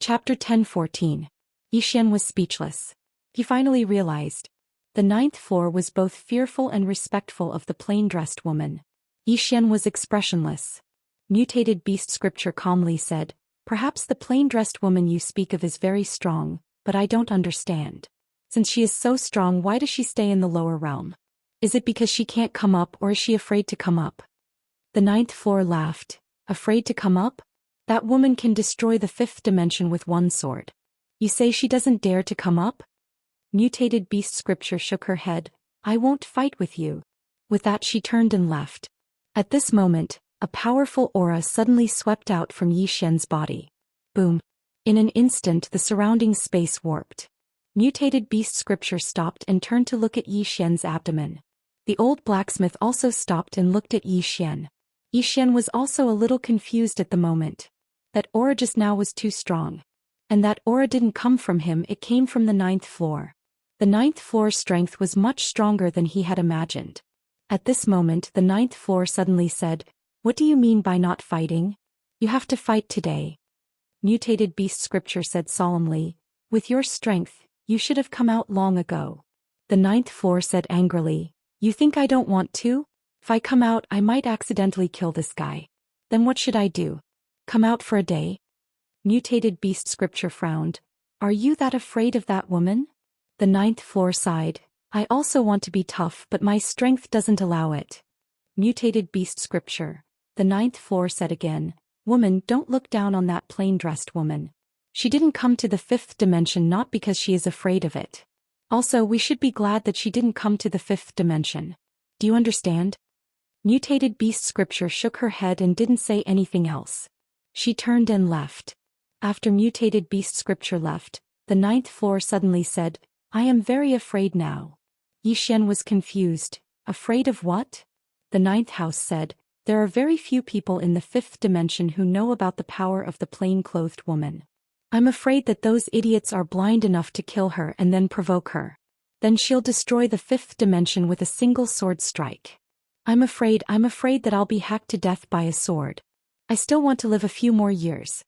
Chapter 10:14. Xian was speechless. He finally realized. The ninth floor was both fearful and respectful of the plain-dressed woman. Xian was expressionless. Mutated Beast Scripture calmly said, "Perhaps the plain-dressed woman you speak of is very strong, but I don't understand. Since she is so strong, why does she stay in the lower realm? Is it because she can't come up, or is she afraid to come up?" The ninth floor laughed. "Afraid to come up? That woman can destroy the fifth dimension with one sword. You say she doesn't dare to come up?" Mutated Beast Scripture shook her head. "I won't fight with you." With that she turned and left. At this moment, a powerful aura suddenly swept out from Xian's body. Boom. In an instant the surrounding space warped. Mutated Beast Scripture stopped and turned to look at Xian's abdomen. The old blacksmith also stopped and looked at Xian. Xian was also a little confused at the moment. That aura just now was too strong. And that aura didn't come from him, it came from the ninth floor. The ninth floor's strength was much stronger than he had imagined. At this moment the ninth floor suddenly said, "What do you mean by not fighting? You have to fight today." Mutated Beast Scripture said solemnly, "With your strength, you should have come out long ago." The ninth floor said angrily, "You think I don't want to? If I come out, I might accidentally kill this guy. Then what should I do? Come out for a day?" Mutated Beast Scripture frowned. "Are you that afraid of that woman?" The ninth floor sighed. "I also want to be tough, but my strength doesn't allow it." Mutated Beast Scripture. The ninth floor said again, "Woman, don't look down on that plain-dressed woman. She didn't come to the fifth dimension not because she is afraid of it. Also, we should be glad that she didn't come to the fifth dimension. Do you understand?" Mutated Beast Scripture shook her head and didn't say anything else. She turned and left. After Mutated Beast Scripture left, the ninth floor suddenly said, "I am very afraid now." Xian was confused. "Afraid of what?" The ninth house said, "There are very few people in the fifth dimension who know about the power of the plain-clothed woman. I'm afraid that those idiots are blind enough to kill her and then provoke her. Then she'll destroy the fifth dimension with a single sword strike. I'm afraid that I'll be hacked to death by a sword. I still want to live a few more years."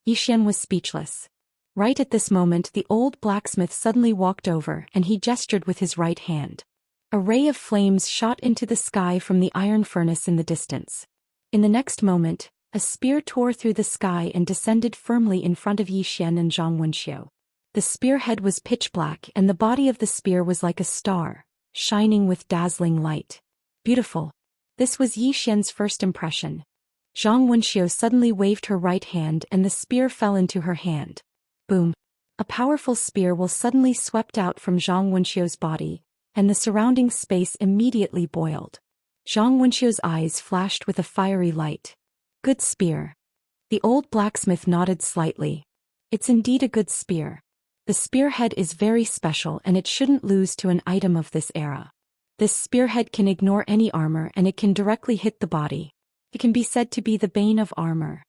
Xian was speechless. Right at this moment the old blacksmith suddenly walked over and he gestured with his right hand. A ray of flames shot into the sky from the iron furnace in the distance. In the next moment, a spear tore through the sky and descended firmly in front of Xian and Zhang Wenxiu. The spearhead was pitch black and the body of the spear was like a star, shining with dazzling light. Beautiful. This was Xian's first impression. Zhang Wenxiu suddenly waved her right hand and the spear fell into her hand. Boom. A powerful spear will suddenly swept out from Zhang Wenxiu's body, and the surrounding space immediately boiled. Zhang Wenxiu's eyes flashed with a fiery light. "Good spear." The old blacksmith nodded slightly. "It's indeed a good spear. The spearhead is very special and it shouldn't lose to an item of this era. This spearhead can ignore any armor and it can directly hit the body. It can be said to be the bane of armor."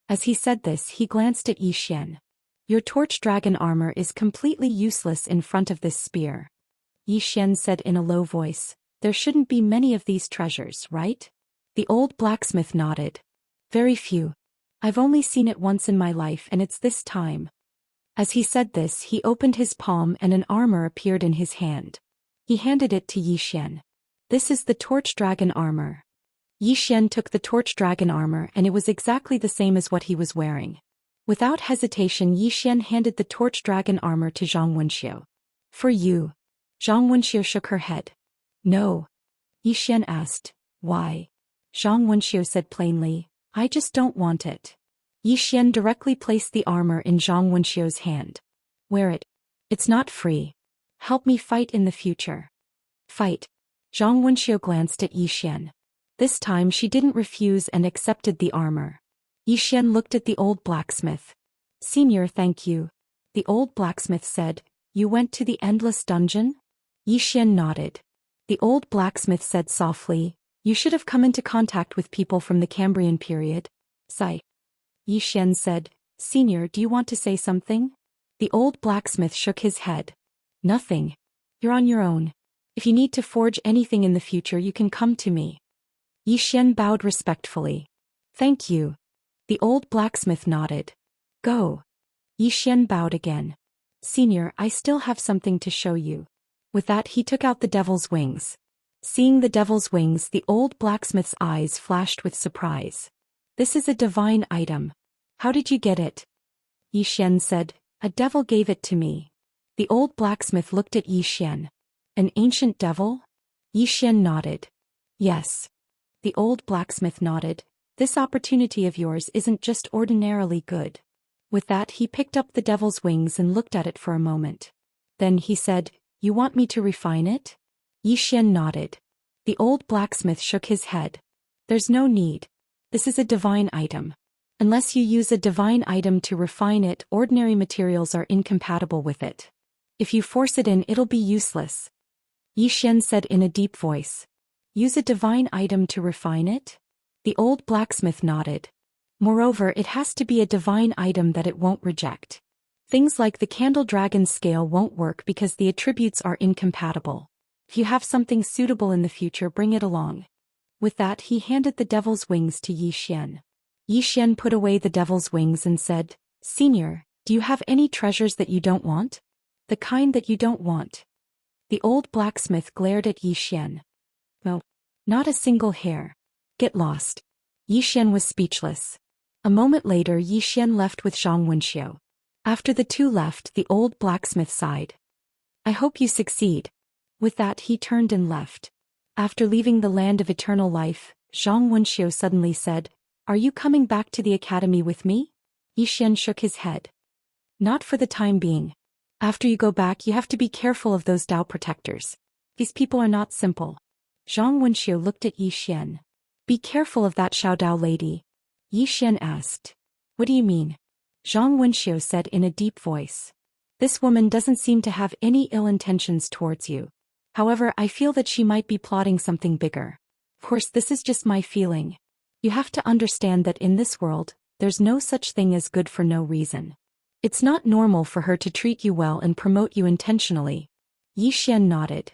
As he said this he glanced at Xian. "Your torch dragon armor is completely useless in front of this spear." Xian said in a low voice, "There shouldn't be many of these treasures, right?" The old blacksmith nodded. "Very few. I've only seen it once in my life and it's this time." As he said this he opened his palm and an armor appeared in his hand. He handed it to Xian. "This is the torch dragon armor." Xian took the torch dragon armor and it was exactly the same as what he was wearing. Without hesitation Xian handed the torch dragon armor to Zhang Wenxiu. "For you." Zhang Wenxiu shook her head. "No." Xian asked, "Why?" Zhang Wenxiu said plainly, "I just don't want it." Xian directly placed the armor in Zhang Wenxiu's hand. "Wear it. It's not free. Help me fight in the future." "Fight." Zhang Wenxiu glanced at Xian. This time she didn't refuse and accepted the armor. Xian looked at the old blacksmith. "Senior, thank you." The old blacksmith said, "You went to the endless dungeon?" Xian nodded. The old blacksmith said softly, "You should have come into contact with people from the Cambrian period." Sigh. Xian said, "Senior, do you want to say something?" The old blacksmith shook his head. "Nothing. You're on your own. If you need to forge anything in the future you can come to me." Xian bowed respectfully. "Thank you." The old blacksmith nodded. "Go." Yi Xian bowed again. Senior, I still have something to show you. With that he took out the devil's wings. Seeing the devil's wings, the old blacksmith's eyes flashed with surprise. This is a divine item. How did you get it? Yi Xian said, a devil gave it to me. The old blacksmith looked at Yi Xian. An ancient devil? Yi Xian nodded. Yes. The old blacksmith nodded. This opportunity of yours isn't just ordinarily good. With that he picked up the devil's wings and looked at it for a moment. Then he said, you want me to refine it? Yi Xian nodded. The old blacksmith shook his head. There's no need. This is a divine item. Unless you use a divine item to refine it, ordinary materials are incompatible with it. If you force it in, it'll be useless. Yi Xian said in a deep voice. Use a divine item to refine it? The old blacksmith nodded. Moreover, it has to be a divine item that it won't reject. Things like the candle dragon scale won't work because the attributes are incompatible. If you have something suitable in the future, bring it along. With that he handed the devil's wings to Yi Xian. Yi Xian put away the devil's wings and said, Senior, do you have any treasures that you don't want? The kind that you don't want. The old blacksmith glared at Yi Xian. No. Not a single hair. Get lost. Yi Xian was speechless. A moment later Yi Xian left with Zhang Wenxiu. After the two left, the old blacksmith sighed. I hope you succeed. With that he turned and left. After leaving the land of eternal life, Zhang Wenxiu suddenly said, Are you coming back to the academy with me? Yi Xian shook his head. Not for the time being. After you go back you have to be careful of those Dao protectors. These people are not simple. Zhang Wenxiu looked at Yi Xian. Be careful of that Xiao Dao lady. Yi Xian asked. What do you mean? Zhang Wenxiu said in a deep voice. This woman doesn't seem to have any ill intentions towards you. However, I feel that she might be plotting something bigger. Of course, this is just my feeling. You have to understand that in this world, there's no such thing as good for no reason. It's not normal for her to treat you well and promote you intentionally. Yi Xian nodded.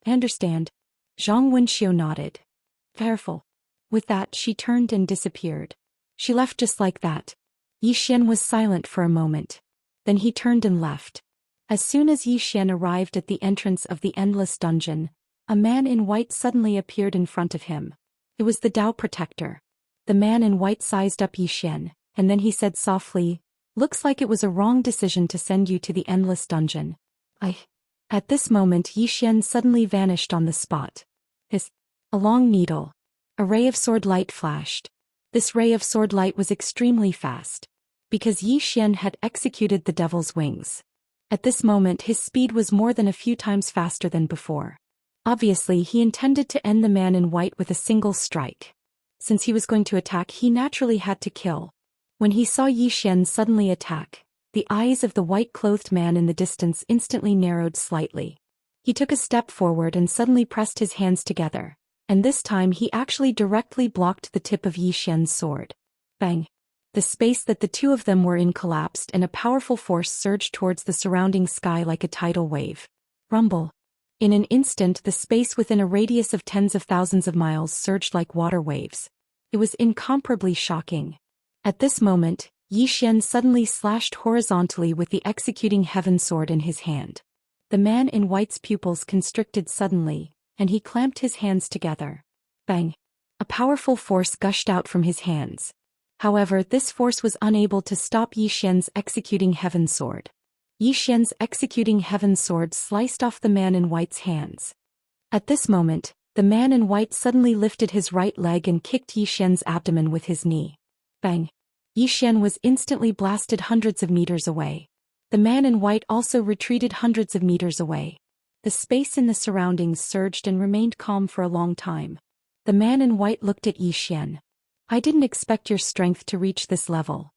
I understand. Zhang Wenxiu nodded. Careful. With that she turned and disappeared. She left just like that. Yi Xian was silent for a moment. Then he turned and left. As soon as Yi Xian arrived at the entrance of the endless dungeon, a man in white suddenly appeared in front of him. It was the Dao Protector. The man in white sized up Yi Xian, and then he said softly, Looks like it was a wrong decision to send you to the endless dungeon. At this moment Yi Xian suddenly vanished on the spot. A long needle. A ray of sword light flashed. This ray of sword light was extremely fast. Because Yi Xian had executed the devil's wings. At this moment his speed was more than a few times faster than before. Obviously he intended to end the man in white with a single strike. Since he was going to attack, he naturally had to kill. When he saw Yi Xian suddenly attack, the eyes of the white-clothed man in the distance instantly narrowed slightly. He took a step forward and suddenly pressed his hands together, and this time he actually directly blocked the tip of Yi Xian's sword. Bang! The space that the two of them were in collapsed and a powerful force surged towards the surrounding sky like a tidal wave. Rumble! In an instant the space within a radius of tens of thousands of miles surged like water waves. It was incomparably shocking. At this moment, Yi Xian suddenly slashed horizontally with the executing heaven sword in his hand. The man in white's pupils constricted suddenly, and he clamped his hands together. Bang! A powerful force gushed out from his hands. However, this force was unable to stop Yi Xian's executing heaven sword. Yi Xian's executing heaven sword sliced off the man in white's hands. At this moment, the man in white suddenly lifted his right leg and kicked Yi Xian's abdomen with his knee. Bang! Yi Xian was instantly blasted hundreds of meters away. The man in white also retreated hundreds of meters away. The space in the surroundings surged and remained calm for a long time. The man in white looked at Yi Xian. I didn't expect your strength to reach this level.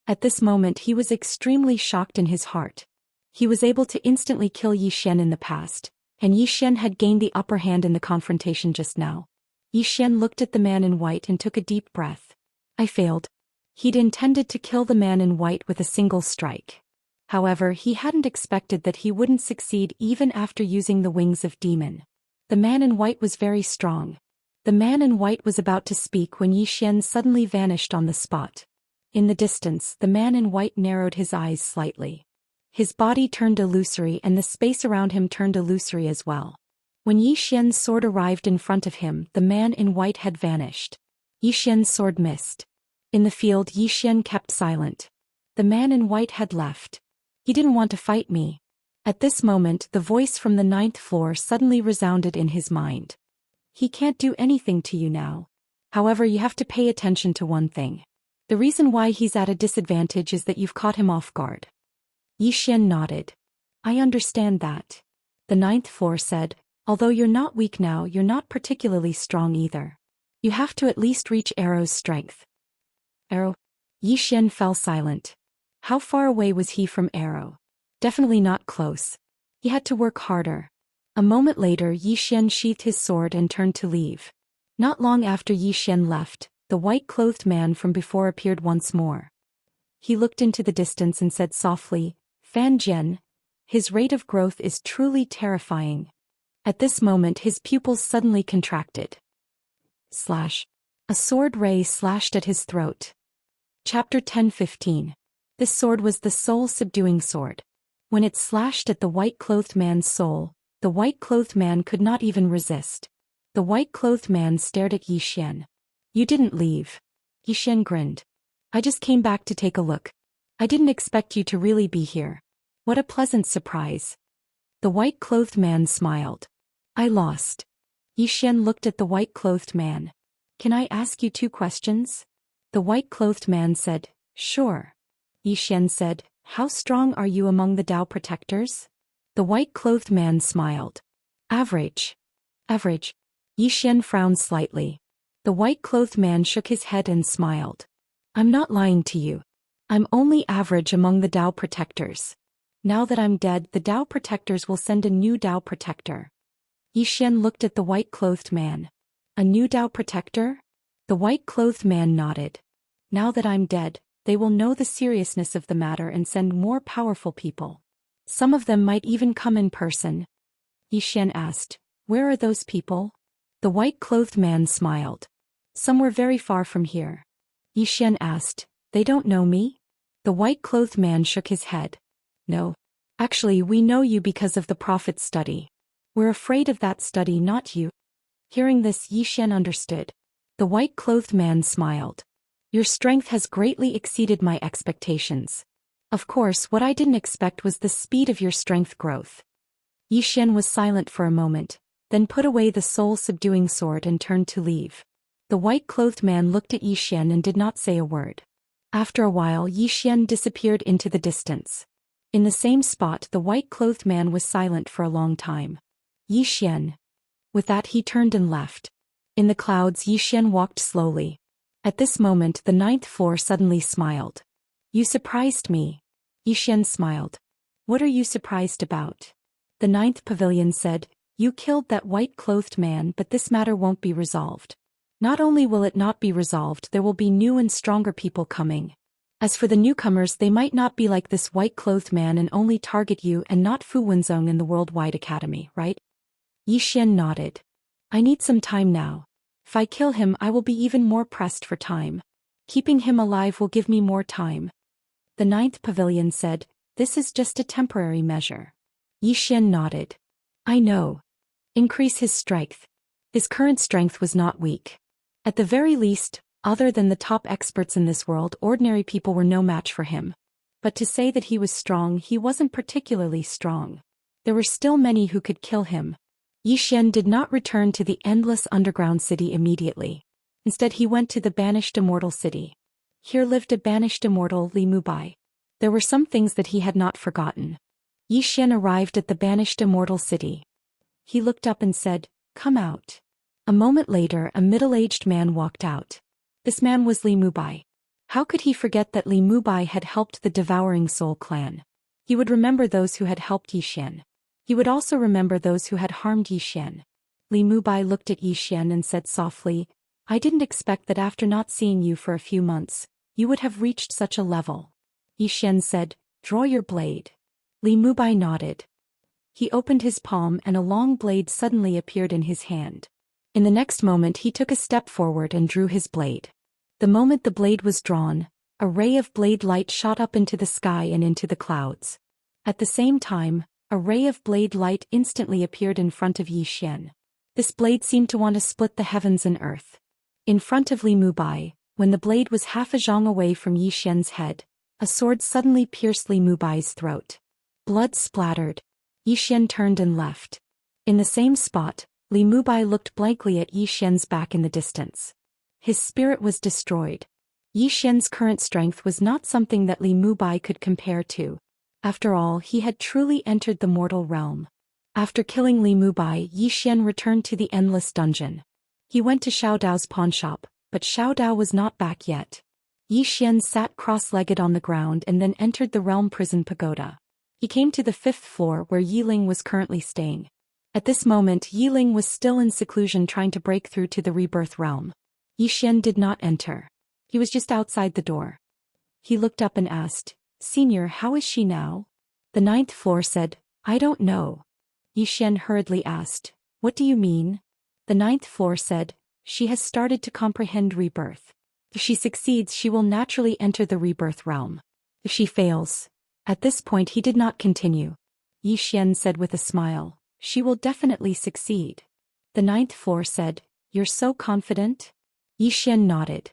At this moment he was extremely shocked in his heart. He was able to instantly kill Yi Xian in the past, and Yi Xian had gained the upper hand in the confrontation just now. Yi Xian looked at the man in white and took a deep breath. I failed. He'd intended to kill the man in white with a single strike. However, he hadn't expected that he wouldn't succeed even after using the wings of demon. The man in white was very strong. The man in white was about to speak when Yi Xian suddenly vanished on the spot. In the distance, the man in white narrowed his eyes slightly. His body turned illusory and the space around him turned illusory as well. When Yi Xian's sword arrived in front of him, the man in white had vanished. Yi Xian's sword missed. In the field, Yi Xian kept silent. The man in white had left. He didn't want to fight me. At this moment, the voice from the 9th floor suddenly resounded in his mind. He can't do anything to you now. However, you have to pay attention to one thing. The reason why he's at a disadvantage is that you've caught him off guard. Yi Xian nodded. I understand that. The 9th floor said, although you're not weak now, you're not particularly strong either. You have to at least reach Arrow's strength. Arrow? Yi Xian fell silent. How far away was he from Arrow? Definitely not close. He had to work harder. A moment later, Yi Xian sheathed his sword and turned to leave. Not long after Yi Xian left, the white-clothed man from before appeared once more. He looked into the distance and said softly, Fan Jian, his rate of growth is truly terrifying. At this moment his pupils suddenly contracted. Slash. A sword ray slashed at his throat. Chapter 10:15. This sword was the soul-subduing sword. When it slashed at the white-clothed man's soul, the white-clothed man could not even resist. The white-clothed man stared at Yi Xian. You didn't leave. Yi Xian grinned. I just came back to take a look. I didn't expect you to really be here. What a pleasant surprise. The white-clothed man smiled. I lost. Yi Xian looked at the white-clothed man. Can I ask you 2 questions? The white-clothed man said, Sure. Yi Xian said, How strong are you among the Dao protectors? The white-clothed man smiled. Average. Average. Yi Xian frowned slightly. The white-clothed man shook his head and smiled. I'm not lying to you. I'm only average among the Dao protectors. Now that I'm dead, the Dao protectors will send a new Dao protector. Yi Xian looked at the white-clothed man. A new Dao protector? The white-clothed man nodded. Now that I'm dead, they will know the seriousness of the matter and send more powerful people. Some of them might even come in person. Yi Xian asked, Where are those people? The white-clothed man smiled. Somewhere very far from here. Yi Xian asked, They don't know me? The white-clothed man shook his head. No. Actually, we know you because of the Prophet's study. We're afraid of that study, not you. Hearing this, Yi Xian understood. The white-clothed man smiled. Your strength has greatly exceeded my expectations. Of course, what I didn't expect was the speed of your strength growth. Yi Xian was silent for a moment, then put away the soul-subduing sword and turned to leave. The white-clothed man looked at Yi Xian and did not say a word. After a while, Yi Xian disappeared into the distance. In the same spot, the white-clothed man was silent for a long time. Yi Xian. With that he turned and left. In the clouds, Yi Xian walked slowly. At this moment, the 9th floor suddenly smiled. You surprised me. Yi Xian smiled. What are you surprised about? The 9th pavilion said, You killed that white-clothed man, but this matter won't be resolved. Not only will it not be resolved, there will be new and stronger people coming. As for the newcomers, they might not be like this white-clothed man and only target you and not Fu Wenzong in the Worldwide Academy, right? Yi Xian nodded. I need some time now. If I kill him, I will be even more pressed for time. Keeping him alive will give me more time. The 9th pavilion said, This is just a temporary measure. Yi Xian nodded. I know. Increase his strength. His current strength was not weak. At the very least, other than the top experts in this world, ordinary people were no match for him. But to say that he was strong, he wasn't particularly strong. There were still many who could kill him. Yi Xian did not return to the endless underground city immediately. Instead he went to the banished immortal city. Here lived a banished immortal, Li Mubai. There were some things that he had not forgotten. Yi Xian arrived at the banished immortal city. He looked up and said, Come out. A moment later, a middle-aged man walked out. This man was Li Mubai. How could he forget that Li Mubai had helped the Devouring Soul clan? He would remember those who had helped Yi Xian. He would also remember those who had harmed Yi Xian. Li Mubai looked at Yi Xian and said softly, I didn't expect that after not seeing you for a few months, you would have reached such a level. Yi Xian said, Draw your blade. Li Mubai nodded. He opened his palm and a long blade suddenly appeared in his hand. In the next moment he took a step forward and drew his blade. The moment the blade was drawn, A ray of blade light shot up into the sky and into the clouds. At the same time, a ray of blade light instantly appeared in front of Yi Xian. This blade seemed to want to split the heavens and earth. In front of Li Mubai, when the blade was half a zhang away from Yi Xian's head, a sword suddenly pierced Li Mubai's throat. Blood splattered. Yi Xian turned and left. In the same spot, Li Mubai looked blankly at Yi Xian's back in the distance. His spirit was destroyed. Yi Xian's current strength was not something that Li Mubai could compare to. After all, he had truly entered the mortal realm. After killing Li Mubai, Yi Xian returned to the endless dungeon. He went to Xiao Dao's pawnshop, but Xiao Dao was not back yet. Yi Xian sat cross-legged on the ground and then entered the realm prison pagoda. He came to the 5th floor where Yi Ling was currently staying. At this moment, Yi Ling was still in seclusion trying to break through to the rebirth realm. Yi Xian did not enter. He was just outside the door. He looked up and asked, "Senior, how is she now?" The 9th floor said, "I don't know." Yi Xian hurriedly asked, "What do you mean?" The 9th floor said, "She has started to comprehend rebirth. If she succeeds, she will naturally enter the rebirth realm. If she fails..." At this point he did not continue. Yi Xian said with a smile, "She will definitely succeed." The 9th floor said, "You're so confident?" Yi Xian nodded.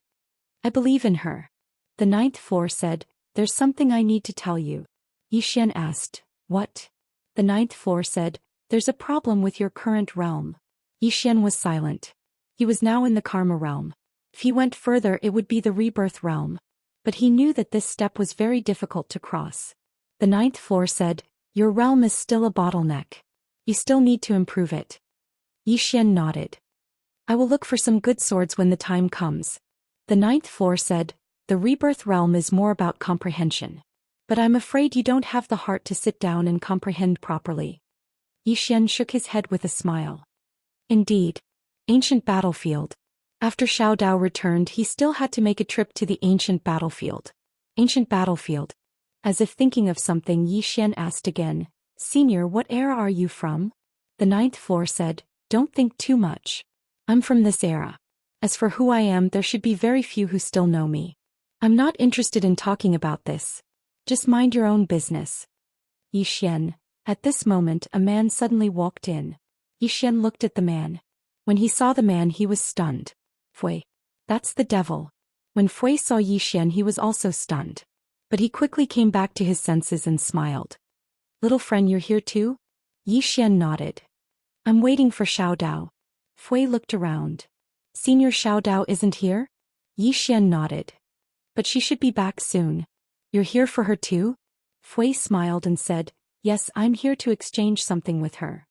"I believe in her." The 9th floor said, "There's something I need to tell you." Yi Xian asked, "What?" The 9th floor said, "There's a problem with your current realm." Yi Xian was silent. He was now in the karma realm. If he went further it would be the rebirth realm. But he knew that this step was very difficult to cross. The 9th floor said, "Your realm is still a bottleneck. You still need to improve it." Yi Xian nodded. "I will look for some good swords when the time comes." The 9th floor said, "The rebirth realm is more about comprehension. But I'm afraid you don't have the heart to sit down and comprehend properly." Yi Xian shook his head with a smile. Indeed. Ancient battlefield. After Xiao Dao returned, he still had to make a trip to the ancient battlefield. Ancient battlefield. As if thinking of something, Yi Xian asked again, "Senior, what era are you from?" The 9th floor said, "Don't think too much. I'm from this era. As for who I am, there should be very few who still know me. I'm not interested in talking about this. Just mind your own business." Yi Xian. At this moment a man suddenly walked in. Yi Xian looked at the man. When he saw the man he was stunned. "Fui. That's the devil." When Fui saw Yi Xian he was also stunned. But he quickly came back to his senses and smiled. "Little friend, you're here too?" Yi Xian nodded. "I'm waiting for Xiao Dao." Fui looked around. "Senior Xiao Dao isn't here?" Yi Xian nodded. "But she should be back soon. You're here for her too?" Fui smiled and said, "Yes, I'm here to exchange something with her."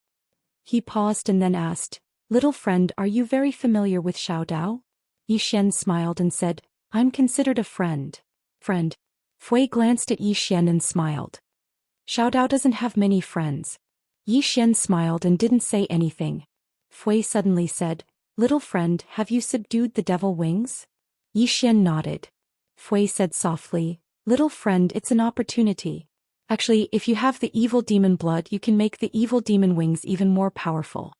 He paused and then asked, "Little friend, are you very familiar with Xiao Dao?" Yi Xian smiled and said, "I'm considered a friend." "Friend?" Fui glanced at Yi Xian and smiled. "Xiao Dao doesn't have many friends." Yi Xian smiled and didn't say anything. Fui suddenly said, "Little friend, have you subdued the devil wings?" Yi Xian nodded. Fui said softly, "Little friend, it's an opportunity. Actually, if you have the evil demon blood, you can make the evil demon wings even more powerful."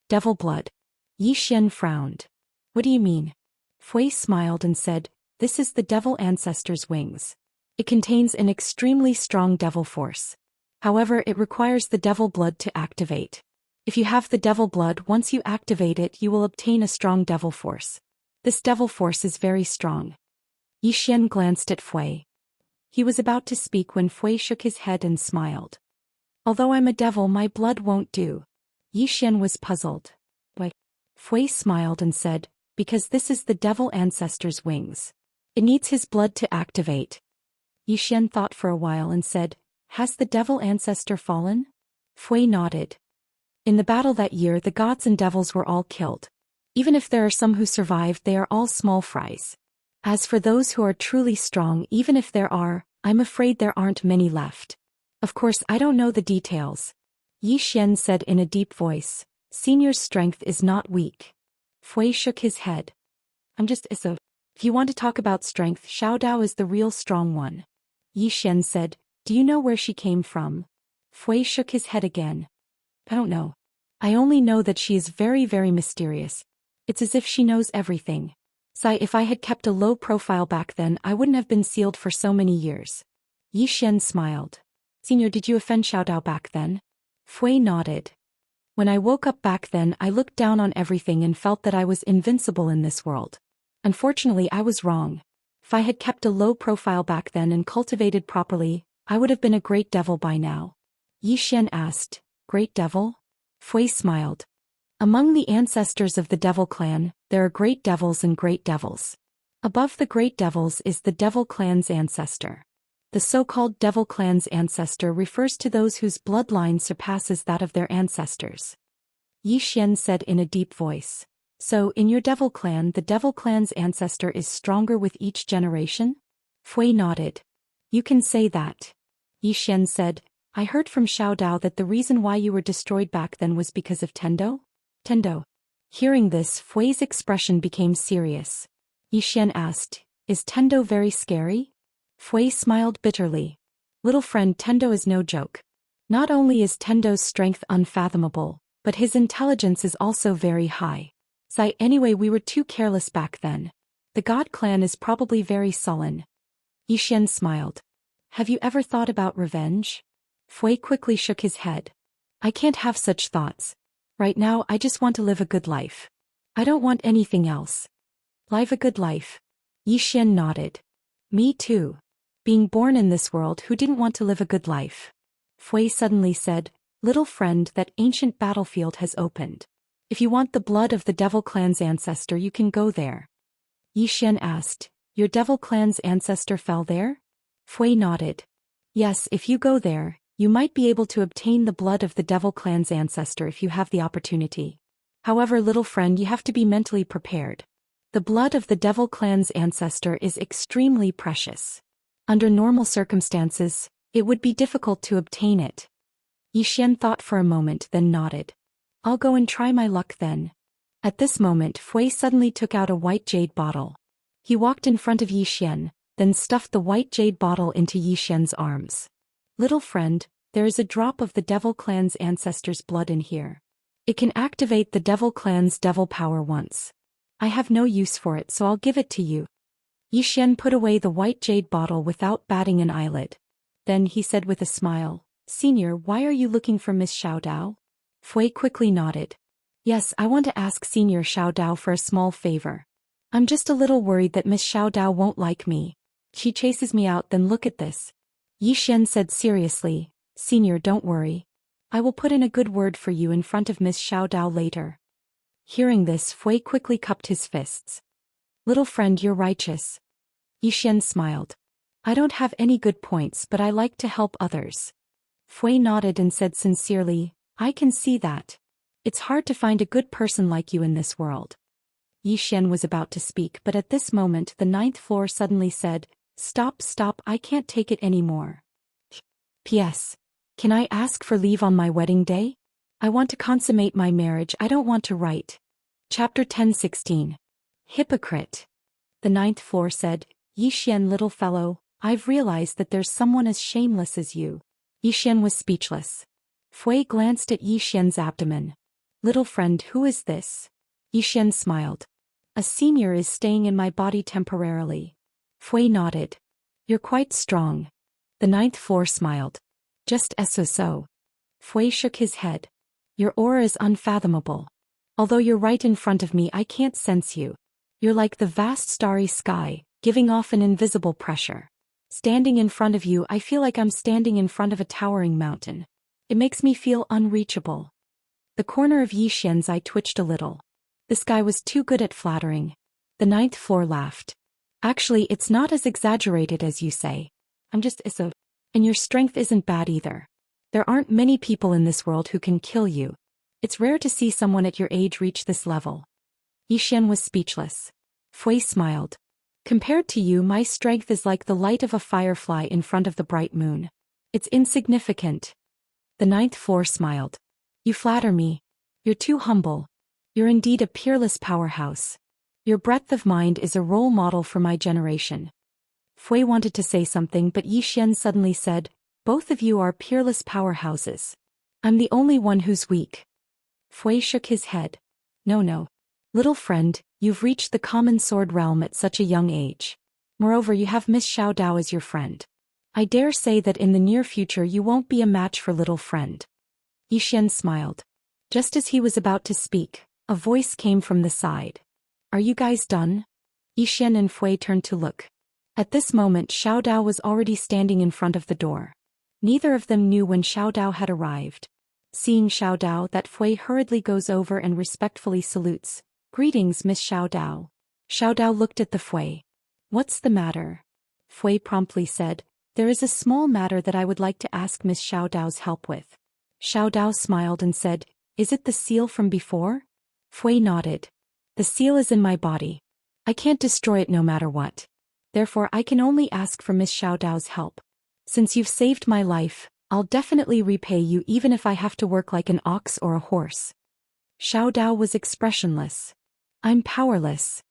"Devil blood?" Yi Xian frowned. "What do you mean?" Fui smiled and said, "This is the devil ancestor's wings. It contains an extremely strong devil force. However, it requires the devil blood to activate. If you have the devil blood, once you activate it, you will obtain a strong devil force. This devil force is very strong." Yi Xian glanced at Fui. He was about to speak when Fui shook his head and smiled. "Although I'm a devil, my blood won't do." Yi Xian was puzzled. "Why?" Fui smiled and said, "Because this is the devil ancestor's wings. It needs his blood to activate." Yi Xian thought for a while and said, "Has the devil ancestor fallen?" Fui nodded. "In the battle that year, the gods and devils were all killed. Even if there are some who survived, they are all small fries. As for those who are truly strong, even if there are, I'm afraid there aren't many left. Of course, I don't know the details." Yi Xian said in a deep voice, "Senior's strength is not weak." Fui shook his head. If you want to talk about strength, Xiao Dao is the real strong one." Yi Xian said, "Do you know where she came from?" Fui shook his head again. "I don't know. I only know that she is very, very mysterious. It's as if she knows everything." Sigh, if I had kept a low profile back then, I wouldn't have been sealed for so many years. Yi Xian smiled. Senior, did you offend Xiao Dao back then? Fui nodded. When I woke up back then, I looked down on everything and felt that I was invincible in this world. Unfortunately, I was wrong. If I had kept a low profile back then and cultivated properly, I would have been a great devil by now. Yi Xian asked, Great devil? Fui smiled. Among the ancestors of the devil clan, there are great devils and great devils. Above the great devils is the devil clan's ancestor. The so-called devil clan's ancestor refers to those whose bloodline surpasses that of their ancestors. Yi Xian said in a deep voice. So, in your devil clan, the devil clan's ancestor is stronger with each generation? Fui nodded. You can say that. Yi Xian said, I heard from Xiao Dao that the reason why you were destroyed back then was because of Tendo? Tendo. Hearing this, Fui's expression became serious. Yi Xian asked, Is Tendo very scary? Fui smiled bitterly. Little friend, Tendo is no joke. Not only is Tendo's strength unfathomable, but his intelligence is also very high. Sigh, anyway, we were too careless back then. The God clan is probably very sullen. Yi Xian smiled. Have you ever thought about revenge? Fui quickly shook his head. I can't have such thoughts. Right now, I just want to live a good life. I don't want anything else. Live a good life. Yi Xian nodded. Me too. Being born in this world, who didn't want to live a good life? Fui suddenly said, Little friend, that ancient battlefield has opened. If you want the blood of the devil clan's ancestor, you can go there. Yi Xian asked, Your devil clan's ancestor fell there? Fui nodded. Yes, if you go there, you might be able to obtain the blood of the devil clan's ancestor if you have the opportunity. However, little friend, you have to be mentally prepared. The blood of the devil clan's ancestor is extremely precious. Under normal circumstances, it would be difficult to obtain it. Yi Xian thought for a moment, then nodded. I'll go and try my luck then. At this moment, Fui suddenly took out a white jade bottle. He walked in front of Yi Xian, then stuffed the white jade bottle into Yi Xian's arms. Little friend, there is a drop of the devil clan's ancestor's blood in here. It can activate the devil clan's devil power once. I have no use for it, so I'll give it to you. Yi Xian put away the white jade bottle without batting an eyelid. Then he said with a smile, Senior, why are you looking for Miss Xiao Dao? Fui quickly nodded. Yes, I want to ask Senior Xiao Dao for a small favor. I'm just a little worried that Miss Xiao Dao won't like me. She chases me out, then look at this. Yi Xian said seriously, Senior, don't worry. I will put in a good word for you in front of Miss Xiao Dao later. Hearing this, Fui quickly cupped his fists. Little friend, you're righteous. Yi Xian smiled. I don't have any good points, but I like to help others. Fui nodded and said sincerely, I can see that. It's hard to find a good person like you in this world. Yi Xian was about to speak, but at this moment the 9th floor suddenly said, Stop, I can't take it anymore. P.S. Can I ask for leave on my wedding day? I want to consummate my marriage, I don't want to write. Chapter 10:16. Hypocrite. The 9th floor said, Yi Xian, little fellow, I've realized that there's someone as shameless as you. Yi Xian was speechless. Fui glanced at Yi Xian's abdomen. Little friend, who is this? Yi Xian smiled. A senior is staying in my body temporarily. Fui nodded. You're quite strong. The 9th floor smiled. Just so. Fui shook his head. Your aura is unfathomable. Although you're right in front of me, I can't sense you. You're like the vast starry sky, giving off an invisible pressure. Standing in front of you, I feel like I'm standing in front of a towering mountain. It makes me feel unreachable. The corner of Yi Xian's eye twitched a little. This guy was too good at flattering. The 9th floor laughed. Actually, it's not as exaggerated as you say. I'm just so. And your strength isn't bad either. There aren't many people in this world who can kill you. It's rare to see someone at your age reach this level. Yi Xian was speechless. Fui smiled. Compared to you, my strength is like the light of a firefly in front of the bright moon. It's insignificant. The 9th floor smiled. You flatter me. You're too humble. You're indeed a peerless powerhouse. Your breadth of mind is a role model for my generation. Fui wanted to say something, but Yi Xian suddenly said, Both of you are peerless powerhouses. I'm the only one who's weak. Fui shook his head. No. Little friend, you've reached the common sword realm at such a young age. Moreover, you have Miss Xiao Dao as your friend. I dare say that in the near future you won't be a match for little friend. Yi Xian smiled. Just as he was about to speak, a voice came from the side. Are you guys done? Yi Xian and Fui turned to look. At this moment Xiao Dao was already standing in front of the door. Neither of them knew when Xiao Dao had arrived. Seeing Xiao Dao, that Fui hurriedly goes over and respectfully salutes. Greetings, Miss Xiao Dao. Xiao Dao looked at the Fui. What's the matter? Fui promptly said, There is a small matter that I would like to ask Miss Xiao Dao's help with. Xiao Dao smiled and said, Is it the seal from before? Fui nodded. The seal is in my body. I can't destroy it no matter what. Therefore I can only ask for Miss Xiao Dao's help. Since you've saved my life, I'll definitely repay you even if I have to work like an ox or a horse. Xiao Dao was expressionless. I'm powerless.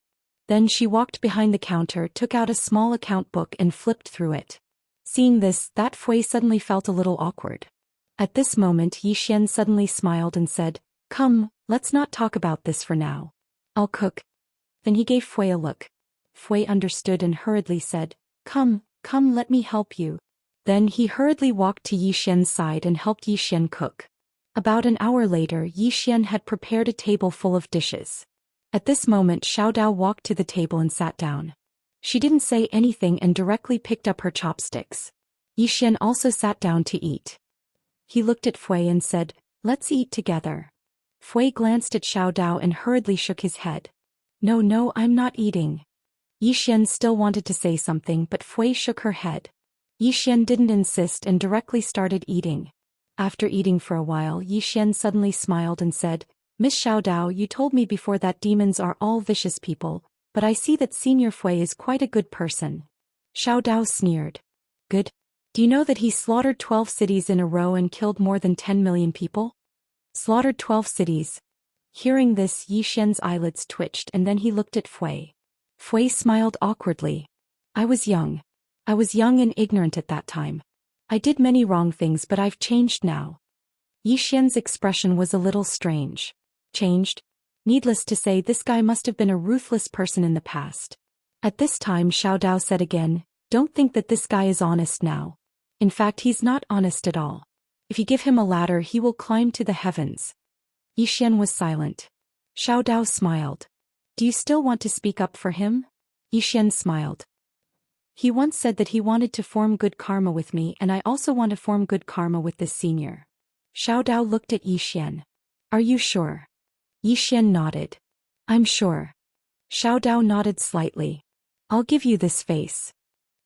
Then she walked behind the counter, took out a small account book and flipped through it. Seeing this, that Fui suddenly felt a little awkward. At this moment Yi Xian suddenly smiled and said, Come, let's not talk about this for now. I'll cook. Then he gave Fui a look. Fui understood and hurriedly said, Come, let me help you. Then he hurriedly walked to Yi Xian's side and helped Yi Xian cook. About an hour later Yi Xian had prepared a table full of dishes. At this moment Xiao Dao walked to the table and sat down. She didn't say anything and directly picked up her chopsticks. Yi Xian also sat down to eat. He looked at Fui and said, Let's eat together. Fui glanced at Xiao Dao and hurriedly shook his head. No, I'm not eating. Yi Xian still wanted to say something but Fui shook her head. Yi Xian didn't insist and directly started eating. After eating for a while Yi Xian suddenly smiled and said, Miss Xiao Dao, you told me before that demons are all vicious people, but I see that Senior Fui is quite a good person. Xiao Dao sneered. Good? Do you know that he slaughtered 12 cities in a row and killed more than 10 million people? Slaughtered 12 cities. Hearing this, Yi Xian's eyelids twitched and then he looked at Fui. Fui smiled awkwardly. I was young and ignorant at that time. I did many wrong things but I've changed now. Yi Xian's expression was a little strange. Changed? Needless to say, this guy must have been a ruthless person in the past. At this time Xiao Dao said again, Don't think that this guy is honest now. In fact, he's not honest at all. If you give him a ladder he will climb to the heavens. Yi Xian was silent. Xiao Dao smiled. Do you still want to speak up for him? Yi Xian smiled. He once said that he wanted to form good karma with me and I also want to form good karma with this senior. Xiao Dao looked at Yi Xian. Are you sure? Yi Xian nodded. I'm sure. Xiao Dao nodded slightly. I'll give you this face.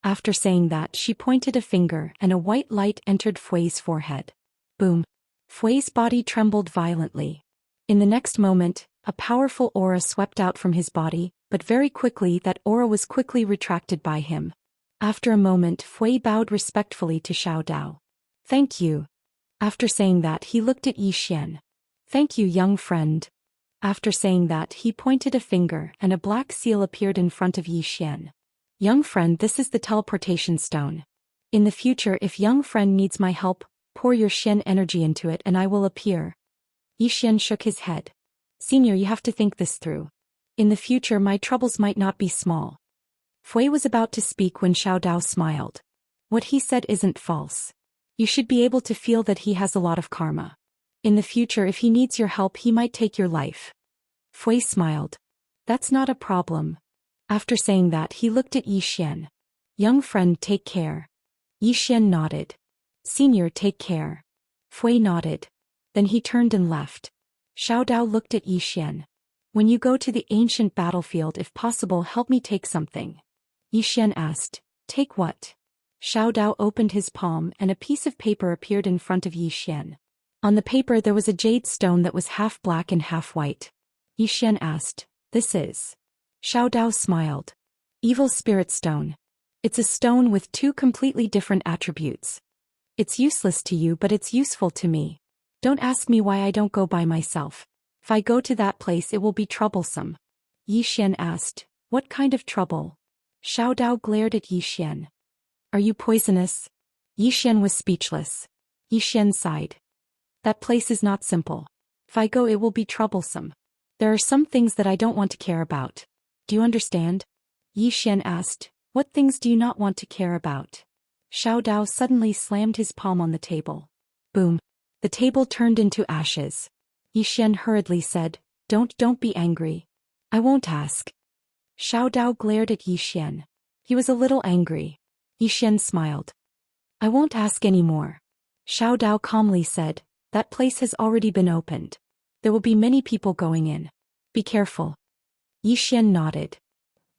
After saying that she pointed a finger and a white light entered Fui's forehead. Boom. Fui's body trembled violently. In the next moment, a powerful aura swept out from his body, but very quickly that aura was quickly retracted by him. After a moment Fui bowed respectfully to Xiao Dao. Thank you. After saying that he looked at Yi Xian. Thank you, young friend. After saying that he pointed a finger and a black seal appeared in front of Yi Xian. Young friend, this is the teleportation stone. In the future if young friend needs my help, pour your Xian energy into it and I will appear. Yi Xian shook his head. Senior, you have to think this through. In the future my troubles might not be small. Fui was about to speak when Xiao Dao smiled. What he said isn't false. You should be able to feel that he has a lot of karma. In the future if he needs your help he might take your life. Fui smiled. That's not a problem. After saying that he looked at Yi Xian. Young friend, take care. Yi Xian nodded. Senior, take care. Fui nodded. Then he turned and left. Xiao Dao looked at Yi Xian. When you go to the ancient battlefield, if possible help me take something. Yi Xian asked, Take what? Xiao Dao opened his palm and a piece of paper appeared in front of Yi Xian. On the paper there was a jade stone that was half black and half white. Yi Xian asked, This is? Xiao Dao smiled. Evil Spirit Stone. It's a stone with two completely different attributes. It's useless to you but it's useful to me. Don't ask me why I don't go by myself. If I go to that place it will be troublesome. Yi Xian asked, What kind of trouble? Xiao Dao glared at Yi Xian. Are you poisonous? Yi Xian was speechless. Yi Xian sighed. That place is not simple. If I go it will be troublesome. There are some things that I don't want to care about. Do you understand? Yi Xian asked, what things do you not want to care about? Xiao Dao suddenly slammed his palm on the table. Boom. The table turned into ashes. Yi Xian hurriedly said, Don't be angry. I won't ask. Xiao Dao glared at Yi Xian. He was a little angry. Yi Xian smiled. I won't ask any more. Xiao Dao calmly said, that place has already been opened. There will be many people going in. Be careful. Yi Xian nodded.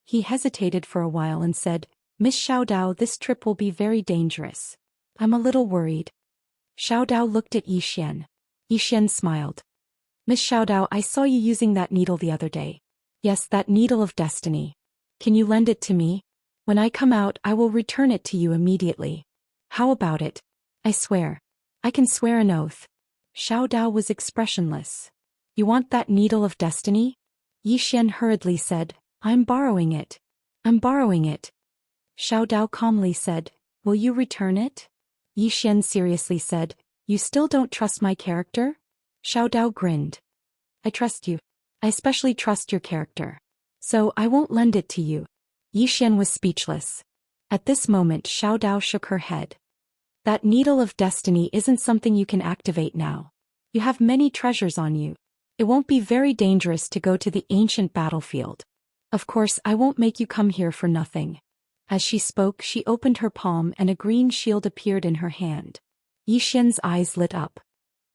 He hesitated for a while and said, Miss Xiao Dao, this trip will be very dangerous. I'm a little worried. Xiao Dao looked at Yi Xian. Yi Xian smiled. Miss Xiao Dao, I saw you using that needle the other day. Yes, that needle of destiny. Can you lend it to me? When I come out, I will return it to you immediately. How about it? I swear. I can swear an oath. Xiao Dao was expressionless. You want that needle of destiny? Yi Xian hurriedly said, I'm borrowing it. I'm borrowing it. Xiao Dao calmly said, will you return it? Yi Xian seriously said, you still don't trust my character? Xiao Dao grinned. I trust you. I especially trust your character. So I won't lend it to you. Yi Xian was speechless. At this moment Xiao Dao shook her head. That needle of destiny isn't something you can activate now. You have many treasures on you. It won't be very dangerous to go to the ancient battlefield. Of course, I won't make you come here for nothing. As she spoke, she opened her palm and a green shield appeared in her hand. Yi Xian's eyes lit up.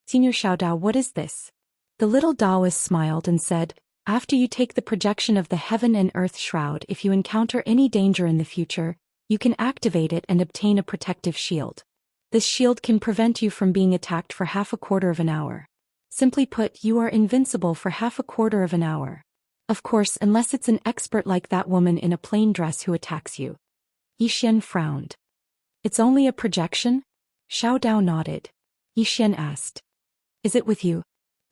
Senior Xiao Dao, what is this? The little Daoist smiled and said, after you take the projection of the heaven and earth shroud, if you encounter any danger in the future, you can activate it and obtain a protective shield. This shield can prevent you from being attacked for half a quarter of an hour. Simply put, you are invincible for half a quarter of an hour. Of course, unless it's an expert like that woman in a plain dress who attacks you. Yi Xian frowned. It's only a projection? Xiao Dao nodded. Yi Xian asked. Is it with you?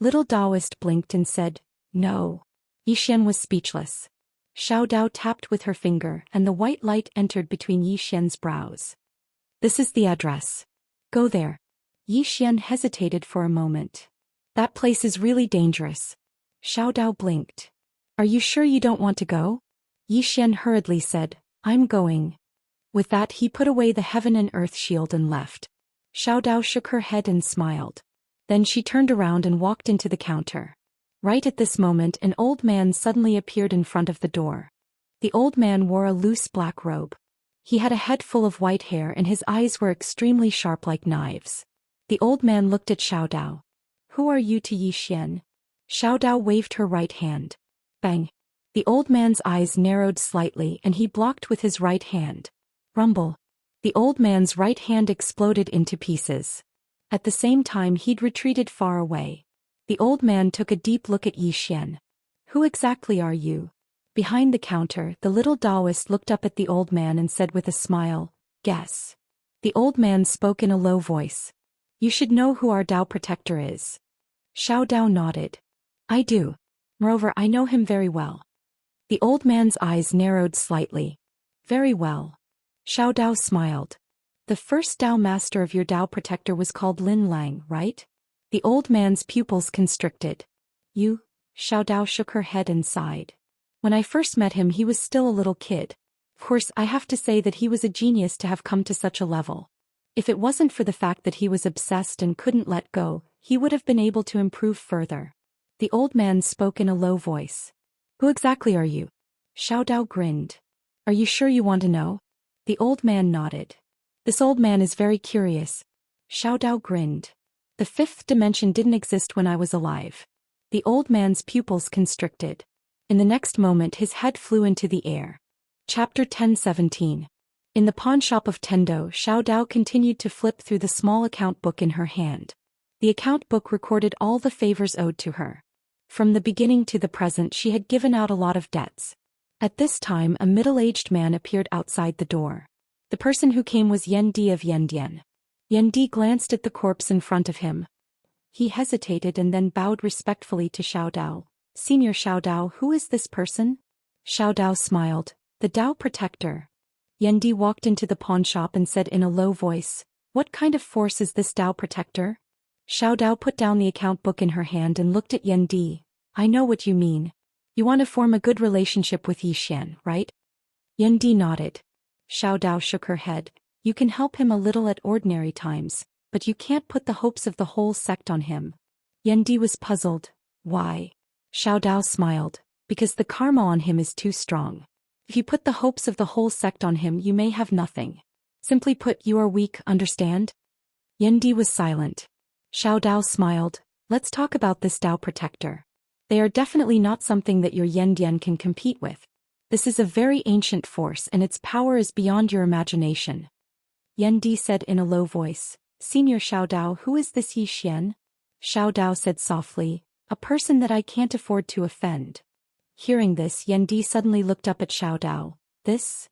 Little Daoist blinked and said, no. Yi Xian was speechless. Xiao Dao tapped with her finger and the white light entered between Yi Xian's brows. This is the address. Go there. Yi Xian hesitated for a moment. That place is really dangerous. Xiao Dao blinked. Are you sure you don't want to go? Yi Xian hurriedly said, I'm going. With that he put away the heaven and earth shield and left. Xiao Dao shook her head and smiled. Then she turned around and walked into the counter. Right at this moment an old man suddenly appeared in front of the door. The old man wore a loose black robe. He had a head full of white hair and his eyes were extremely sharp like knives. The old man looked at Xiao Dao. Who are you to Yi Xian? Xiao Dao waved her right hand. Bang. The old man's eyes narrowed slightly and he blocked with his right hand. Rumble. The old man's right hand exploded into pieces. At the same time he'd retreated far away. The old man took a deep look at Yi Xian. Who exactly are you? Behind the counter, the little Daoist looked up at the old man and said with a smile, guess. The old man spoke in a low voice. You should know who our Dao protector is. Xiao Dao nodded. I do. Moreover, I know him very well. The old man's eyes narrowed slightly. Very well. Xiao Dao smiled. The first Dao master of your Dao protector was called Lin Lang, right? The old man's pupils constricted. You? Xiao Dao shook her head and sighed. When I first met him he was still a little kid. Of course, I have to say that he was a genius to have come to such a level. If it wasn't for the fact that he was obsessed and couldn't let go, he would have been able to improve further. The old man spoke in a low voice. Who exactly are you? Xiao Dao grinned. Are you sure you want to know? The old man nodded. This old man is very curious. Xiao Dao grinned. The fifth dimension didn't exist when I was alive. The old man's pupils constricted. In the next moment his head flew into the air. Chapter 10:17. In the pawn shop of Tendo, Xiao Dao continued to flip through the small account book in her hand. The account book recorded all the favors owed to her. From the beginning to the present she had given out a lot of debts. At this time a middle-aged man appeared outside the door. The person who came was Yan Di of Yandian. Yan Di glanced at the corpse in front of him. He hesitated and then bowed respectfully to Xiao Dao. Senior Xiao Dao, who is this person? Xiao Dao smiled. The Dao protector. Yan Di walked into the pawn shop and said in a low voice, what kind of force is this Dao protector? Xiao Dao put down the account book in her hand and looked at Yan Di. I know what you mean. You want to form a good relationship with Yi Xian, right? Yan Di nodded. Xiao Dao shook her head. You can help him a little at ordinary times, but you can't put the hopes of the whole sect on him. Yan Di was puzzled. Why? Xiao Dao smiled. Because the karma on him is too strong. If you put the hopes of the whole sect on him, you may have nothing. Simply put, you are weak, understand? Yan Di was silent. Xiao Dao smiled. Let's talk about this Dao protector. They are definitely not something that your Yan Dian can compete with. This is a very ancient force and its power is beyond your imagination. Yan Di said in a low voice. Senior Xiao Dao, who is this Yi Xian? Xiao Dao said softly. A person that I can't afford to offend. Hearing this, Yan Di suddenly looked up at Xiao Dao. This?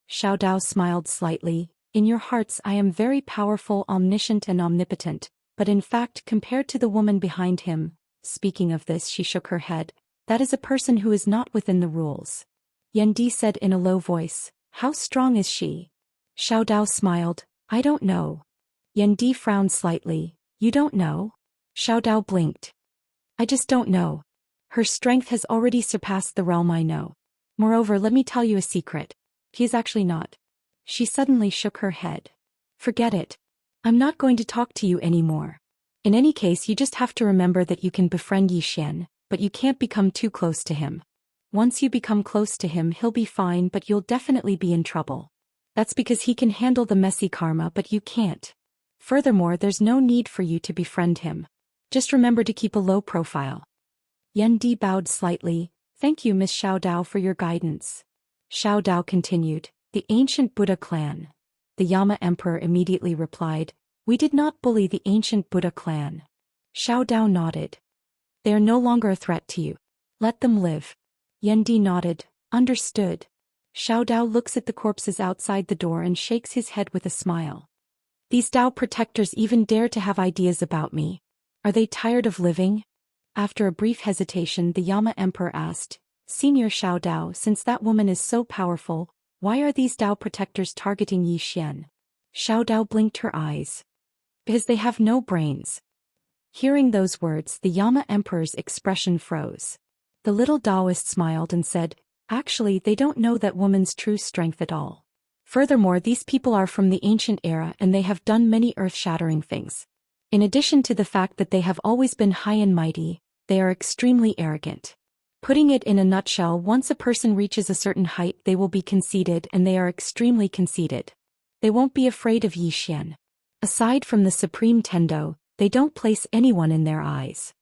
Xiao Dao smiled slightly. In your hearts I am very powerful, omniscient and omnipotent, but in fact compared to the woman behind him, speaking of this she shook her head, that is a person who is not within the rules. Yan Di said in a low voice. How strong is she? Xiao Dao smiled. I don't know. Yan Di frowned slightly. You don't know? Xiao Dao blinked. I just don't know. Her strength has already surpassed the realm I know. Moreover, let me tell you a secret. He is actually not. She suddenly shook her head. Forget it. I'm not going to talk to you anymore. In any case, you just have to remember that you can befriend Yi Xian, but you can't become too close to him. Once you become close to him, he'll be fine, but you'll definitely be in trouble. That's because he can handle the messy karma, but you can't. Furthermore, there's no need for you to befriend him. Just remember to keep a low profile. Yan Di bowed slightly. Thank you, Miss Xiao Dao, for your guidance. Xiao Dao continued. The ancient Buddha clan. The Yama Emperor immediately replied. We did not bully the ancient Buddha clan. Xiao Dao nodded. They are no longer a threat to you. Let them live. Yan Di nodded. Understood. Xiao Dao looks at the corpses outside the door and shakes his head with a smile. These Dao protectors even dare to have ideas about me. Are they tired of living? After a brief hesitation, the Yama Emperor asked, Senior Xiao Dao, since that woman is so powerful, why are these Dao protectors targeting Yi Xian? Xiao Dao blinked her eyes. Because they have no brains. Hearing those words, the Yama Emperor's expression froze. The little Daoist smiled and said, Actually, they don't know that woman's true strength at all. Furthermore, these people are from the ancient era and they have done many earth-shattering things. In addition to the fact that they have always been high and mighty, they are extremely arrogant. Putting it in a nutshell, once a person reaches a certain height, they will be conceited, and they are extremely conceited. They won't be afraid of Yi Xian. Aside from the Supreme Tendo, they don't place anyone in their eyes.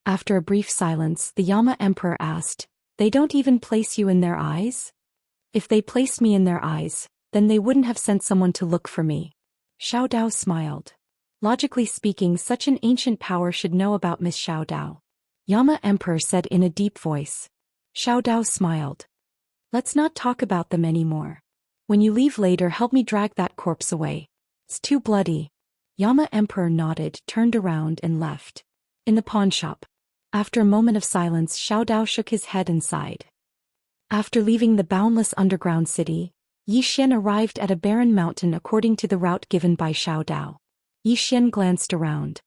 After a brief silence, the Yama Emperor asked, They don't even place you in their eyes? If they placed me in their eyes, then they wouldn't have sent someone to look for me. Xiao Dao smiled. Logically speaking, such an ancient power should know about Miss Xiao Dao. Yama Emperor said in a deep voice. Xiao Dao smiled. Let's not talk about them anymore. When you leave later, help me drag that corpse away. It's too bloody. Yama Emperor nodded, turned around and left. In the pawn shop. After a moment of silence, Xiao Dao shook his head and sighed. After leaving the boundless underground city, Yi Xian arrived at a barren mountain according to the route given by Xiao Dao. Yi Xian glanced around.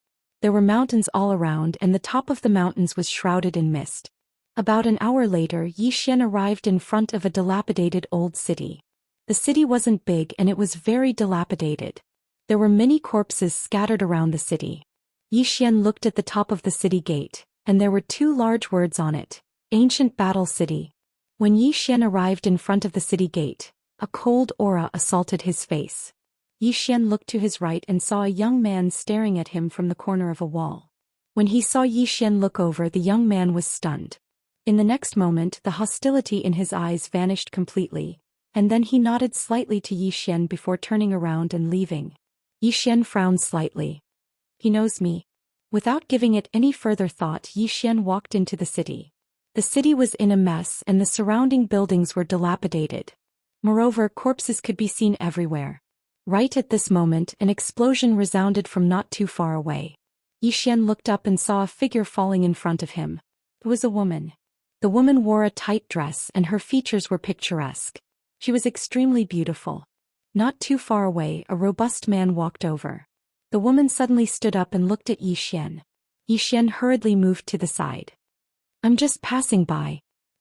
There were mountains all around and the top of the mountains was shrouded in mist. About an hour later, Yi Xian arrived in front of a dilapidated old city. The city wasn't big and it was very dilapidated. There were many corpses scattered around the city. Yi Xian looked at the top of the city gate, and there were two large words on it, Ancient Battle City. When Yi Xian arrived in front of the city gate, a cold aura assaulted his face. Yi Xian looked to his right and saw a young man staring at him from the corner of a wall. When he saw Yi Xian look over, the young man was stunned. In the next moment, the hostility in his eyes vanished completely, and then he nodded slightly to Yi Xian before turning around and leaving. Yi Xian frowned slightly. He knows me. Without giving it any further thought, Yi Xian walked into the city. The city was in a mess and the surrounding buildings were dilapidated. Moreover, corpses could be seen everywhere. Right at this moment, an explosion resounded from not too far away. Yi Xian looked up and saw a figure falling in front of him. It was a woman. The woman wore a tight dress and her features were picturesque. She was extremely beautiful. Not too far away, a robust man walked over. The woman suddenly stood up and looked at Yi Xian. Yi Xian hurriedly moved to the side. I'm just passing by.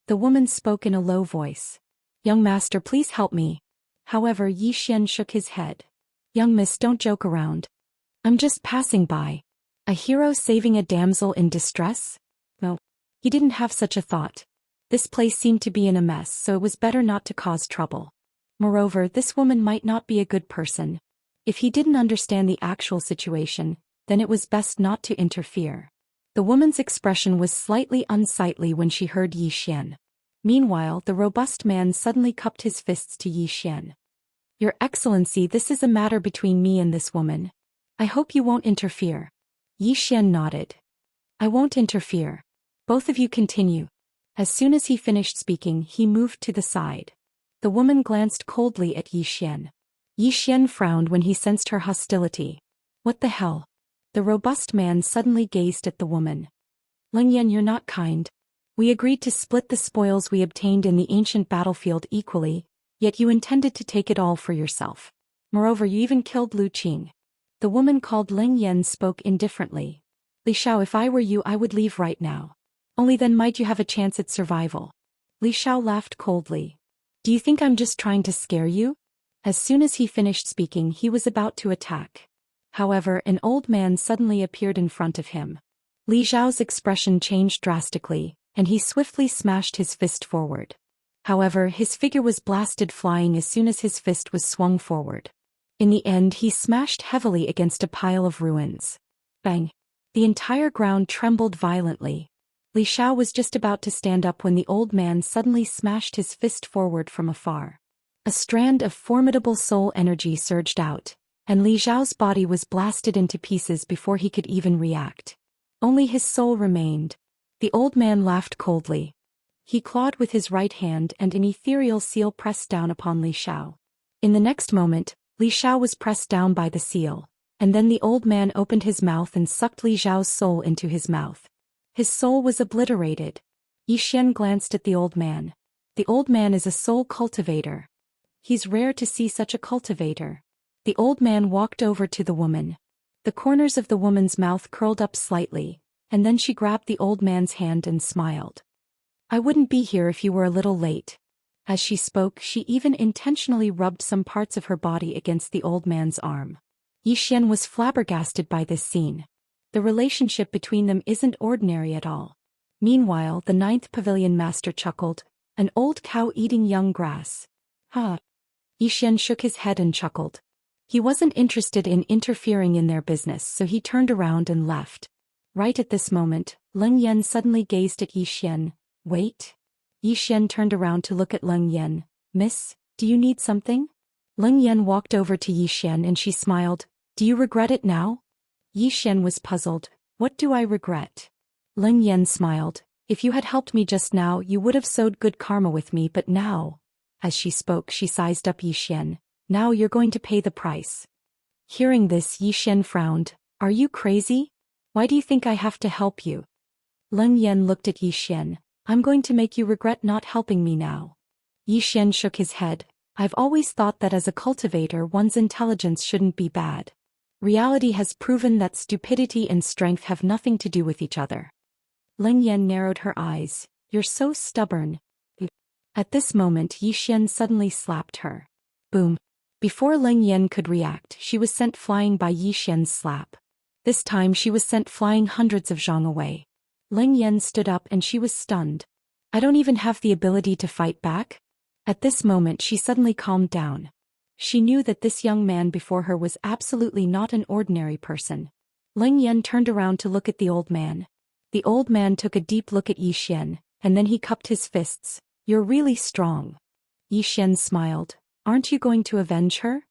The woman spoke in a low voice. Young master, please help me. However, Xian shook his head. Young miss, don't joke around. I'm just passing by. A hero saving a damsel in distress? No. He didn't have such a thought. This place seemed to be in a mess, so it was better not to cause trouble. Moreover, this woman might not be a good person. If he didn't understand the actual situation, then it was best not to interfere. The woman's expression was slightly unsightly when she heard Xian. Meanwhile, the robust man suddenly cupped his fists to Xian. Your Excellency, this is a matter between me and this woman. I hope you won't interfere. Xian nodded. I won't interfere. Both of you continue. As soon as he finished speaking, he moved to the side. The woman glanced coldly at Xian. Xian frowned when he sensed her hostility. What the hell? The robust man suddenly gazed at the woman. Lingyan, you're not kind. We agreed to split the spoils we obtained in the ancient battlefield equally, yet you intended to take it all for yourself. Moreover, you even killed Lu Qing. The woman called Lingyan spoke indifferently. Li Xiao, if I were you, I would leave right now. Only then might you have a chance at survival. Li Xiao laughed coldly. Do you think I'm just trying to scare you? As soon as he finished speaking, he was about to attack. However, an old man suddenly appeared in front of him. Li Xiao's expression changed drastically, and he swiftly smashed his fist forward. However, his figure was blasted flying as soon as his fist was swung forward. In the end, he smashed heavily against a pile of ruins. Bang! The entire ground trembled violently. Li Xiao was just about to stand up when the old man suddenly smashed his fist forward from afar. A strand of formidable soul energy surged out, and Li Xiao's body was blasted into pieces before he could even react. Only his soul remained. The old man laughed coldly. He clawed with his right hand and an ethereal seal pressed down upon Li Xiao. In the next moment, Li Xiao was pressed down by the seal, and then the old man opened his mouth and sucked Li Xiao's soul into his mouth. His soul was obliterated. Xian glanced at the old man. The old man is a soul cultivator. He's rare to see such a cultivator. The old man walked over to the woman. The corners of the woman's mouth curled up slightly, and then she grabbed the old man's hand and smiled. I wouldn't be here if you were a little late. As she spoke, she even intentionally rubbed some parts of her body against the old man's arm. Xian was flabbergasted by this scene. The relationship between them isn't ordinary at all. Meanwhile, the 9th pavilion master chuckled, an old cow eating young grass. Ha! Xian shook his head and chuckled. He wasn't interested in interfering in their business, so he turned around and left. Right at this moment, Leng Yan suddenly gazed at Xian. Wait. Xian turned around to look at Leng Yan. Miss, do you need something? Leng Yan walked over to Xian and she smiled. Do you regret it now? Xian was puzzled. What do I regret? Leng Yan smiled. If you had helped me just now, you would have sowed good karma with me, but now. As she spoke, she sized up Xian. Now you're going to pay the price. Hearing this, Xian frowned. Are you crazy? Why do you think I have to help you? Leng Yan looked at Xian. I'm going to make you regret not helping me now. Xian shook his head. I've always thought that as a cultivator, one's intelligence shouldn't be bad. Reality has proven that stupidity and strength have nothing to do with each other. Leng Yan narrowed her eyes. You're so stubborn. At this moment, Xian suddenly slapped her. Boom. Before Leng Yan could react, she was sent flying by Xian's slap. This time she was sent flying hundreds of zhang away. Leng Yan stood up and she was stunned. I don't even have the ability to fight back? At this moment she suddenly calmed down. She knew that this young man before her was absolutely not an ordinary person. Leng Yan turned around to look at the old man. The old man took a deep look at Xian, and then he cupped his fists. You're really strong. Xian smiled. Aren't you going to avenge her?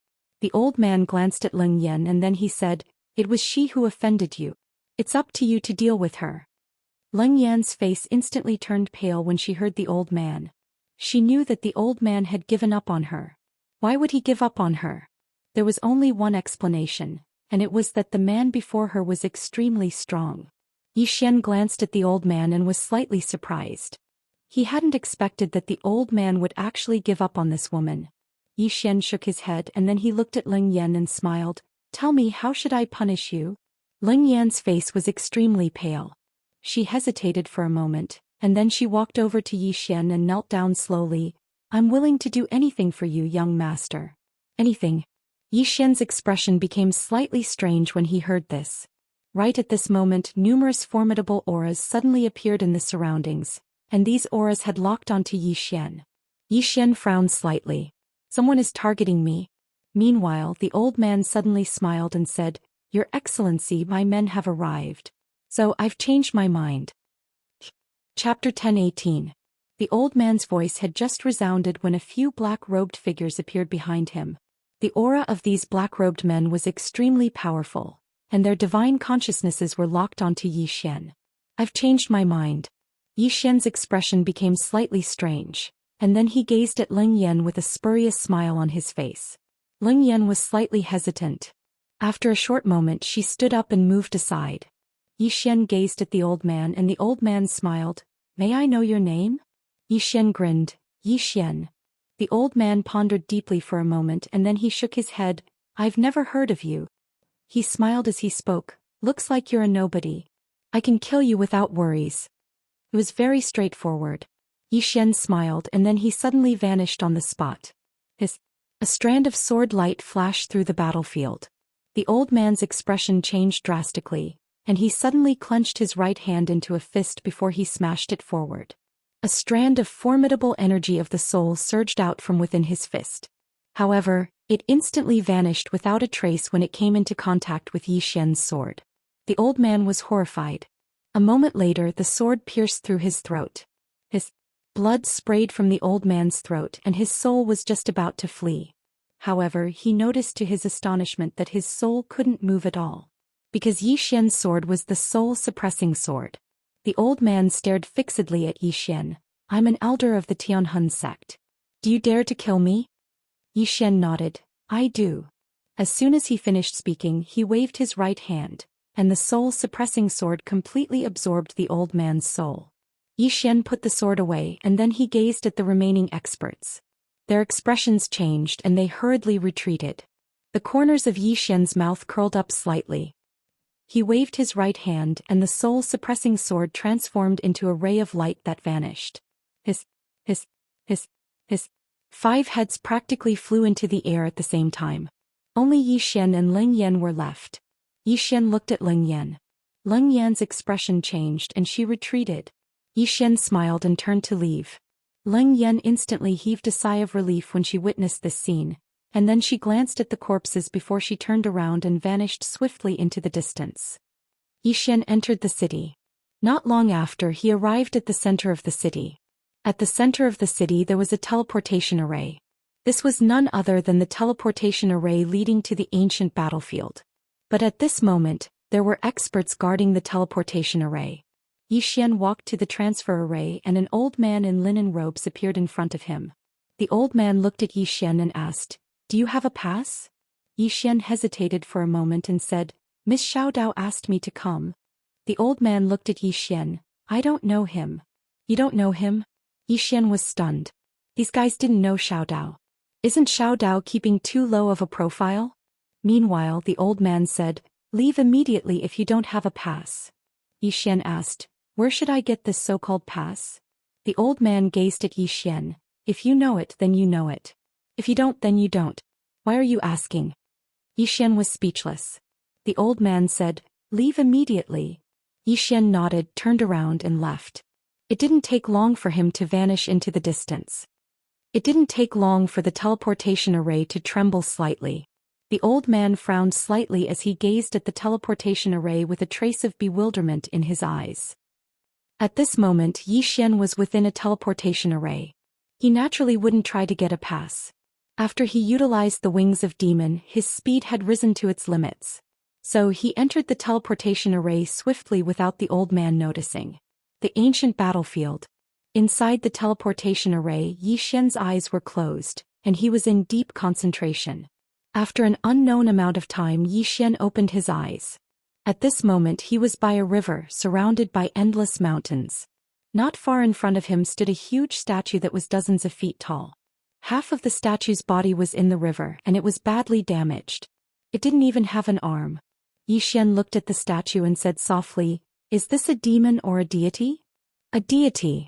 The old man glanced at Leng Yan and then he said, It was she who offended you. It's up to you to deal with her. Leng Yan's face instantly turned pale when she heard the old man. She knew that the old man had given up on her. Why would he give up on her? There was only one explanation, and it was that the man before her was extremely strong. Xian glanced at the old man and was slightly surprised. He hadn't expected that the old man would actually give up on this woman. Xian shook his head and then he looked at Leng Yan and smiled. Tell me, how should I punish you? Leng Yan's face was extremely pale. She hesitated for a moment, and then she walked over to Yi Xian and knelt down slowly. I'm willing to do anything for you, young master. Anything. Yi Xian's expression became slightly strange when he heard this. Right at this moment, numerous formidable auras suddenly appeared in the surroundings, and these auras had locked onto Yi Xian. Yi Xian frowned slightly. Someone is targeting me. Meanwhile, the old man suddenly smiled and said, Your Excellency, my men have arrived. So I've changed my mind. Chapter 10:18. The old man's voice had just resounded when a few black-robed figures appeared behind him. The aura of these black-robed men was extremely powerful, and their divine consciousnesses were locked onto Yi Xian. I've changed my mind. Yi Xian's expression became slightly strange, and then he gazed at Ling Yan with a spurious smile on his face. Ling Yan was slightly hesitant. After a short moment she stood up and moved aside. Yi Xian gazed at the old man and the old man smiled. May I know your name? Yi Xian grinned. Yi Xian. The old man pondered deeply for a moment and then he shook his head. I've never heard of you. He smiled as he spoke. Looks like you're a nobody. I can kill you without worries. It was very straightforward. Yi Xian smiled and then he suddenly vanished on the spot. A strand of sword light flashed through the battlefield. The old man's expression changed drastically, and he suddenly clenched his right hand into a fist before he smashed it forward. A strand of formidable energy of the soul surged out from within his fist. However, it instantly vanished without a trace when it came into contact with Yi Xian's sword. The old man was horrified. A moment later the sword pierced through his throat. His blood sprayed from the old man's throat and his soul was just about to flee. However, he noticed to his astonishment that his soul couldn't move at all. Because Yi Xian's sword was the soul-suppressing sword. The old man stared fixedly at Yi Xian. I'm an elder of the Tianhun sect. Do you dare to kill me? Yi Xian nodded. I do. As soon as he finished speaking, he waved his right hand, and the soul-suppressing sword completely absorbed the old man's soul. Yi Xian put the sword away and then he gazed at the remaining experts. Their expressions changed and they hurriedly retreated. The corners of Yi Xian's mouth curled up slightly. He waved his right hand and the soul-suppressing sword transformed into a ray of light that vanished. His. 5 heads practically flew into the air at the same time. Only Yi Xian and Ling Yan were left. Yi Xian looked at Ling Yan. Ling Yan's expression changed and she retreated. Yi Xian smiled and turned to leave. Ling Yan instantly heaved a sigh of relief when she witnessed this scene, and then she glanced at the corpses before she turned around and vanished swiftly into the distance. Yi Xian entered the city. Not long after, he arrived at the center of the city. At the center of the city there was a teleportation array. This was none other than the teleportation array leading to the ancient battlefield. But at this moment, there were experts guarding the teleportation array. Yi Xian walked to the transfer array and an old man in linen robes appeared in front of him. The old man looked at Yi Xian and asked, Do you have a pass? Yi Xian hesitated for a moment and said, Miss Xiao Dao asked me to come. The old man looked at Yi Xian. I don't know him. You don't know him? Yi Xian was stunned. These guys didn't know Xiao Dao. Isn't Xiao Dao keeping too low of a profile? Meanwhile, the old man said, Leave immediately if you don't have a pass. Yi Xian asked, Where should I get this so-called pass? The old man gazed at Yi Xian. If you know it, then you know it. If you don't, then you don't. Why are you asking? Yi Xian was speechless. The old man said, Leave immediately. Yi Xian nodded, turned around and left. It didn't take long for him to vanish into the distance. It didn't take long for the teleportation array to tremble slightly. The old man frowned slightly as he gazed at the teleportation array with a trace of bewilderment in his eyes. At this moment, Yi Xian was within a teleportation array. He naturally wouldn't try to get a pass. After he utilized the wings of demon, his speed had risen to its limits. So he entered the teleportation array swiftly without the old man noticing. The ancient battlefield. Inside the teleportation array, Yi Xian's eyes were closed, and he was in deep concentration. After an unknown amount of time, Yi Xian opened his eyes. At this moment he was by a river surrounded by endless mountains. Not far in front of him stood a huge statue that was dozens of feet tall. Half of the statue's body was in the river and it was badly damaged. It didn't even have an arm. Yi Xian looked at the statue and said softly, Is this a demon or a deity? A deity.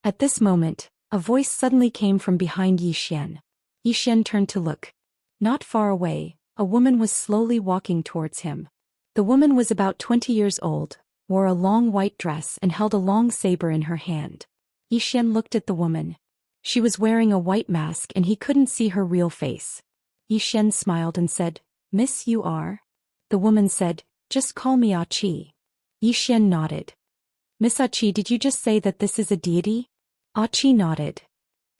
At this moment, a voice suddenly came from behind Yi Xian. Yi Xian turned to look. Not far away, a woman was slowly walking towards him. The woman was about 20 years old, wore a long white dress and held a long saber in her hand. Yi Xian looked at the woman. She was wearing a white mask and he couldn't see her real face. Yi Xian smiled and said, "Miss, you are?" The woman said, "Just call me Achi." Yi Xian nodded. "Miss Achi, did you just say that this is a deity?" Achi nodded.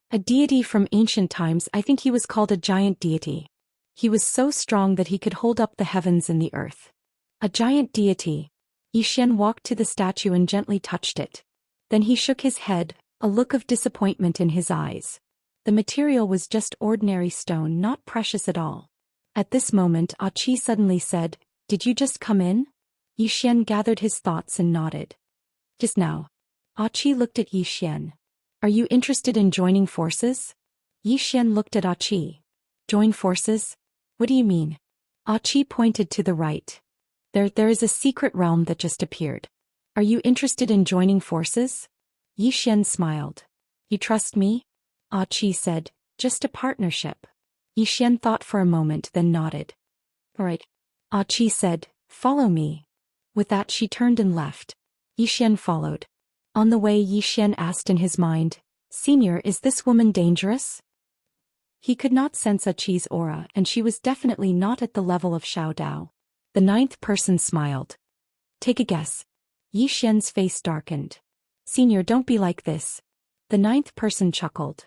"A deity from ancient times. I think he was called a giant deity. He was so strong that he could hold up the heavens and the earth." A giant deity. Yi Xian walked to the statue and gently touched it. Then he shook his head, a look of disappointment in his eyes. The material was just ordinary stone, not precious at all. At this moment, Achi suddenly said, "Did you just come in?" Yi Xian gathered his thoughts and nodded. "Just now." Achi looked at Yi Xian. "Are you interested in joining forces?" Yi Xian looked at Achi. "Join forces? What do you mean?" Achi pointed to the right. There is a secret realm that just appeared. Are you interested in joining forces?" Yi Xian smiled. "You trust me?" Achi said, "Just a partnership." Yi Xian thought for a moment, then nodded. "All right." Achi said, "Follow me." With that she turned and left. Yi Xian followed. On the way, Yi Xian asked in his mind, "Senior, is this woman dangerous?" He could not sense Achi's aura, and she was definitely not at the level of Xiao Dao. The ninth person smiled. "Take a guess." Yi Xian's face darkened. "Senior, don't be like this." The ninth person chuckled.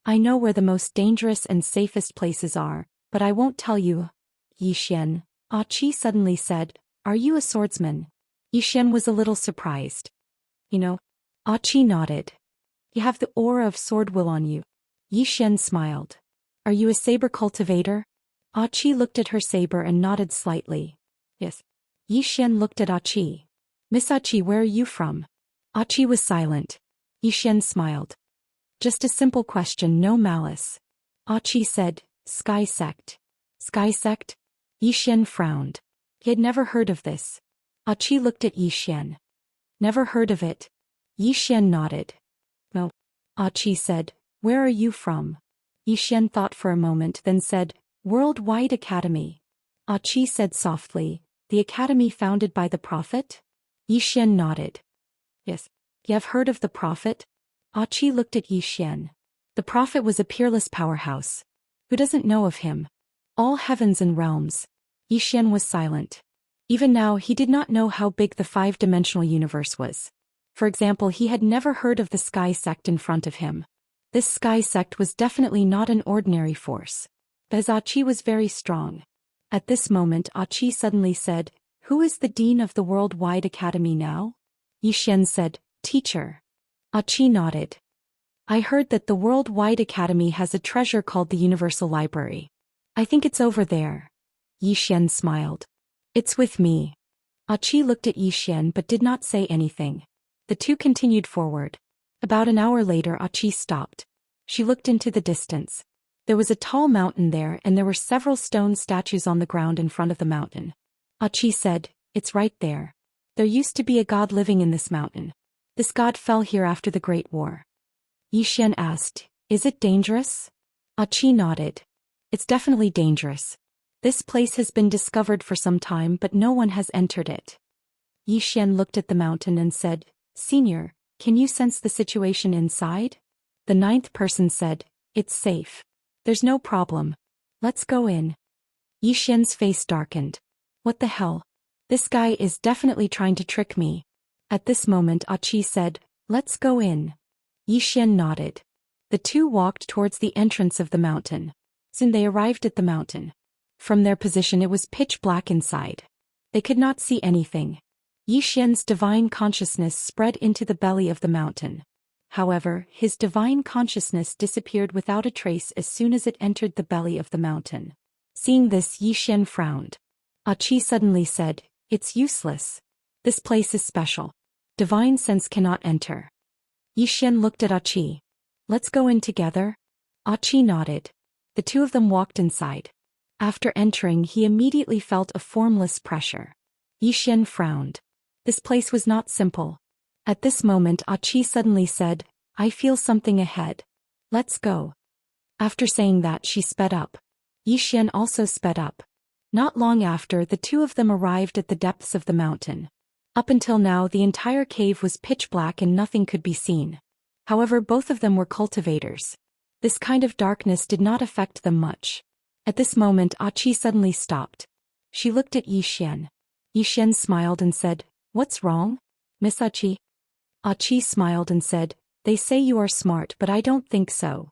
"I know where the most dangerous and safest places are, but I won't tell you." "Yi Xian," Achi suddenly said, "are you a swordsman?" Yi Xian was a little surprised. "You know?" Achi nodded. "You have the aura of sword will on you." Yi Xian smiled. "Are you a saber cultivator?" Achi looked at her saber and nodded slightly. "Yes." Yi Xian looked at Achi. "Miss Achi, where are you from?" Achi was silent. Yi Xian smiled. "Just a simple question, no malice." Achi said, "Sky sect." "Sky sect?" Yi Xian frowned. He had never heard of this. Achi looked at Yi Xian. "Never heard of it?" Yi Xian nodded. "No." Achi said, "Where are you from?" Yi Xian thought for a moment, then said, "Worldwide Academy." Achi said softly, "The academy founded by the Prophet?" Yi Xian nodded. "Yes." "You have heard of the Prophet?" Achi looked at Yi Xian. The Prophet was a peerless powerhouse. Who doesn't know of him? All heavens and realms. Yi Xian was silent. Even now he did not know how big the five-dimensional universe was. For example, he had never heard of the Sky sect in front of him. This Sky sect was definitely not an ordinary force. But Achi was very strong. At this moment Achi suddenly said, "Who is the dean of the Worldwide Academy now?" Yi Xian said, "Teacher." Achi nodded. "I heard that the Worldwide Academy has a treasure called the Universal Library. I think it's over there." Yi Xian smiled. "It's with me." Achi looked at Yi Xian but did not say anything. The two continued forward. About an hour later Achi stopped. She looked into the distance. There was a tall mountain there and there were several stone statues on the ground in front of the mountain. Achi said, "It's right there. There used to be a god living in this mountain. This god fell here after the Great War." Yi Xian asked, "Is it dangerous?" Achi nodded. "It's definitely dangerous. This place has been discovered for some time but no one has entered it." Yi Xian looked at the mountain and said, "Senior, can you sense the situation inside?" The ninth person said, "It's safe. There's no problem. Let's go in." Yi Xian's face darkened. "What the hell? This guy is definitely trying to trick me." At this moment Achi said, "Let's go in." Yi Xian nodded. The two walked towards the entrance of the mountain. Soon they arrived at the mountain. From their position it was pitch black inside. They could not see anything. Yi Xian's divine consciousness spread into the belly of the mountain. However, his divine consciousness disappeared without a trace as soon as it entered the belly of the mountain. Seeing this, Yi Xian frowned. Achi suddenly said, "It's useless. This place is special. Divine sense cannot enter." Yi Xian looked at Achi. "Let's go in together?" Achi nodded. The two of them walked inside. After entering, he immediately felt a formless pressure. Yi Xian frowned. This place was not simple. At this moment Achi suddenly said, I feel something ahead. Let's go. After saying that she sped up. Xian also sped up. Not long after, the two of them arrived at the depths of the mountain. Up until now the entire cave was pitch black and nothing could be seen. However, both of them were cultivators. This kind of darkness did not affect them much. At this moment Achi suddenly stopped. She looked at Xian. Xian smiled and said, What's wrong, Miss Achi? Achi smiled and said, They say you are smart, but I don't think so.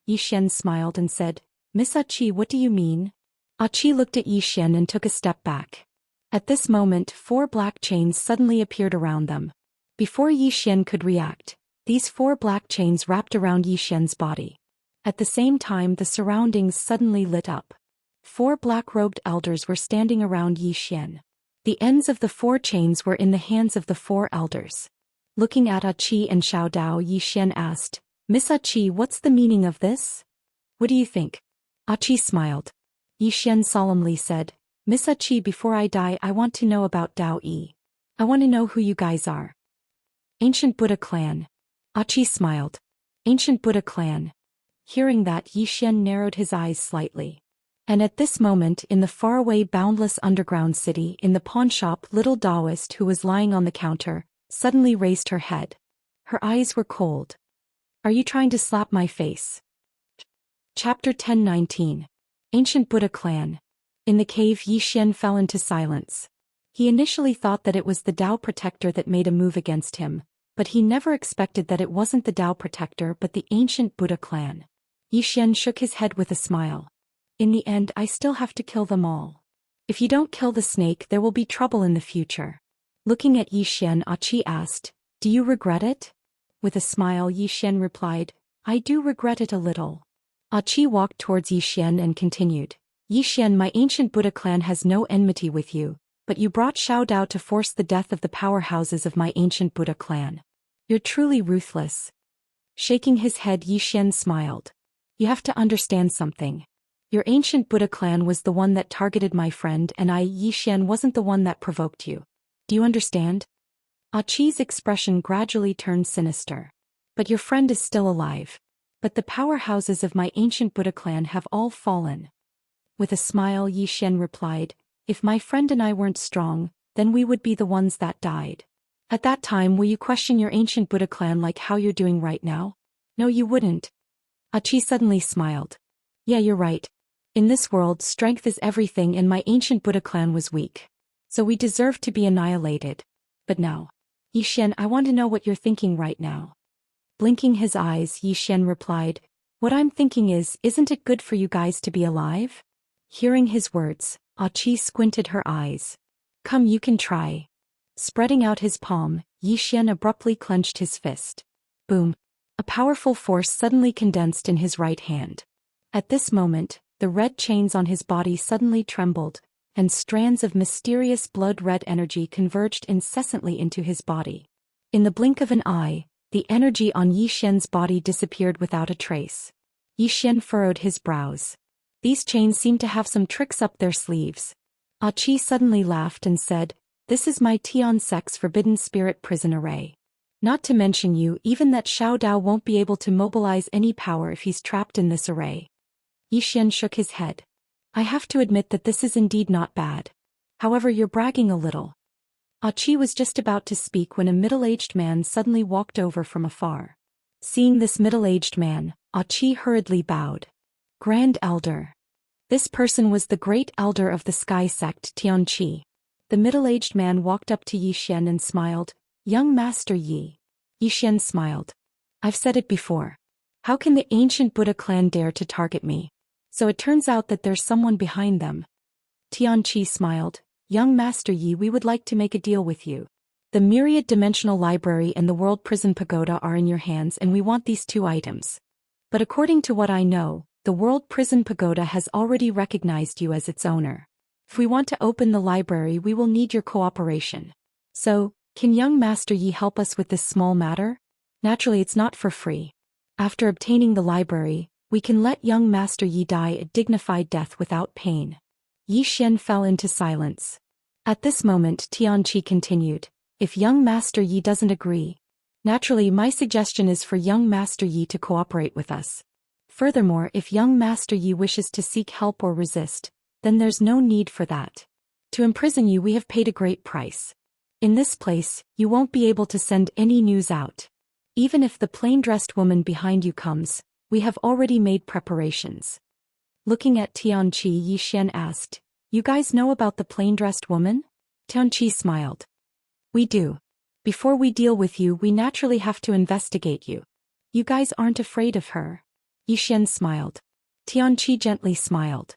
Xian smiled and said, Miss Achi, what do you mean? Achi looked at Xian and took a step back. At this moment 4 black chains suddenly appeared around them. Before Xian could react, these 4 black chains wrapped around Xian's body. At the same time the surroundings suddenly lit up. 4 black-robed elders were standing around Xian. The ends of the 4 chains were in the hands of the 4 elders. Looking at Achi and Xiao Dao, Xian asked, Miss Achi, what's the meaning of this? What do you think? Achi smiled. Xian solemnly said, Miss Achi, before I die I want to know about Daoist. I want to know who you guys are. Ancient Buddha clan. Achi smiled. Ancient Buddha clan. Hearing that, Xian narrowed his eyes slightly. And at this moment, in the faraway boundless underground city, in the pawn shop, little Daoist, who was lying on the counter, suddenly raised her head. Her eyes were cold. Are you trying to slap my face? Chapter 10:19. Ancient Buddha clan. In the cave, Xian fell into silence. He initially thought that it was the Dao protector that made a move against him, but he never expected that it wasn't the Dao protector but the ancient Buddha clan. Xian shook his head with a smile. In the end, I still have to kill them all. If you don't kill the snake, there will be trouble in the future. Looking at Xian, Achi asked, Do you regret it? With a smile, Xian replied, I do regret it a little. Achi walked towards Xian and continued, Xian, my ancient Buddha clan has no enmity with you, but you brought Xiao Dao to force the death of the powerhouses of my ancient Buddha clan. You're truly ruthless. Shaking his head, Xian smiled. You have to understand something. Your ancient Buddha clan was the one that targeted my friend, and I, Xian, wasn't the one that provoked you. Do you understand? Achi's expression gradually turned sinister. But your friend is still alive. But the powerhouses of my ancient Buddha clan have all fallen. With a smile, Xian replied, If my friend and I weren't strong, then we would be the ones that died. At that time, will you question your ancient Buddha clan like how you're doing right now? No, you wouldn't. Achi suddenly smiled. Yeah, you're right. In this world, strength is everything, and my ancient Buddha clan was weak. So we deserve to be annihilated. But now, Xian, I want to know what you're thinking right now. Blinking his eyes, Xian replied, What I'm thinking is, isn't it good for you guys to be alive? Hearing his words, Achi squinted her eyes. Come, you can try. Spreading out his palm, Xian abruptly clenched his fist. Boom. A powerful force suddenly condensed in his right hand. At this moment, the red chains on his body suddenly trembled, and strands of mysterious blood-red energy converged incessantly into his body. In the blink of an eye, the energy on Xian's body disappeared without a trace. Xian furrowed his brows. These chains seemed to have some tricks up their sleeves. Achi suddenly laughed and said, This is my Tian Sec's forbidden spirit prison array. Not to mention you, even that Xiao Dao won't be able to mobilize any power if he's trapped in this array. Xian shook his head. I have to admit that this is indeed not bad. However, you're bragging a little. Achi was just about to speak when a middle-aged man suddenly walked over from afar. Seeing this middle-aged man, Achi hurriedly bowed. Grand Elder. This person was the great elder of the Sky Sect, Tianqi. The middle-aged man walked up to Xian and smiled, Young Master Yi. Xian smiled. I've said it before. How can the ancient Buddha clan dare to target me? So it turns out that there's someone behind them. Tianqi smiled. Young Master Yi, we would like to make a deal with you. The Myriad Dimensional Library and the World Prison Pagoda are in your hands, and we want these 2 items. But according to what I know, the World Prison Pagoda has already recognized you as its owner. If we want to open the library, we will need your cooperation. So, can young Master Yi help us with this small matter? Naturally, it's not for free. After obtaining the library, we can let young Master Yi die a dignified death without pain. Xian fell into silence. At this moment, Tianqi continued, If young Master Yi doesn't agree, naturally my suggestion is for young Master Yi to cooperate with us. Furthermore, if young Master Yi wishes to seek help or resist, then there's no need for that. To imprison you we have paid a great price. In this place, you won't be able to send any news out. Even if the plain-dressed woman behind you comes, we have already made preparations. Looking at Tianqi, Yi Xian asked, "You guys know about the plain-dressed woman?" Tianqi smiled. "We do. Before we deal with you we naturally have to investigate you. You guys aren't afraid of her?" Yi Xian smiled. Tianqi gently smiled.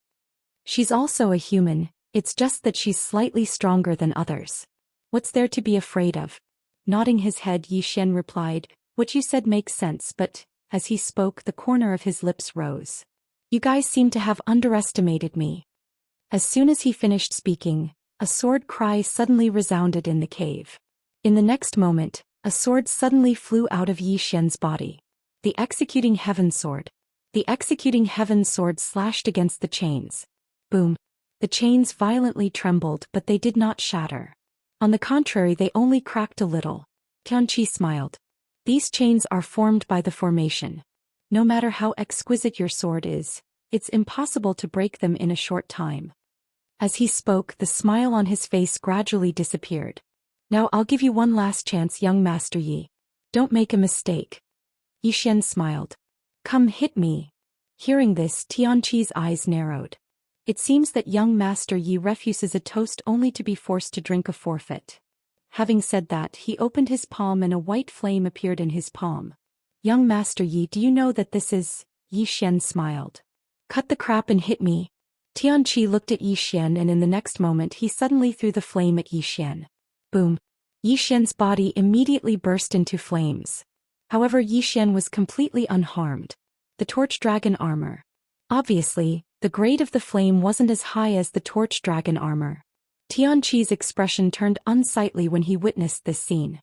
"She's also a human, it's just that she's slightly stronger than others. What's there to be afraid of?" Nodding his head, Yi Xian replied, "What you said makes sense, but," as he spoke the corner of his lips rose. "You guys seem to have underestimated me." As soon as he finished speaking, a sword cry suddenly resounded in the cave. In the next moment, a sword suddenly flew out of Yi Xian's body. The executing heaven sword. The executing heaven sword slashed against the chains. Boom. The chains violently trembled, but they did not shatter. On the contrary, they only cracked a little. Tianqi smiled. "These chains are formed by the formation. No matter how exquisite your sword is, it's impossible to break them in a short time." As he spoke, the smile on his face gradually disappeared. "Now I'll give you one last chance, young Master Yi. Don't make a mistake." Yi Xian smiled. "Come hit me." Hearing this, Tianqi's eyes narrowed. It seems that young Master Yi refuses a toast only to be forced to drink a forfeit. Having said that, he opened his palm and a white flame appeared in his palm. "Young Master Yi, do you know that this is?" Yi Xian smiled. "Cut the crap and hit me." Tianqi looked at Yi Xian and in the next moment he suddenly threw the flame at Yi Xian. Boom. Yi Xian's body immediately burst into flames. However, Yi Xian was completely unharmed. The torch dragon armor. Obviously, the grade of the flame wasn't as high as the torch dragon armor. Tianqi's expression turned unsightly when he witnessed this scene.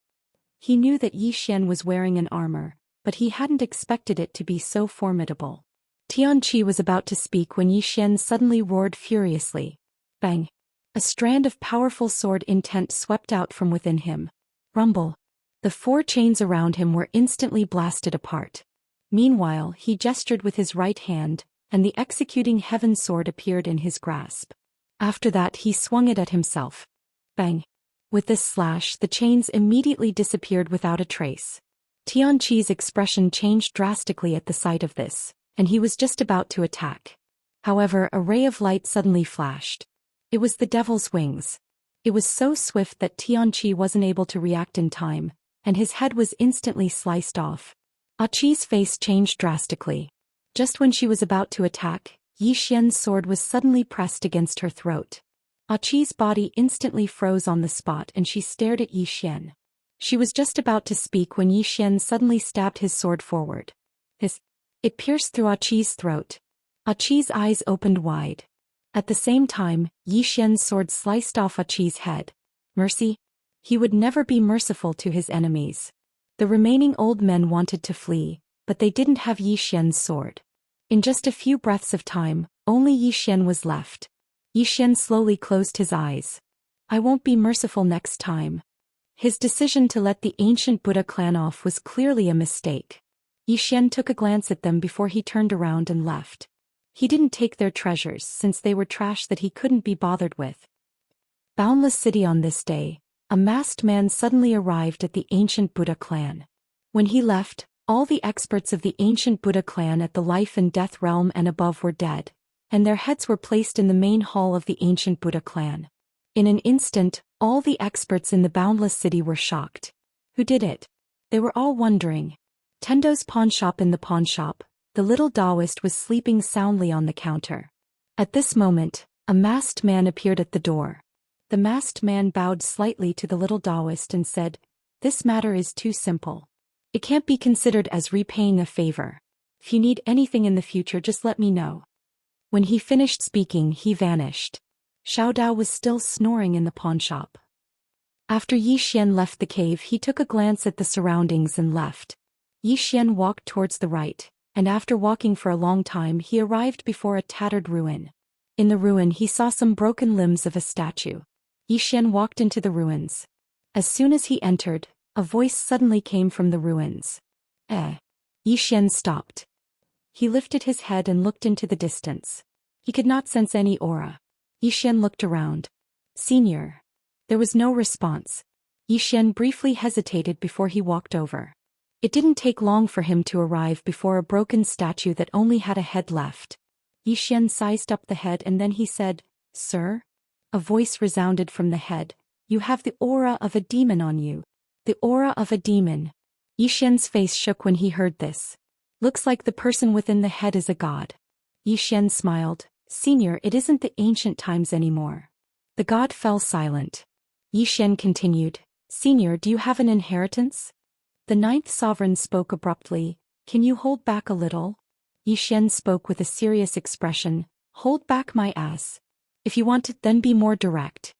He knew that Yi Xian was wearing an armor, but he hadn't expected it to be so formidable. Tianqi was about to speak when Yi Xian suddenly roared furiously. Bang! A strand of powerful sword intent swept out from within him. Rumble! The four chains around him were instantly blasted apart. Meanwhile, he gestured with his right hand, and the executing heaven sword appeared in his grasp. After that he swung it at himself. Bang! With this slash the chains immediately disappeared without a trace. Tianqi's expression changed drastically at the sight of this, and he was just about to attack. However, a ray of light suddenly flashed. It was the devil's wings. It was so swift that Tianqi wasn't able to react in time, and his head was instantly sliced off. Qi's face changed drastically. Just when she was about to attack, Yi Xian's sword was suddenly pressed against her throat. Qi's body instantly froze on the spot and she stared at Yi Xian. She was just about to speak when Yi Xian suddenly stabbed his sword forward. It pierced through Qi's throat. Qi's eyes opened wide. At the same time, Yi Xian's sword sliced off Qi's head. Mercy? He would never be merciful to his enemies. The remaining old men wanted to flee, but they didn't have Yi Xian's sword. In just a few breaths of time, only Yi Xian was left. Yi Xian slowly closed his eyes. "I won't be merciful next time." His decision to let the ancient Buddha clan off was clearly a mistake. Yi Xian took a glance at them before he turned around and left. He didn't take their treasures since they were trash that he couldn't be bothered with. Boundless City. On this day, a masked man suddenly arrived at the ancient Buddha clan. When he left, all the experts of the ancient Buddha clan at the life and death realm and above were dead, and their heads were placed in the main hall of the ancient Buddha clan. In an instant, all the experts in the Boundless City were shocked. Who did it? They were all wondering. Tendo's pawnshop. In the pawnshop, the little Daoist was sleeping soundly on the counter. At this moment, a masked man appeared at the door. The masked man bowed slightly to the little Daoist and said, "This matter is too simple. It can't be considered as repaying a favor. If you need anything in the future, just let me know." When he finished speaking, he vanished. Xiao Dao was still snoring in the pawnshop. After Yi Xian left the cave, he took a glance at the surroundings and left. Yi Xian walked towards the right, and after walking for a long time he arrived before a tattered ruin. In the ruin he saw some broken limbs of a statue. Yi Xian walked into the ruins. As soon as he entered, a voice suddenly came from the ruins. Yi Xian stopped. He lifted his head and looked into the distance. He could not sense any aura. Yi Xian looked around. Senior. There was no response. Yi Xian briefly hesitated before he walked over. It didn't take long for him to arrive before a broken statue that only had a head left. Yi Xian sized up the head and then he said, "Sir?" A voice resounded from the head. "You have the aura of a demon on you." The aura of a demon. Yi Xian's face shook when he heard this. Looks like the person within the head is a god. Yi Xian smiled. Senior, it isn't the ancient times anymore. The god fell silent. Yi Xian continued. Senior, do you have an inheritance? The ninth sovereign spoke abruptly. Can you hold back a little? Yi Xian spoke with a serious expression. Hold back my ass. If you want it, then be more direct.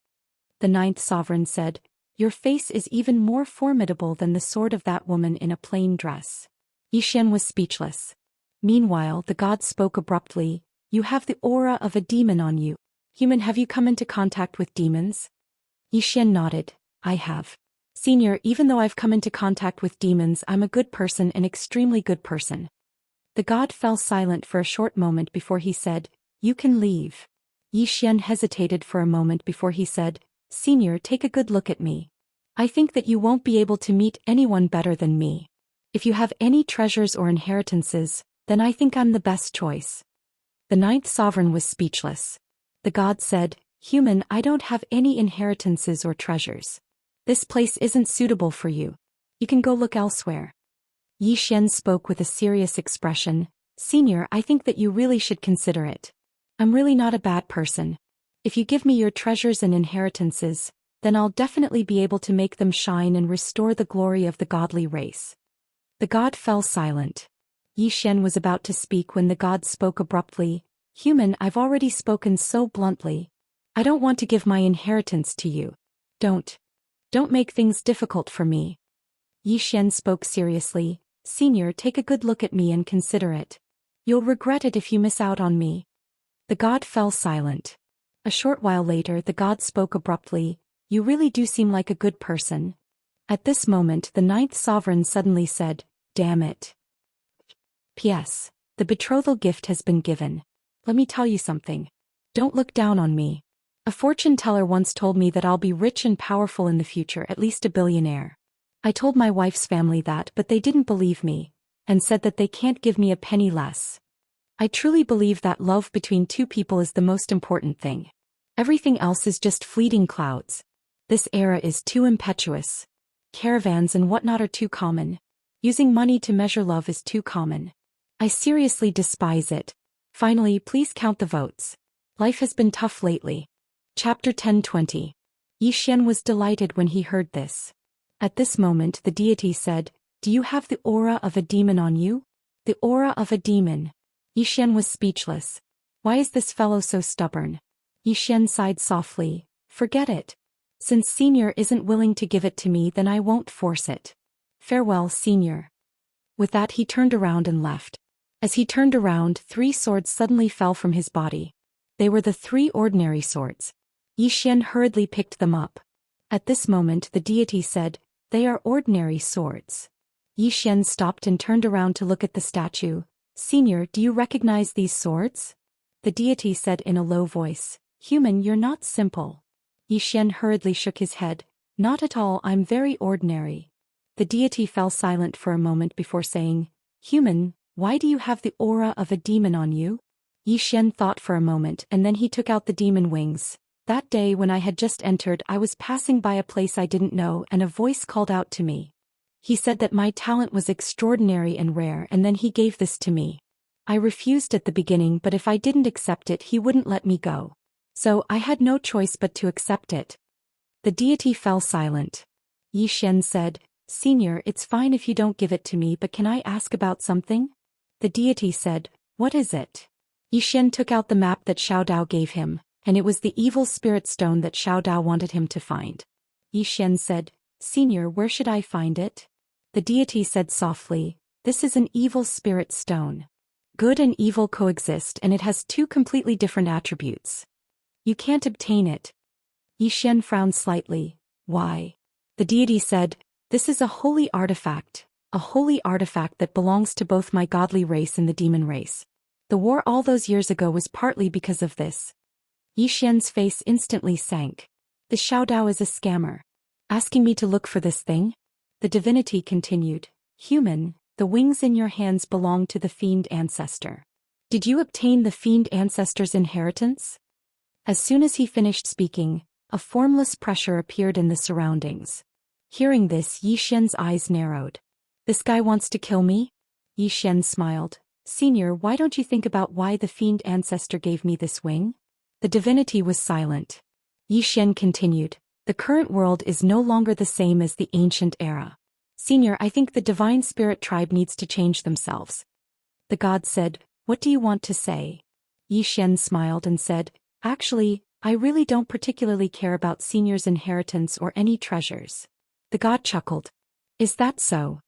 The ninth sovereign said, your face is even more formidable than the sword of that woman in a plain dress. Yi Xian was speechless. Meanwhile, the god spoke abruptly. You have the aura of a demon on you. Human, have you come into contact with demons? Yi Xian nodded. I have. Senior, even though I've come into contact with demons, I'm a good person, an extremely good person. The god fell silent for a short moment before he said, you can leave. Yi Xian hesitated for a moment before he said, Senior, take a good look at me. I think that you won't be able to meet anyone better than me. If you have any treasures or inheritances, then I think I'm the best choice. The ninth sovereign was speechless. The god said, Human, I don't have any inheritances or treasures. This place isn't suitable for you. You can go look elsewhere. Yi Xian spoke with a serious expression. Senior, I think that you really should consider it. I'm really not a bad person. If you give me your treasures and inheritances, then I'll definitely be able to make them shine and restore the glory of the godly race. The god fell silent. Yi Xian was about to speak when the god spoke abruptly. Human, I've already spoken so bluntly. I don't want to give my inheritance to you. Don't make things difficult for me. Yi Xian spoke seriously. Senior, take a good look at me and consider it. You'll regret it if you miss out on me. The god fell silent. A short while later, the god spoke abruptly. You really do seem like a good person. At this moment, the ninth sovereign suddenly said, Damn it. P.S. The betrothal gift has been given. Let me tell you something. Don't look down on me. A fortune teller once told me that I'll be rich and powerful in the future, at least a billionaire. I told my wife's family that, but they didn't believe me, and said that they can't give me a penny less. I truly believe that love between two people is the most important thing. Everything else is just fleeting clouds. This era is too impetuous. Caravans and whatnot are too common. Using money to measure love is too common. I seriously despise it. Finally, please count the votes. Life has been tough lately. Chapter 10:20. Yi Xian was delighted when he heard this. At this moment the deity said, Do you have the aura of a demon on you? The aura of a demon. Yi Xian was speechless. Why is this fellow so stubborn? Yi Xian sighed softly. Forget it. Since Senior isn't willing to give it to me, then I won't force it. Farewell, Senior. With that he turned around and left. As he turned around, 3 swords suddenly fell from his body. They were the 3 ordinary swords. Yi Xian hurriedly picked them up. At this moment the deity said, They are ordinary swords. Yi Xian stopped and turned around to look at the statue. Senior, do you recognize these swords? The deity said in a low voice, Human, you're not simple. Yi Xian hurriedly shook his head. Not at all, I'm very ordinary. The deity fell silent for a moment before saying, Human, why do you have the aura of a demon on you? Yi Xian thought for a moment and then he took out the demon wings. That day when I had just entered, I was passing by a place I didn't know and a voice called out to me. He said that my talent was extraordinary and rare, and then he gave this to me. I refused at the beginning, but if I didn't accept it, he wouldn't let me go. So I had no choice but to accept it. The deity fell silent. Yi Xian said, Senior, it's fine if you don't give it to me, but can I ask about something? The deity said, What is it? Yi Xian took out the map that Xiao Dao gave him, and it was the evil spirit stone that Xiao Dao wanted him to find. Yi Xian said, Senior, where should I find it? The deity said softly, This is an evil spirit stone. Good and evil coexist, and it has 2 completely different attributes. You can't obtain it. Yi Xian frowned slightly. Why? The deity said, "This is a holy artifact that belongs to both my godly race and the demon race. The war all those years ago was partly because of this." Yi Xian's face instantly sank. "The Xiaodao is a scammer. Asking me to look for this thing?" The divinity continued, "Human, the wings in your hands belong to the fiend ancestor. Did you obtain the fiend ancestor's inheritance?" As soon as he finished speaking, a formless pressure appeared in the surroundings. Hearing this, Yi Xian's eyes narrowed. "This guy wants to kill me?" Yi Xian smiled. "Senior, why don't you think about why the fiend ancestor gave me this wing?" The divinity was silent. Yi Xian continued, "The current world is no longer the same as the ancient era. Senior, I think the divine spirit tribe needs to change themselves." The god said, "What do you want to say?" Yi Xian smiled and said, "Actually, I really don't particularly care about Senior's inheritance or any treasures." The god chuckled. "Is that so?"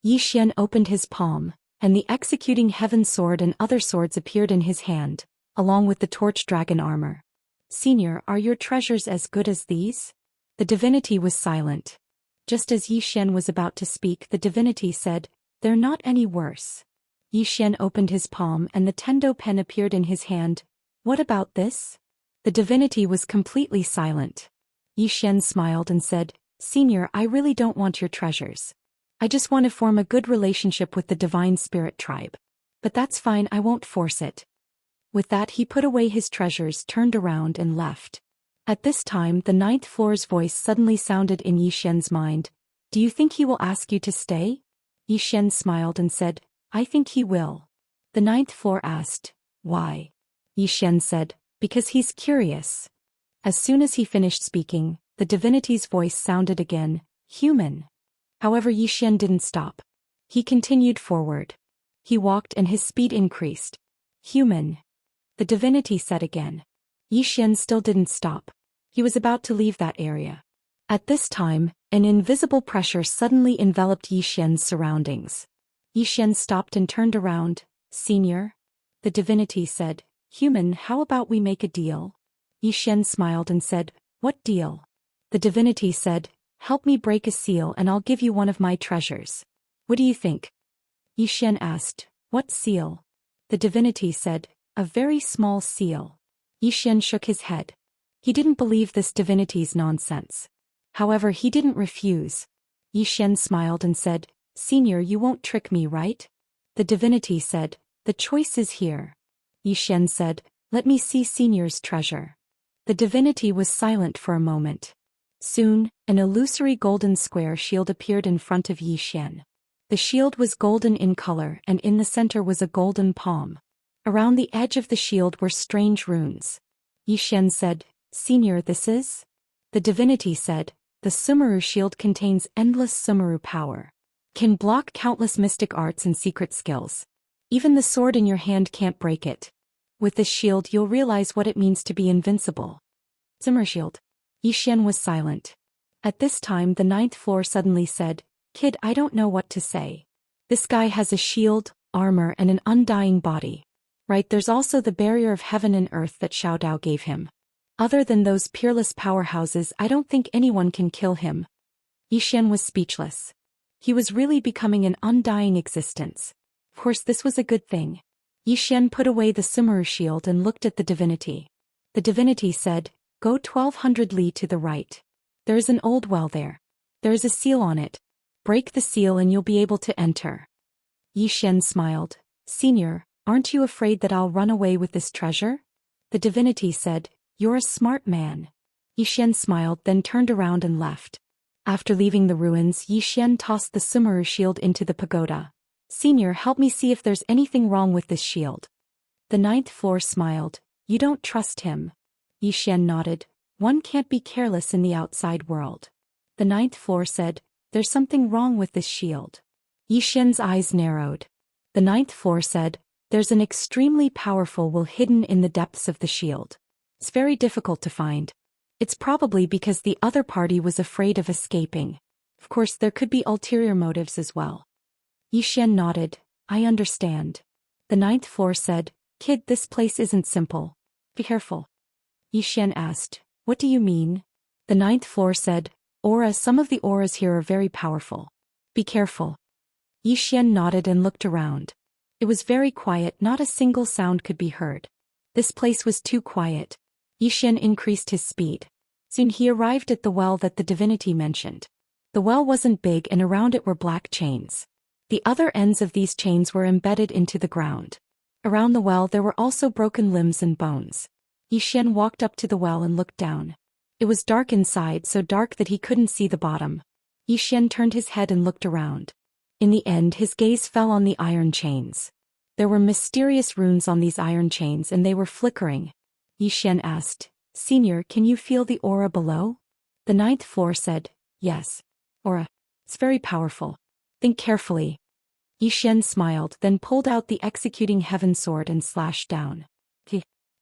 Yi Xian opened his palm, and the executing heaven sword and other swords appeared in his hand, along with the torch dragon armor. "Senior, are your treasures as good as these?" The divinity was silent. Just as Yi Xian was about to speak, the divinity said, "They're not any worse." Yi Xian opened his palm and the Tendo pen appeared in his hand. "What about this?" The divinity was completely silent. Yi Xian smiled and said, "Senior, I really don't want your treasures. I just want to form a good relationship with the divine spirit tribe. But that's fine, I won't force it." With that, he put away his treasures, turned around and left. At this time, the ninth floor's voice suddenly sounded in Yi Xian's mind. "Do you think he will ask you to stay?" Yi Xian smiled and said, "I think he will." The ninth floor asked, "Why?" Yi Xian said, "Because he's curious." As soon as he finished speaking, the divinity's voice sounded again, "Human." However, Yi Xian didn't stop. He continued forward. He walked and his speed increased. "Human." The divinity said again. Yi Xian still didn't stop. He was about to leave that area. At this time, an invisible pressure suddenly enveloped Yi Xian's surroundings. Yi Xian stopped and turned around. "Senior?" The divinity said, "Human, how about we make a deal?" Yi Xian smiled and said, "What deal?" The divinity said, "Help me break a seal and I'll give you one of my treasures. What do you think?" Yi Xian asked, "What seal?" The divinity said, "A very small seal." Yi Xian shook his head. He didn't believe this divinity's nonsense. However, he didn't refuse. Yi Xian smiled and said, "Senior, you won't trick me, right?" The divinity said, "The choice is here." Yi Xian said, "Let me see Senior's treasure." The divinity was silent for a moment. Soon, an illusory golden square shield appeared in front of Yi Xian. The shield was golden in color and in the center was a golden palm. Around the edge of the shield were strange runes. Yi Xian said, "Senior, this is?" The divinity said, "The Sumeru shield contains endless Sumeru power. Can block countless mystic arts and secret skills. Even the sword in your hand can't break it. With this shield you'll realize what it means to be invincible." Sumeru shield. Yi Xian was silent. At this time the ninth floor suddenly said, "Kid, I don't know what to say. This guy has a shield, armor and an undying body. Right, there's also the barrier of heaven and earth that Xiaodao gave him. Other than those peerless powerhouses, I don't think anyone can kill him." Yi Xian was speechless. He was really becoming an undying existence. Of course, this was a good thing. Yi Xian put away the Sumeru shield and looked at the divinity. The divinity said, "Go 1200 li to the right. There is an old well there. There is a seal on it. Break the seal and you'll be able to enter." Yi Xian smiled. "Senior, aren't you afraid that I'll run away with this treasure?" The divinity said, "You're a smart man." Yi Xian smiled, then turned around and left. After leaving the ruins, Yi Xian tossed the Sumeru shield into the pagoda. "Senior, help me see if there's anything wrong with this shield." The ninth floor smiled. "You don't trust him?" Yi Xian nodded. "One can't be careless in the outside world." The ninth floor said, "There's something wrong with this shield." Yi Xian's eyes narrowed. The ninth floor said, "There's an extremely powerful will hidden in the depths of the shield. It's very difficult to find. It's probably because the other party was afraid of escaping. Of course, there could be ulterior motives as well." Yi Xian nodded. "I understand." The ninth floor said, "Kid, this place isn't simple. Be careful." Yi Xian asked, "What do you mean?" The ninth floor said, Some of the auras here are very powerful. Be careful. Yi Xian nodded and looked around. It was very quiet, not a single sound could be heard. This place was too quiet. Yi Xian increased his speed. Soon he arrived at the well that the divinity mentioned. The well wasn't big and around it were black chains. The other ends of these chains were embedded into the ground. Around the well there were also broken limbs and bones. Yi Xian walked up to the well and looked down. It was dark inside, so dark that he couldn't see the bottom. Yi Xian turned his head and looked around. In the end his gaze fell on the iron chains. There were mysterious runes on these iron chains and they were flickering. Yi Xian asked, "Senior, can you feel the aura below?" The 9th floor said, "Yes. Aura. It's very powerful. Think carefully." Yi Xian smiled, then pulled out the executing heaven sword and slashed down.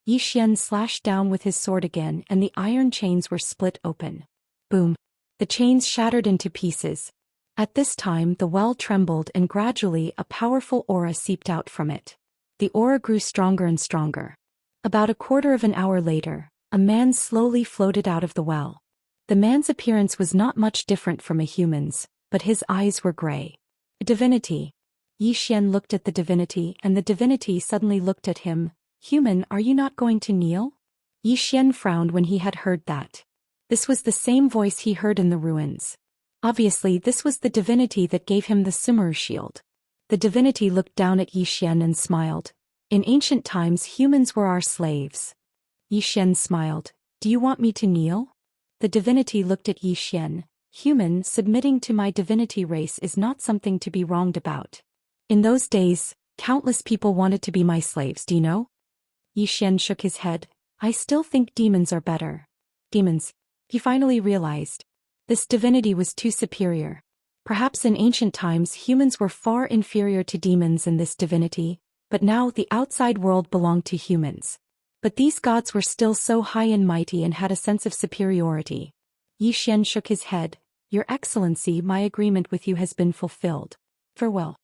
Yi Xian slashed down with his sword again and the iron chains were split open. Boom. The chains shattered into pieces. At this time the well trembled and gradually a powerful aura seeped out from it. The aura grew stronger and stronger. About a quarter of an hour later, a man slowly floated out of the well. The man's appearance was not much different from a human's, but his eyes were gray. A divinity. Yi Xian looked at the divinity and the divinity suddenly looked at him. "Human, are you not going to kneel?" Yi Xian frowned when he had heard that. This was the same voice he heard in the ruins. Obviously this was the divinity that gave him the Sumeru shield. The divinity looked down at Yi Xian and smiled. "In ancient times humans were our slaves." Yi Xian smiled. "Do you want me to kneel?" The divinity looked at Yi Xian. "Human, submitting to my divinity race is not something to be wronged about. In those days, countless people wanted to be my slaves, do you know?" Yi Xian shook his head. "I still think demons are better." Demons. He finally realized. This divinity was too superior. Perhaps in ancient times humans were far inferior to demons and this divinity, but now the outside world belonged to humans. But these gods were still so high and mighty and had a sense of superiority. Yi Xian shook his head. "Your Excellency, my agreement with you has been fulfilled. Farewell."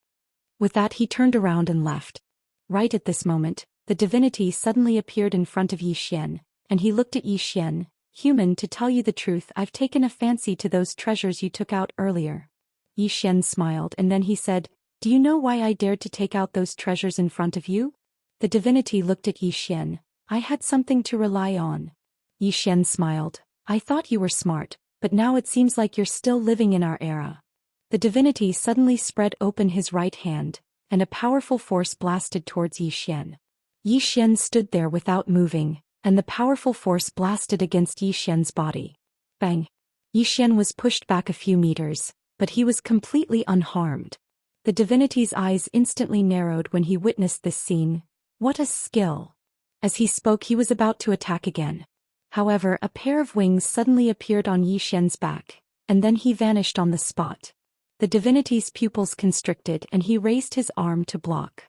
With that he turned around and left. Right at this moment, the divinity suddenly appeared in front of Yi Xian, and he looked at Yi Xian. "Human, to tell you the truth, I've taken a fancy to those treasures you took out earlier." Yi Xian smiled and then he said, "Do you know why I dared to take out those treasures in front of you?" The divinity looked at Yi Xian. "I had something to rely on." Yi Xian smiled. "I thought you were smart, but now it seems like you're still living in our era." The divinity suddenly spread open his right hand, and a powerful force blasted towards Yi Xian. Yi Xian stood there without moving, and the powerful force blasted against Yi Xian's body. Bang! Yi Xian was pushed back a few meters, but he was completely unharmed. The divinity's eyes instantly narrowed when he witnessed this scene. What a skill! As he spoke he was about to attack again. However, a pair of wings suddenly appeared on Yi Xian's back, and then he vanished on the spot. The divinity's pupils constricted and he raised his arm to block.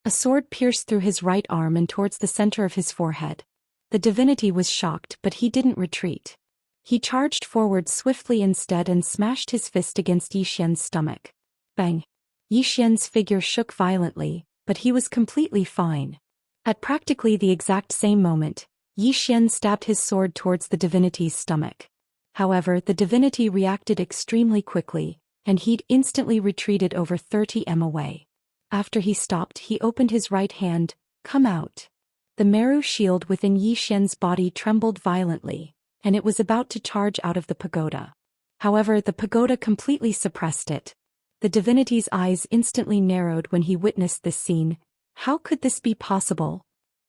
A sword pierced through his right arm and towards the center of his forehead. The divinity was shocked, but he didn't retreat. He charged forward swiftly instead and smashed his fist against Yi Xian's stomach. Bang! Yi Xian's figure shook violently, but he was completely fine. At practically the exact same moment, Yi Xian stabbed his sword towards the divinity's stomach. However, the divinity reacted extremely quickly, and he'd instantly retreated over 30 m away. After he stopped, he opened his right hand. "Come out." The Meru shield within Yi Xian's body trembled violently, and it was about to charge out of the pagoda. However, the pagoda completely suppressed it. The divinity's eyes instantly narrowed when he witnessed this scene. How could this be possible?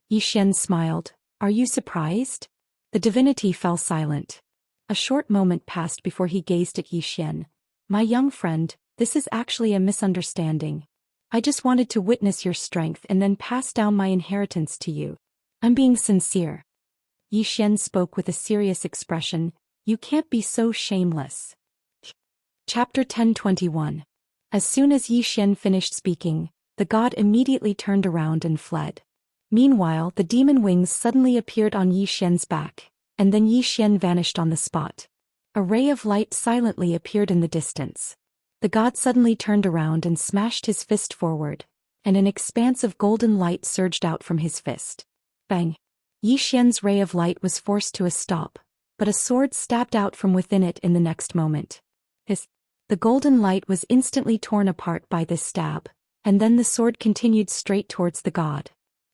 Yi Xian smiled. "Are you surprised?" The divinity fell silent. A short moment passed before he gazed at Yi Xian. "My young friend, this is actually a misunderstanding. I just wanted to witness your strength and then pass down my inheritance to you. I'm being sincere." Yi Xian spoke with a serious expression. "You can't be so shameless." Chapter 10:21. As soon as Yi Xian finished speaking, the god immediately turned around and fled. Meanwhile, the demon wings suddenly appeared on Yi Xian's back, and then Yi Xian vanished on the spot. A ray of light silently appeared in the distance. The god suddenly turned around and smashed his fist forward, and an expanse of golden light surged out from his fist. Bang! Yi Xian's ray of light was forced to a stop, but a sword stabbed out from within it in the next moment. The golden light was instantly torn apart by this stab, and then the sword continued straight towards the god.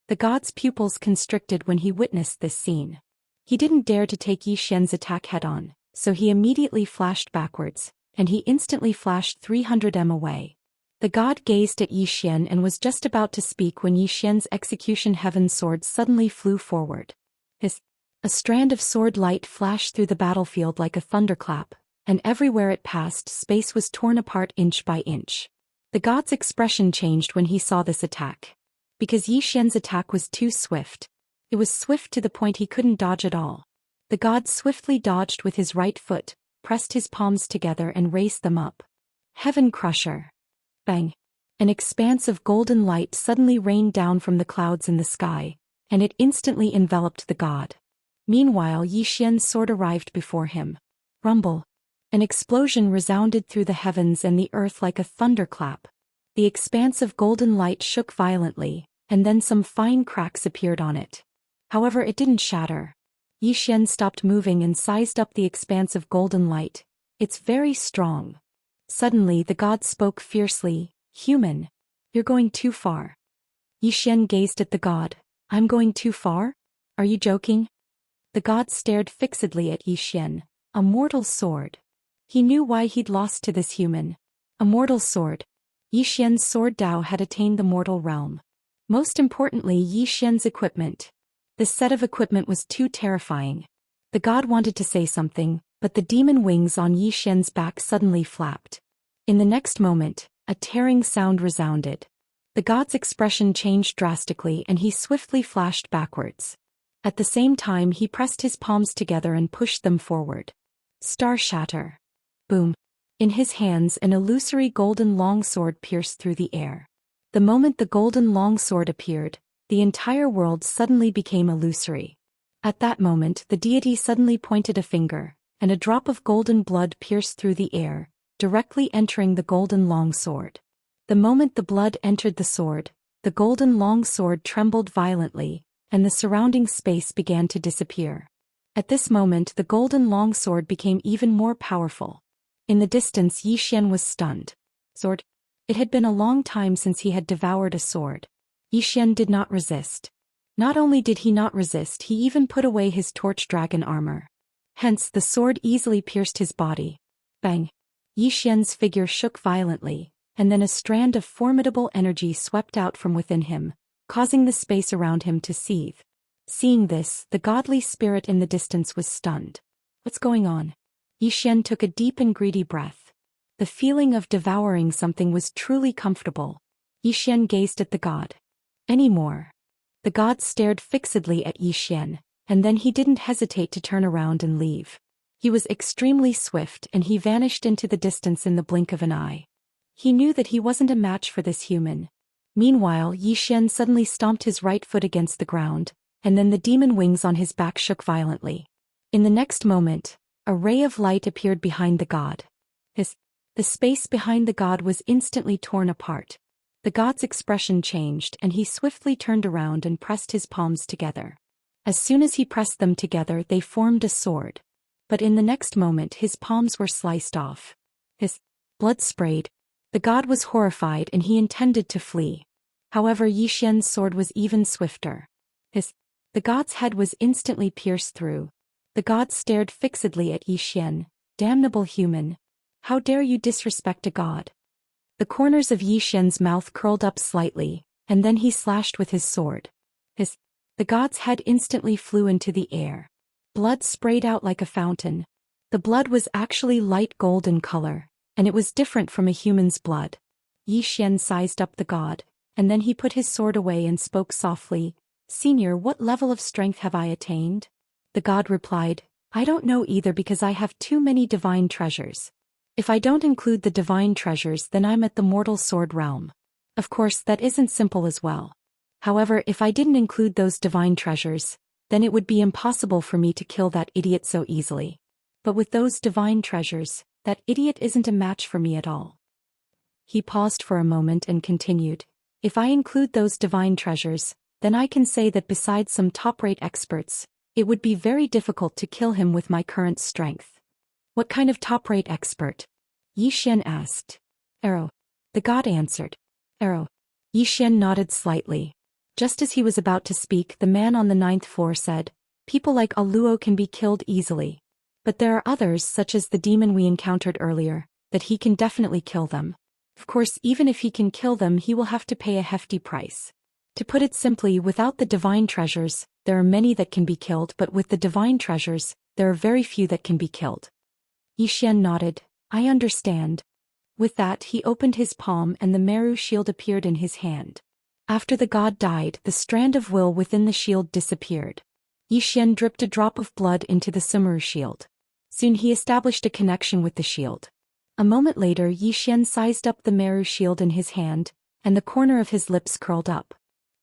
The god's pupils constricted when he witnessed this scene. He didn't dare to take Yi Xian's attack head-on, so he immediately flashed backwards, and he instantly flashed 300 m away. The god gazed at Yi Xian and was just about to speak when Yi Xian's execution heaven sword suddenly flew forward. A strand of sword light flashed through the battlefield like a thunderclap, and everywhere it passed space was torn apart inch by inch. The god's expression changed when he saw this attack. Because Yi Xian's attack was too swift. It was swift to the point he couldn't dodge at all. The god swiftly dodged with his right foot, pressed his palms together and raised them up. Heaven Crusher. Bang! An expanse of golden light suddenly rained down from the clouds in the sky, and it instantly enveloped the god. Meanwhile, Yi Xian's sword arrived before him. Rumble! An explosion resounded through the heavens and the earth like a thunderclap. The expanse of golden light shook violently, and then some fine cracks appeared on it. However, it didn't shatter. Yi Xian stopped moving and sized up the expanse of golden light. It's very strong. Suddenly the god spoke fiercely, "Human, you're going too far." Yi Xian gazed at the god. "I'm going too far? Are you joking?" The god stared fixedly at Yi Xian. A mortal sword. He knew why he'd lost to this human. A mortal sword. Yi Xian's sword Dao had attained the mortal realm. Most importantly, Yi Xian's equipment. This set of equipment was too terrifying. The god wanted to say something, but the demon wings on Yi Xian's back suddenly flapped. In the next moment, a tearing sound resounded. The god's expression changed drastically and he swiftly flashed backwards. At the same time he pressed his palms together and pushed them forward. Star shatter. Boom. In his hands an illusory golden longsword pierced through the air. The moment the golden longsword appeared, the entire world suddenly became illusory. At that moment the deity suddenly pointed a finger, and a drop of golden blood pierced through the air, directly entering the golden longsword. The moment the blood entered the sword, the golden longsword trembled violently, and the surrounding space began to disappear. At this moment the golden longsword became even more powerful. In the distance Yi Xian was stunned. Sword. It had been a long time since he had devoured a sword. Yi Xian did not resist. Not only did he not resist, he even put away his torch dragon armor. Hence the sword easily pierced his body. Bang! Yi Xian's figure shook violently, and then a strand of formidable energy swept out from within him, causing the space around him to seethe. Seeing this, the godly spirit in the distance was stunned. What's going on? Yi Xian took a deep and greedy breath. The feeling of devouring something was truly comfortable. Yi Xian gazed at the god. Any more? The god stared fixedly at Yi Xian, and then he didn't hesitate to turn around and leave. He was extremely swift and he vanished into the distance in the blink of an eye. He knew that he wasn't a match for this human. Meanwhile, Yi Xian suddenly stomped his right foot against the ground, and then the demon wings on his back shook violently. In the next moment, a ray of light appeared behind the god. The space behind the god was instantly torn apart. The god's expression changed and he swiftly turned around and pressed his palms together. As soon as he pressed them together they formed a sword. But in the next moment his palms were sliced off. His blood sprayed. The god was horrified and he intended to flee. However, Yi Xian's sword was even swifter. The god's head was instantly pierced through. The god stared fixedly at Yi Xian. Damnable human. How dare you disrespect a god? The corners of Yi Xian's mouth curled up slightly, and then he slashed with his sword. The god's head instantly flew into the air. Blood sprayed out like a fountain. The blood was actually light gold in color, and it was different from a human's blood. Yi Xian sized up the god, and then he put his sword away and spoke softly, "Senior, what level of strength have I attained?" The god replied, "I don't know either because I have too many divine treasures. If I don't include the divine treasures then I'm at the mortal sword realm. Of course that isn't simple as well. However, if I didn't include those divine treasures, then it would be impossible for me to kill that idiot so easily. But with those divine treasures, that idiot isn't a match for me at all." He paused for a moment and continued, "If I include those divine treasures, then I can say that besides some top-rate experts, It would be very difficult to kill him with my current strength. What kind of top-rate expert? Yi Xian asked. Arrow. The god answered. Arrow. Yi Xian nodded slightly. Just as he was about to speak, the man on the 9th floor said, people like Aluo can be killed easily. But there are others, such as the demon we encountered earlier, that he can definitely kill them. Of course, even if he can kill them, he will have to pay a hefty price. To put it simply, without the divine treasures, there are many that can be killed, but with the divine treasures, there are very few that can be killed. Yi Xian nodded. I understand. With that, he opened his palm and the Meru shield appeared in his hand. After the god died, the strand of will within the shield disappeared. Yi Xian dripped a drop of blood into the Sumeru shield. Soon he established a connection with the shield. A moment later, Yi Xian sized up the Meru shield in his hand, and the corner of his lips curled up.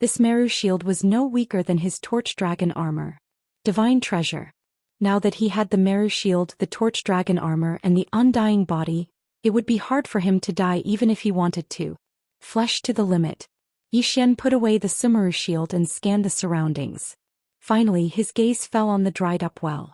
This Meru shield was no weaker than his torch dragon armor. Divine treasure. Now that he had the Meru shield, the torch dragon armor, and the undying body, it would be hard for him to die even if he wanted to. Flesh to the limit. Yi Xian put away the Sumeru shield and scanned the surroundings. Finally, his gaze fell on the dried-up well.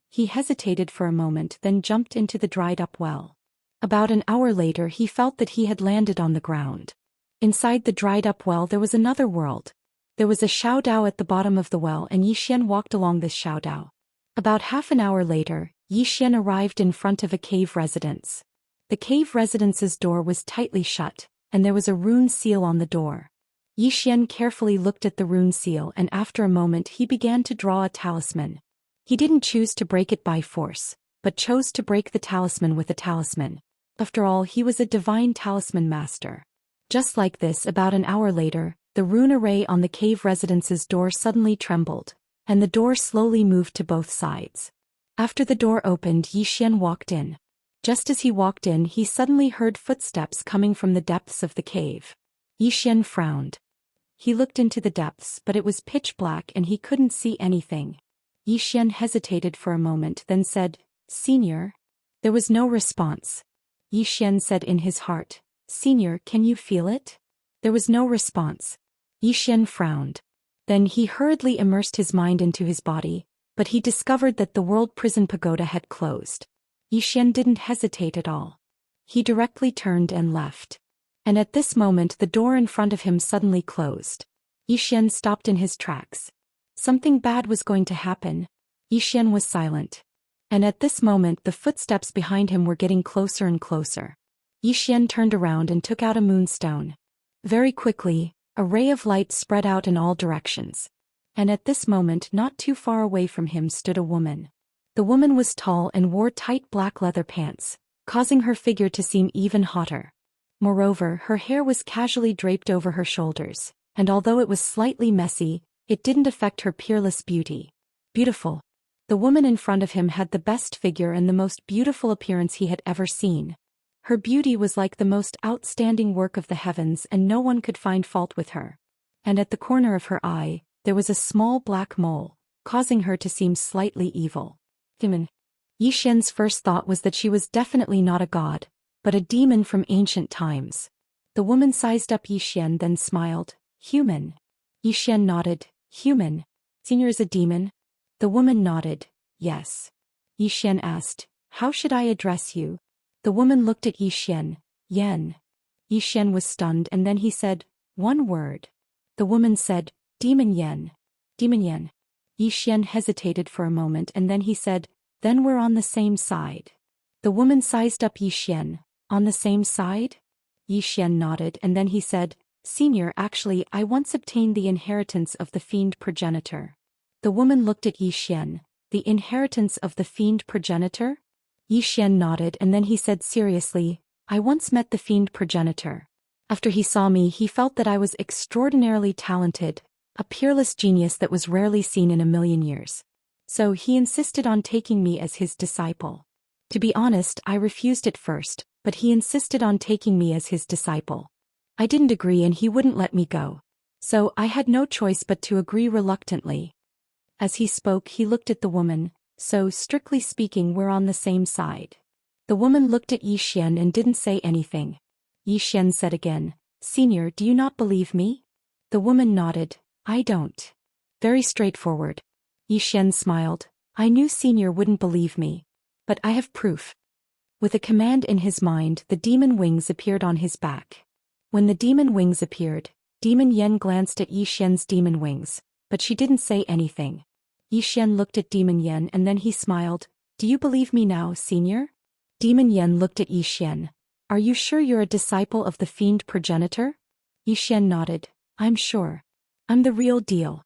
He hesitated for a moment, then jumped into the dried-up well. About an hour later, he felt that he had landed on the ground. Inside the dried-up well there was another world. There was a xiaodao at the bottom of the well, and Yi Xian walked along this xiaodao. About half an hour later, Yi Xian arrived in front of a cave residence. The cave residence's door was tightly shut, and there was a rune seal on the door. Yi Xian carefully looked at the rune seal, and after a moment he began to draw a talisman. He didn't choose to break it by force, but chose to break the talisman with a talisman. After all, he was a divine talisman master. Just like this, about an hour later, the rune array on the cave residence's door suddenly trembled, and the door slowly moved to both sides. After the door opened, Yi Xian walked in. Just as he walked in, he suddenly heard footsteps coming from the depths of the cave. Yi Xian frowned. He looked into the depths, but it was pitch black and he couldn't see anything. Yi Xian hesitated for a moment, then said, Senior? There was no response. Yi Xian said in his heart, Senior, can you feel it? There was no response. Yi Xian frowned. Then he hurriedly immersed his mind into his body, but he discovered that the world prison pagoda had closed. Yi Xian didn't hesitate at all. He directly turned and left. And at this moment the door in front of him suddenly closed. Yi Xian stopped in his tracks. Something bad was going to happen. Yi Xian was silent. And at this moment the footsteps behind him were getting closer and closer. Yi Xian turned around and took out a moonstone. Very quickly, a ray of light spread out in all directions. And at this moment, not too far away from him, stood a woman. The woman was tall and wore tight black leather pants, causing her figure to seem even hotter. Moreover, her hair was casually draped over her shoulders, and although it was slightly messy, it didn't affect her peerless beauty. Beautiful. The woman in front of him had the best figure and the most beautiful appearance he had ever seen. Her beauty was like the most outstanding work of the heavens, and no one could find fault with her. And at the corner of her eye, there was a small black mole, causing her to seem slightly evil. Demon. Yi Xian's first thought was that she was definitely not a god, but a demon from ancient times. The woman sized up Yi Xian, then smiled. Human. Yi Xian nodded. Human. Senior is a demon? The woman nodded. Yes. Yi Xian asked, how should I address you? The woman looked at Yi Xian. Yen. Yi Xian was stunned, and then he said, one word. The woman said, Demon Yen. Demon Yen. Yi Xian hesitated for a moment, and then he said, then we're on the same side. The woman sized up Yi Xian. On the same side? Yi Xian nodded, and then he said, Senior, actually, I once obtained the inheritance of the fiend progenitor. The woman looked at Yi Xian. The inheritance of the fiend progenitor? Yi Xian nodded, and then he said seriously, I once met the fiend progenitor. After he saw me, he felt that I was extraordinarily talented, a peerless genius that was rarely seen in a million years. So he insisted on taking me as his disciple. To be honest, I refused at first, but he insisted on taking me as his disciple. I didn't agree and he wouldn't let me go. So I had no choice but to agree reluctantly. As he spoke, he looked at the woman. So, strictly speaking, we're on the same side. The woman looked at Yi Xian and didn't say anything. Yi Xian said again, Senior, do you not believe me? The woman nodded. I don't. Very straightforward. Yi Xian smiled. I knew Senior wouldn't believe me. But I have proof. With a command in his mind, the demon wings appeared on his back. When the demon wings appeared, Demon Yen glanced at Yi Xian's demon wings, but she didn't say anything. Yi Xian looked at Demon Yen and then he smiled. Do you believe me now, Senior? Demon Yen looked at Yi Xian. Are you sure you're a disciple of the fiend progenitor? Yi Xian nodded. I'm sure. I'm the real deal.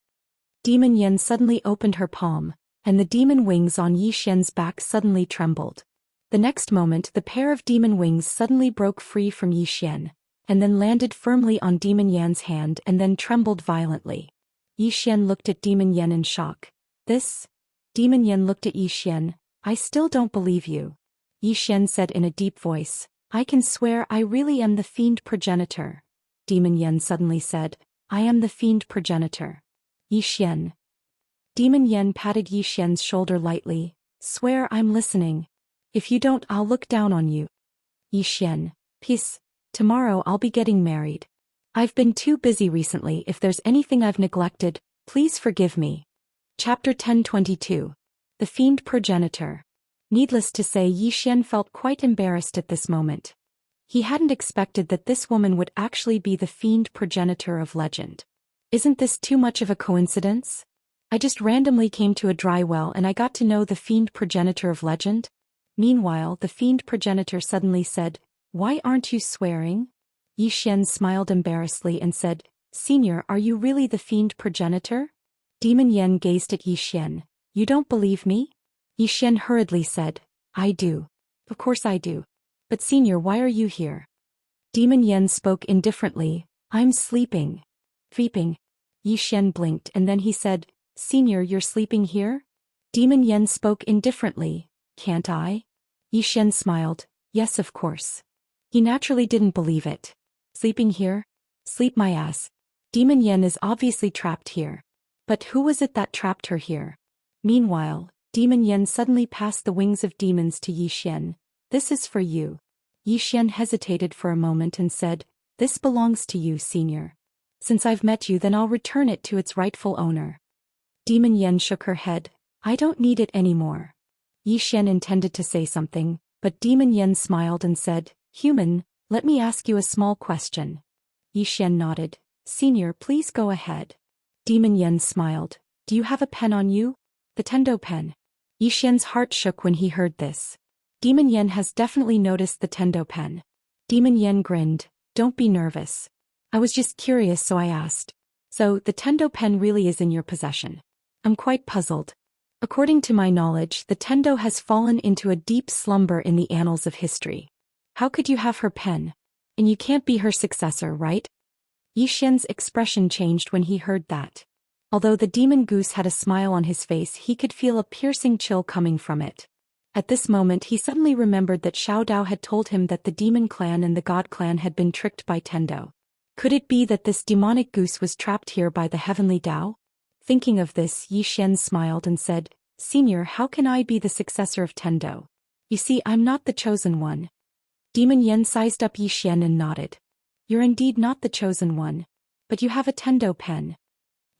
Demon Yen suddenly opened her palm, and the demon wings on Yi Xian's back suddenly trembled. The next moment the pair of demon wings suddenly broke free from Yi Xian, and then landed firmly on Demon Yan's hand and then trembled violently. Yi Xian looked at Demon Yen in shock. This? Demon Yen looked at Yi Xian. I still don't believe you. Yi Xian said in a deep voice. I can swear I really am the fiend progenitor. Demon Yen suddenly said. I am the fiend progenitor. Yi Xian. Demon Yen patted Yi Xian's shoulder lightly. Swear I'm listening. If you don't, I'll look down on you. Yi Xian. Peace. Tomorrow I'll be getting married. I've been too busy recently. If there's anything I've neglected, please forgive me. Chapter 1022. The Fiend Progenitor. Needless to say, Yi Xian felt quite embarrassed at this moment. He hadn't expected that this woman would actually be the fiend progenitor of legend. Isn't this too much of a coincidence? I just randomly came to a dry well and I got to know the fiend progenitor of legend. Meanwhile, the fiend progenitor suddenly said, Why aren't you swearing? Yi Xian smiled embarrassedly and said, Senior, are you really the fiend progenitor? Demon Yen gazed at Yi Xian. You don't believe me? Yi Xian hurriedly said, I do. Of course I do. But Senior, why are you here? Demon Yen spoke indifferently. I'm sleeping. Sleeping. Yi Xian blinked and then he said, Senior, you're sleeping here? Demon Yen spoke indifferently. Can't I? Yi Xian smiled. Yes, of course. He naturally didn't believe it. Sleeping here? Sleep my ass. Demon Yen is obviously trapped here. But who was it that trapped her here? Meanwhile, Demon Yen suddenly passed the wings of demons to Yi Xian. This is for you. Yi Xian hesitated for a moment and said, This belongs to you, Senior. Since I've met you, then I'll return it to its rightful owner. Demon Yen shook her head. I don't need it anymore. Yi Xian intended to say something, but Demon Yen smiled and said, Human, let me ask you a small question. Yi Xian nodded. Senior, please go ahead. Demon Yen smiled. Do you have a pen on you? The Tendo pen. Yi Xian's heart shook when he heard this. Demon Yen has definitely noticed the Tendo pen. Demon Yen grinned. Don't be nervous. I was just curious, so I asked. So, the Tendo pen really is in your possession. I'm quite puzzled. According to my knowledge, the Tendo has fallen into a deep slumber in the annals of history. How could you have her pen? And you can't be her successor, right? Yi Xian's expression changed when he heard that. Although the demon goose had a smile on his face, he could feel a piercing chill coming from it. At this moment he suddenly remembered that Xiao Dao had told him that the demon clan and the god clan had been tricked by Tendo. Could it be that this demonic goose was trapped here by the heavenly Dao? Thinking of this, Yi Xian smiled and said, Senior, how can I be the successor of Tendo? You see, I'm not the chosen one. Demon Yen sized up Yi Xian and nodded. You're indeed not the chosen one. But you have a Tendo pen.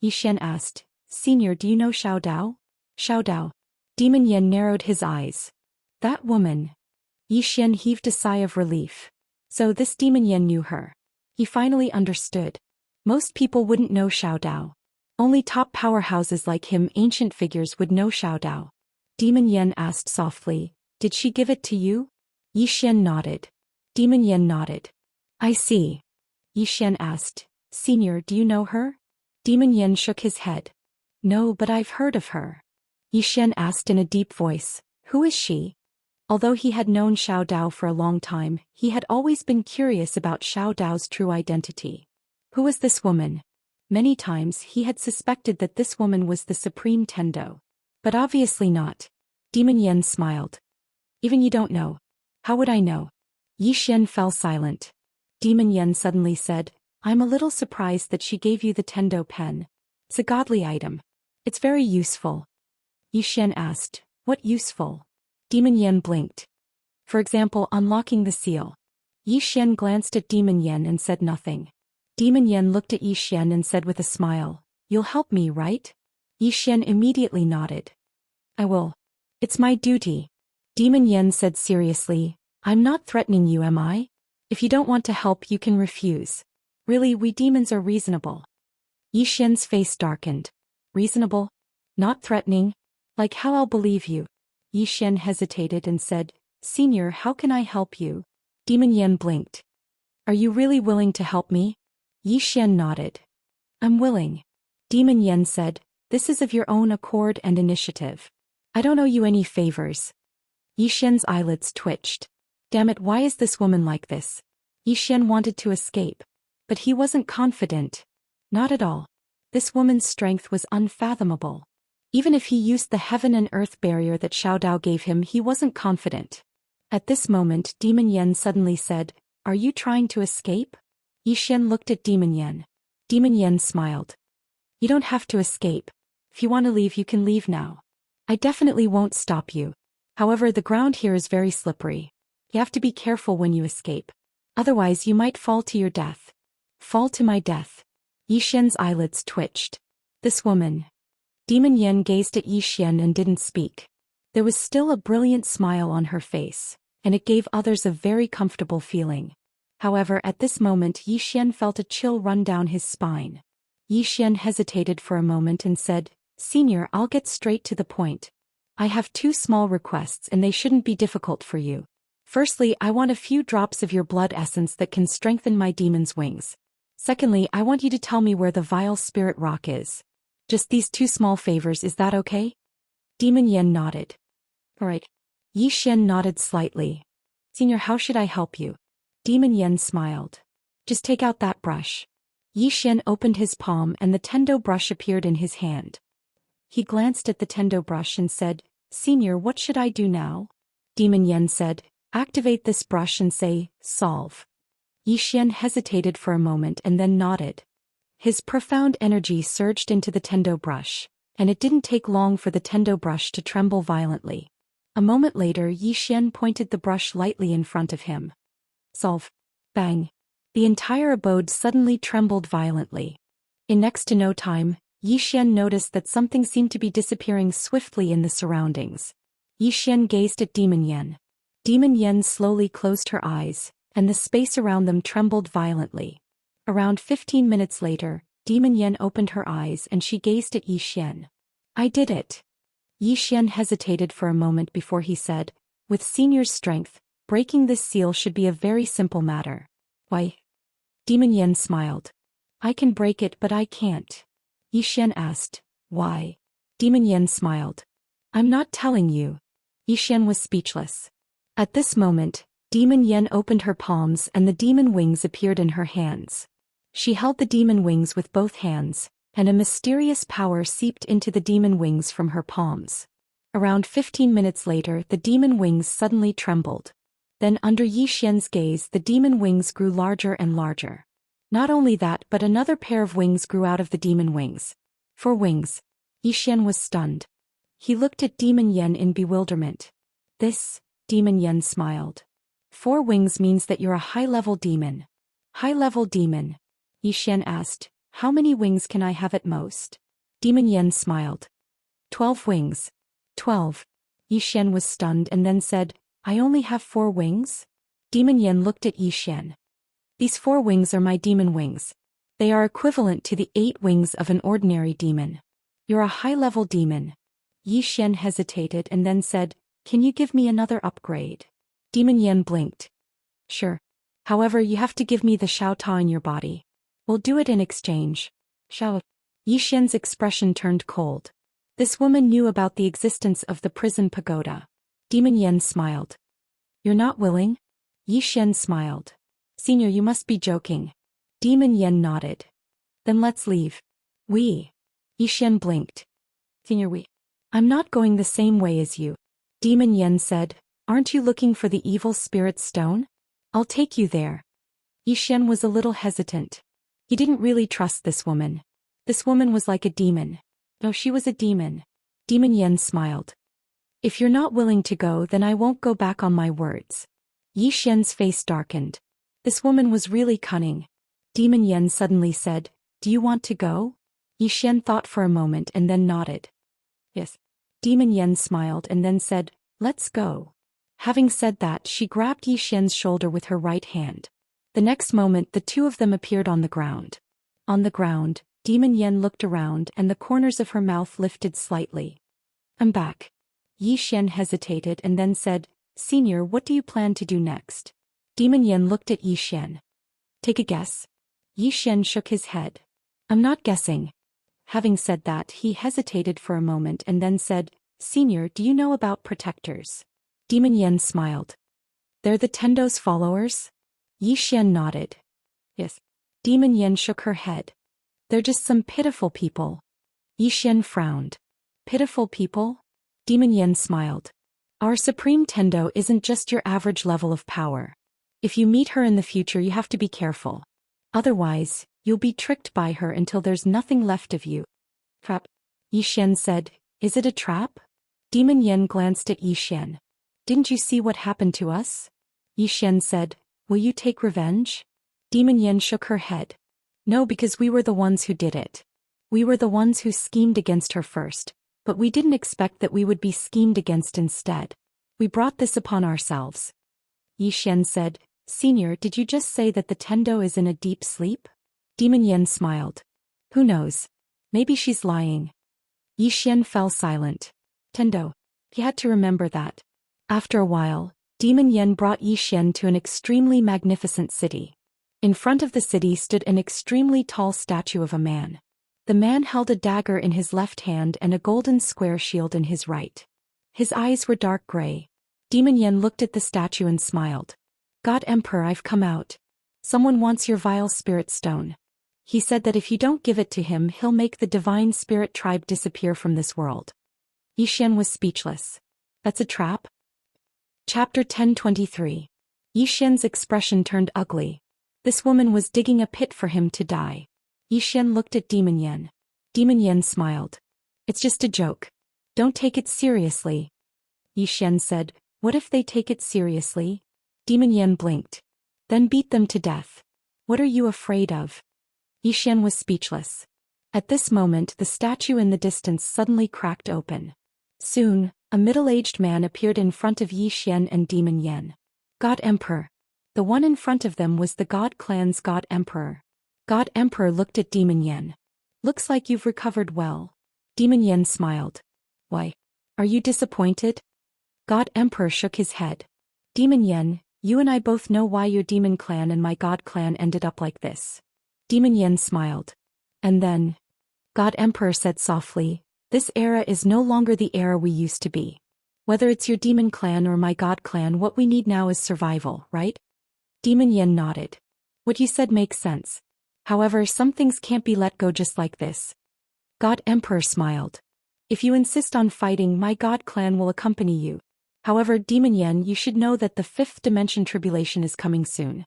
Yi Xian asked, Senior, do you know Xiao Dao? Xiao Dao. Demon Yen narrowed his eyes. That woman. Yi Xian heaved a sigh of relief. So this Demon Yen knew her. He finally understood. Most people wouldn't know Xiao Dao. Only top powerhouses like him, ancient figures, would know Xiao Dao. Demon Yen asked softly, Did she give it to you? Yi Xian nodded. Demon Yen nodded. I see. Yi Xian asked, Senior, do you know her? Demon Yen shook his head. No, but I've heard of her. Yi Xian asked in a deep voice, Who is she? Although he had known Xiao Dao for a long time, he had always been curious about Xiao Dao's true identity. Who was this woman? Many times he had suspected that this woman was the supreme Tendo. But obviously not. Demon Yen smiled. Even you don't know. How would I know? Yi Xian fell silent. Demon Yen suddenly said, I'm a little surprised that she gave you the Tendo pen. It's a godly item. It's very useful. Yi Xian asked, What useful? Demon Yen blinked. For example, unlocking the seal. Yi Xian glanced at Demon Yen and said nothing. Demon Yen looked at Yi Xian and said with a smile, You'll help me, right? Yi Xian immediately nodded. I will. It's my duty. Demon Yen said seriously, I'm not threatening you, am I? If you don't want to help, you can refuse. Really, we demons are reasonable. Yi Xian's face darkened. Reasonable? Not threatening? Like how I'll believe you? Yi Xian hesitated and said, Senior, how can I help you? Demon Yen blinked. Are you really willing to help me? Yi Xian nodded. I'm willing. Demon Yen said, this is of your own accord and initiative. I don't owe you any favors. Yi Xian's eyelids twitched. Damn it, why is this woman like this? Yi Xian wanted to escape. But he wasn't confident. Not at all. This woman's strength was unfathomable. Even if he used the heaven and earth barrier that Xiao Dao gave him, he wasn't confident. At this moment, Demon Yen suddenly said, Are you trying to escape? Yi Xian looked at Demon Yen. Demon Yen smiled. You don't have to escape. If you want to leave, you can leave now. I definitely won't stop you. However, the ground here is very slippery. You have to be careful when you escape. Otherwise, you might fall to your death. Fall to my death. Yi Xian's eyelids twitched. This woman. Demon Yen gazed at Yi Xian and didn't speak. There was still a brilliant smile on her face, and it gave others a very comfortable feeling. However, at this moment Yi Xian felt a chill run down his spine. Yi Xian hesitated for a moment and said, Senior, I'll get straight to the point. I have 2 small requests and they shouldn't be difficult for you. Firstly, I want a few drops of your blood essence that can strengthen my demon's wings. Secondly, I want you to tell me where the vile spirit rock is. Just these 2 small favors, is that okay? Demon Yen nodded. Alright. Yi Xian nodded slightly. Senior, how should I help you? Demon Yen smiled. Just take out that brush. Yi Xian opened his palm and the Tendo brush appeared in his hand. He glanced at the Tendo brush and said, Senior, what should I do now? Demon Yen said, activate this brush and say, solve. Yi Xian hesitated for a moment and then nodded. His profound energy surged into the Tendo brush, and it didn't take long for the Tendo brush to tremble violently. A moment later, Yi Xian pointed the brush lightly in front of him. Solve. Bang. The entire abode suddenly trembled violently. In next to no time, Yi Xian noticed that something seemed to be disappearing swiftly in the surroundings. Yi Xian gazed at Demon Yen. Demon Yen slowly closed her eyes, and the space around them trembled violently. Around 15 minutes later, Demon Yen opened her eyes and she gazed at Yi Xian. I did it. Yi Xian hesitated for a moment before he said, with Senior's strength, breaking this seal should be a very simple matter. Why? Demon Yen smiled. I can break it, but I can't. Yi Xian asked, why? Demon Yen smiled. I'm not telling you. Yi Xian was speechless. At this moment, Demon Yen opened her palms and the demon wings appeared in her hands. She held the demon wings with both hands, and a mysterious power seeped into the demon wings from her palms. Around 15 minutes later, the demon wings suddenly trembled. Then under Yi Xian's gaze, the demon wings grew larger and larger. Not only that, but another pair of wings grew out of the demon wings. 4 wings. Yi Xian was stunned. He looked at Demon Yen in bewilderment. This, Demon Yen smiled. 4 wings means that you're a high-level demon. High-level demon? Yi Xian asked, how many wings can I have at most? Demon Yen smiled. 12 wings. 12. Yi Xian was stunned and then said, I only have 4 wings? Demon Yen looked at Yi Xian. These 4 wings are my demon wings. They are equivalent to the 8 wings of an ordinary demon. You're a high-level demon. Yi Xian hesitated and then said, can you give me another upgrade? Demon Yen blinked. Sure. However, you have to give me the Xiao Ta in your body. We'll do it in exchange. Xiao. Yi Xian's expression turned cold. This woman knew about the existence of the prison pagoda. Demon Yen smiled. You're not willing? Yi Xian smiled. Senior, you must be joking. Demon Yen nodded. Then let's leave. We. Yi Xian blinked. Senior, we. I'm not going the same way as you. Demon Yen said, aren't you looking for the evil spirit stone? I'll take you there. Yi Xian was a little hesitant. He didn't really trust this woman. This woman was like a demon. No, she was a demon. Demon Yen smiled. If you're not willing to go, then I won't go back on my words. Yi Xian's face darkened. This woman was really cunning. Demon Yen suddenly said, do you want to go? Yi Xian thought for a moment and then nodded. Yes. Demon Yen smiled and then said, let's go. Having said that, she grabbed Yi Xian's shoulder with her right hand. The next moment the two of them appeared on the ground. On the ground, Demon Yen looked around and the corners of her mouth lifted slightly. I'm back. Yi Xian hesitated and then said, Senior, what do you plan to do next? Demon Yen looked at Yi Xian. Take a guess. Yi Xian shook his head. I'm not guessing. Having said that, he hesitated for a moment and then said, Senior, do you know about protectors? Demon Yen smiled. They're the Tendo's followers? Yi Xian nodded. Yes. Demon Yen shook her head. They're just some pitiful people. Yi Xian frowned. Pitiful people? Demon Yen smiled. Our Supreme Tendo isn't just your average level of power. If you meet her in the future, you have to be careful. Otherwise, you'll be tricked by her until there's nothing left of you. Trap. Yi Xian said, is it a trap? Demon Yen glanced at Yi Xian. Didn't you see what happened to us? Yi Xian said, will you take revenge? Demon Yen shook her head. No, because we were the ones who did it. We were the ones who schemed against her first, but we didn't expect that we would be schemed against instead. We brought this upon ourselves. Yi Xian said, Senior, did you just say that the Tendo is in a deep sleep? Demon Yen smiled. Who knows? Maybe she's lying. Yi Xian fell silent. Tendo. He had to remember that. After a while, Demon Yen brought Yi Xian to an extremely magnificent city. In front of the city stood an extremely tall statue of a man. The man held a dagger in his left hand and a golden square shield in his right. His eyes were dark gray. Demon Yen looked at the statue and smiled. God Emperor, I've come out. Someone wants your vile spirit stone. He said that if you don't give it to him, he'll make the divine spirit tribe disappear from this world. Yi Xian was speechless. That's a trap? Chapter 1023. Yi Xian's expression turned ugly. This woman was digging a pit for him to die. Yi Xian looked at Demon Yen. Demon Yen smiled. It's just a joke. Don't take it seriously. Yi Xian said, what if they take it seriously? Demon Yen blinked. Then beat them to death. What are you afraid of? Yi Xian was speechless. At this moment the statue in the distance suddenly cracked open. Soon, a middle-aged man appeared in front of Yi Xian and Demon Yen. God Emperor. The one in front of them was the God clan's God Emperor. God Emperor looked at Demon Yen. Looks like you've recovered well. Demon Yen smiled. Why? Are you disappointed? God Emperor shook his head. Demon Yen, you and I both know why your demon clan and my God clan ended up like this. Demon Yen smiled. And then, God Emperor said softly, this era is no longer the era we used to be. Whether it's your demon clan or my God clan, what we need now is survival, right? Demon Yen nodded. What you said makes sense. However, some things can't be let go just like this. God Emperor smiled. If you insist on fighting, my God clan will accompany you. However, Demon Yen, you should know that the 5th dimension tribulation is coming soon.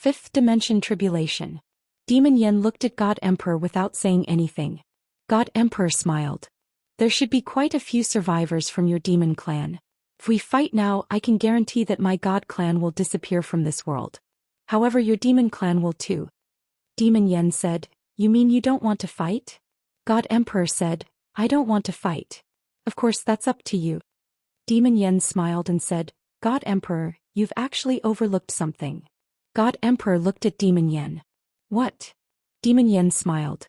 5th dimension tribulation. Demon Yen looked at God Emperor without saying anything. God Emperor smiled. There should be quite a few survivors from your demon clan. If we fight now, I can guarantee that my God clan will disappear from this world. However, your demon clan will too. Demon Yen said, you mean you don't want to fight? God Emperor said, I don't want to fight. Of course, that's up to you. Demon Yen smiled and said, God Emperor, you've actually overlooked something. God Emperor looked at Demon Yen. What? Demon Yen smiled.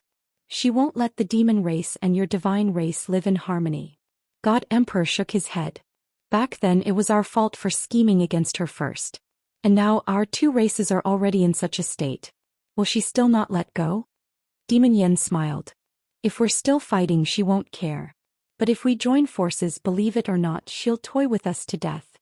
She won't let the demon race and your divine race live in harmony. God Emperor shook his head. Back then it was our fault for scheming against her first. And now our two races are already in such a state. Will she still not let go? Demon Yen smiled. If we're still fighting, she won't care. But if we join forces, believe it or not, she'll toy with us to death.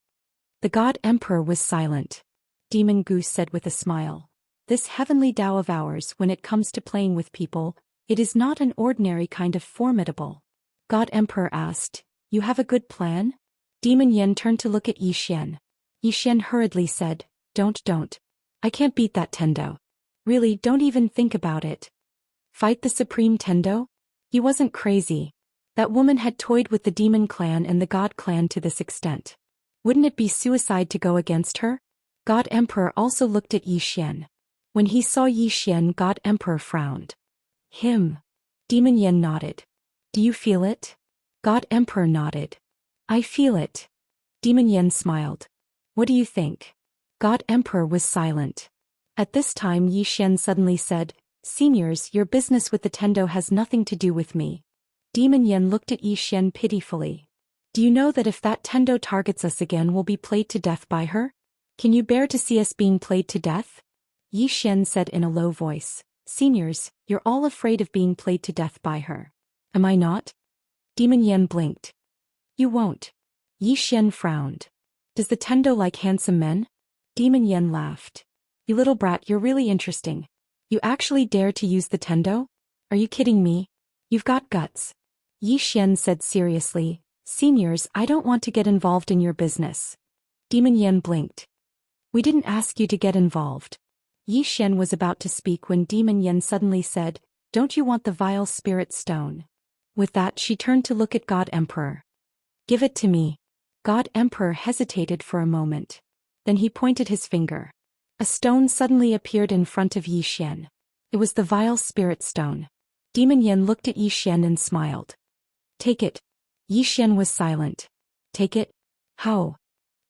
The God Emperor was silent. Demon Goose said with a smile. This heavenly Tao of ours, when it comes to playing with people, it is not an ordinary kind of formidable. God Emperor asked, you have a good plan? Demon Yen turned to look at Yi Xian. Yi Xian hurriedly said, don't. I can't beat that Tendo. Really, don't even think about it. Fight the Supreme Tendo? He wasn't crazy. That woman had toyed with the demon clan and the God clan to this extent. Wouldn't it be suicide to go against her? God Emperor also looked at Yi Xian. When he saw Yi Xian, God Emperor frowned. Him. Demon Yen nodded. Do you feel it? God Emperor nodded. I feel it. Demon Yen smiled. What do you think? God Emperor was silent. At this time Yi Xian suddenly said, Seniors, your business with the Tendo has nothing to do with me. Demon Yen looked at Yi Xian pitifully. Do you know that if that Tendo targets us again we'll be played to death by her? Can you bear to see us being played to death? Yi Xian said in a low voice. Seniors, you're all afraid of being played to death by her. Am I not? Demon Yen blinked. You won't. Yi Xian frowned. Does the Tendo like handsome men? Demon Yen laughed. You little brat, you're really interesting. You actually dare to use the Tendo? Are you kidding me? You've got guts. Yi Xian said seriously, Seniors, I don't want to get involved in your business. Demon Yen blinked. We didn't ask you to get involved. Yi Xian was about to speak when Demon Yen suddenly said, Don't you want the vile spirit stone? With that she turned to look at God Emperor. Give it to me. God Emperor hesitated for a moment. Then he pointed his finger. A stone suddenly appeared in front of Yi Xian. It was the vile spirit stone. Demon Yen looked at Yi Xian and smiled. Take it. Yi Xian was silent. Take it? How?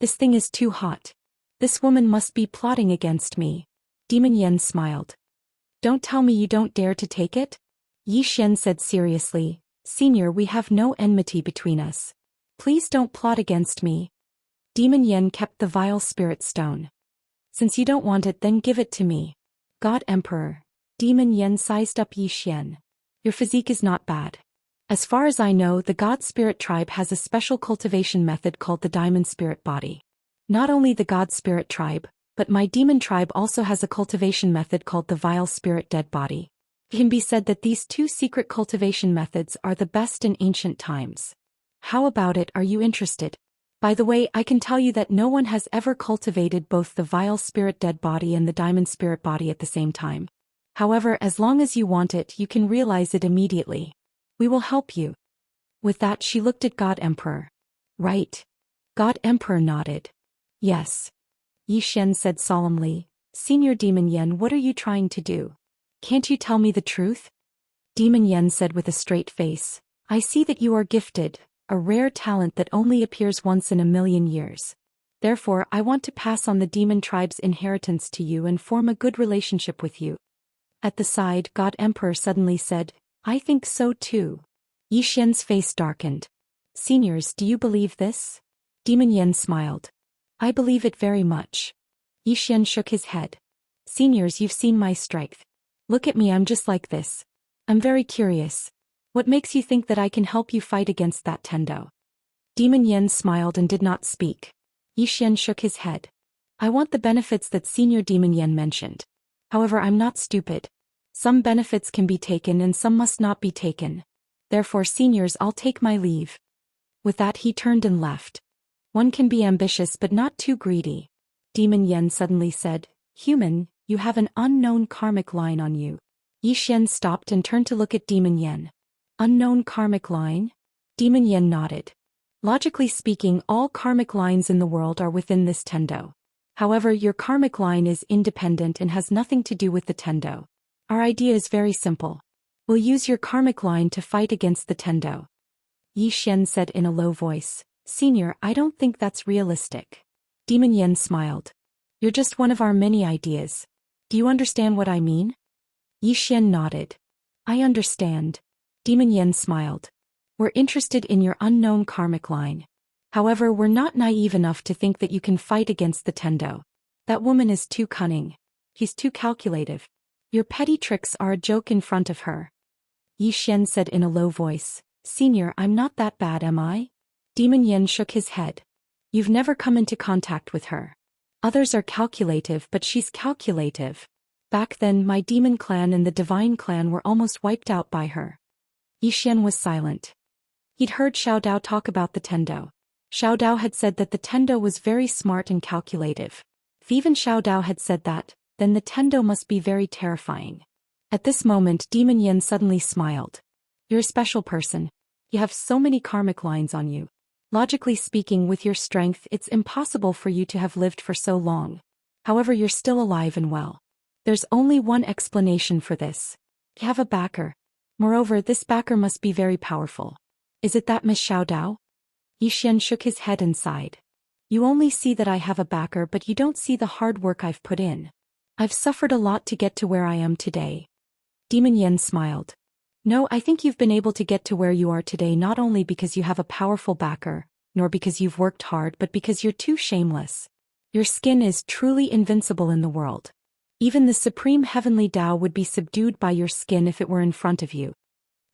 This thing is too hot. This woman must be plotting against me. Demon Yen smiled. Don't tell me you don't dare to take it? Yi Xian said seriously, Senior, we have no enmity between us. Please don't plot against me. Demon Yen kept the vile spirit stone. Since you don't want it, then give it to me. God Emperor. Demon Yen sized up Yi Xian. Your physique is not bad. As far as I know, the God Spirit tribe has a special cultivation method called the Diamond Spirit Body. Not only the God Spirit tribe, but my demon tribe also has a cultivation method called the Vile Spirit Dead Body. It can be said that these two secret cultivation methods are the best in ancient times. How about it, are you interested? By the way, I can tell you that no one has ever cultivated both the Vile Spirit Dead Body and the Diamond Spirit Body at the same time. However, as long as you want it, you can realize it immediately. We will help you. With that she looked at God Emperor. Right. God Emperor nodded. Yes. Yi Xian said solemnly, Senior Demon Yen, what are you trying to do? Can't you tell me the truth? Demon Yen said with a straight face, I see that you are gifted, a rare talent that only appears once in a million years. Therefore, I want to pass on the demon tribe's inheritance to you and form a good relationship with you. At the side, God Emperor suddenly said, I think so too. Yi Xian's face darkened. Seniors, do you believe this? Demon Yen smiled. I believe it very much. Yi Xian shook his head. Seniors, you've seen my strength. Look at me, I'm just like this. I'm very curious. What makes you think that I can help you fight against that Tendo? Demon Yen smiled and did not speak. Yi Xian shook his head. I want the benefits that Senior Demon Yen mentioned. However, I'm not stupid. Some benefits can be taken and some must not be taken. Therefore, seniors, I'll take my leave. With that he turned and left. One can be ambitious but not too greedy. Demon Yen suddenly said, Human, you have an unknown karmic line on you. Yi Xian stopped and turned to look at Demon Yen. Unknown karmic line? Demon Yen nodded. Logically speaking, all karmic lines in the world are within this Tendo. However, your karmic line is independent and has nothing to do with the Tendo. Our idea is very simple. We'll use your karmic line to fight against the Tendo. Yi Xian said in a low voice, Senior, I don't think that's realistic. Demon Yen smiled. You're just one of our many ideas. Do you understand what I mean? Yi Xian nodded. I understand. Demon Yen smiled. We're interested in your unknown karmic line. However, we're not naive enough to think that you can fight against the Tendo. That woman is too cunning. He's too calculative. Your petty tricks are a joke in front of her. Yi Xian said in a low voice, Senior, I'm not that bad, am I? Demon Yen shook his head. You've never come into contact with her. Others are calculative, but she's calculative. Back then, my demon clan and the divine clan were almost wiped out by her. Yi Xian was silent. He'd heard Xiao Dao talk about the Tendo. Xiao Dao had said that the Tendo was very smart and calculative. If even Xiao Dao had said that, then the Tendo must be very terrifying. At this moment, Demon Yen suddenly smiled. You're a special person. You have so many karmic lines on you. Logically speaking, with your strength, it's impossible for you to have lived for so long. However, you're still alive and well. There's only one explanation for this. You have a backer. Moreover, this backer must be very powerful. Is it that Miss Xiao Dao? Yi Xian shook his head and sighed. You only see that I have a backer, but you don't see the hard work I've put in. I've suffered a lot to get to where I am today. Demon Yen smiled. No, I think you've been able to get to where you are today not only because you have a powerful backer, nor because you've worked hard, but because you're too shameless. Your skin is truly invincible in the world. Even the supreme heavenly Tao would be subdued by your skin if it were in front of you.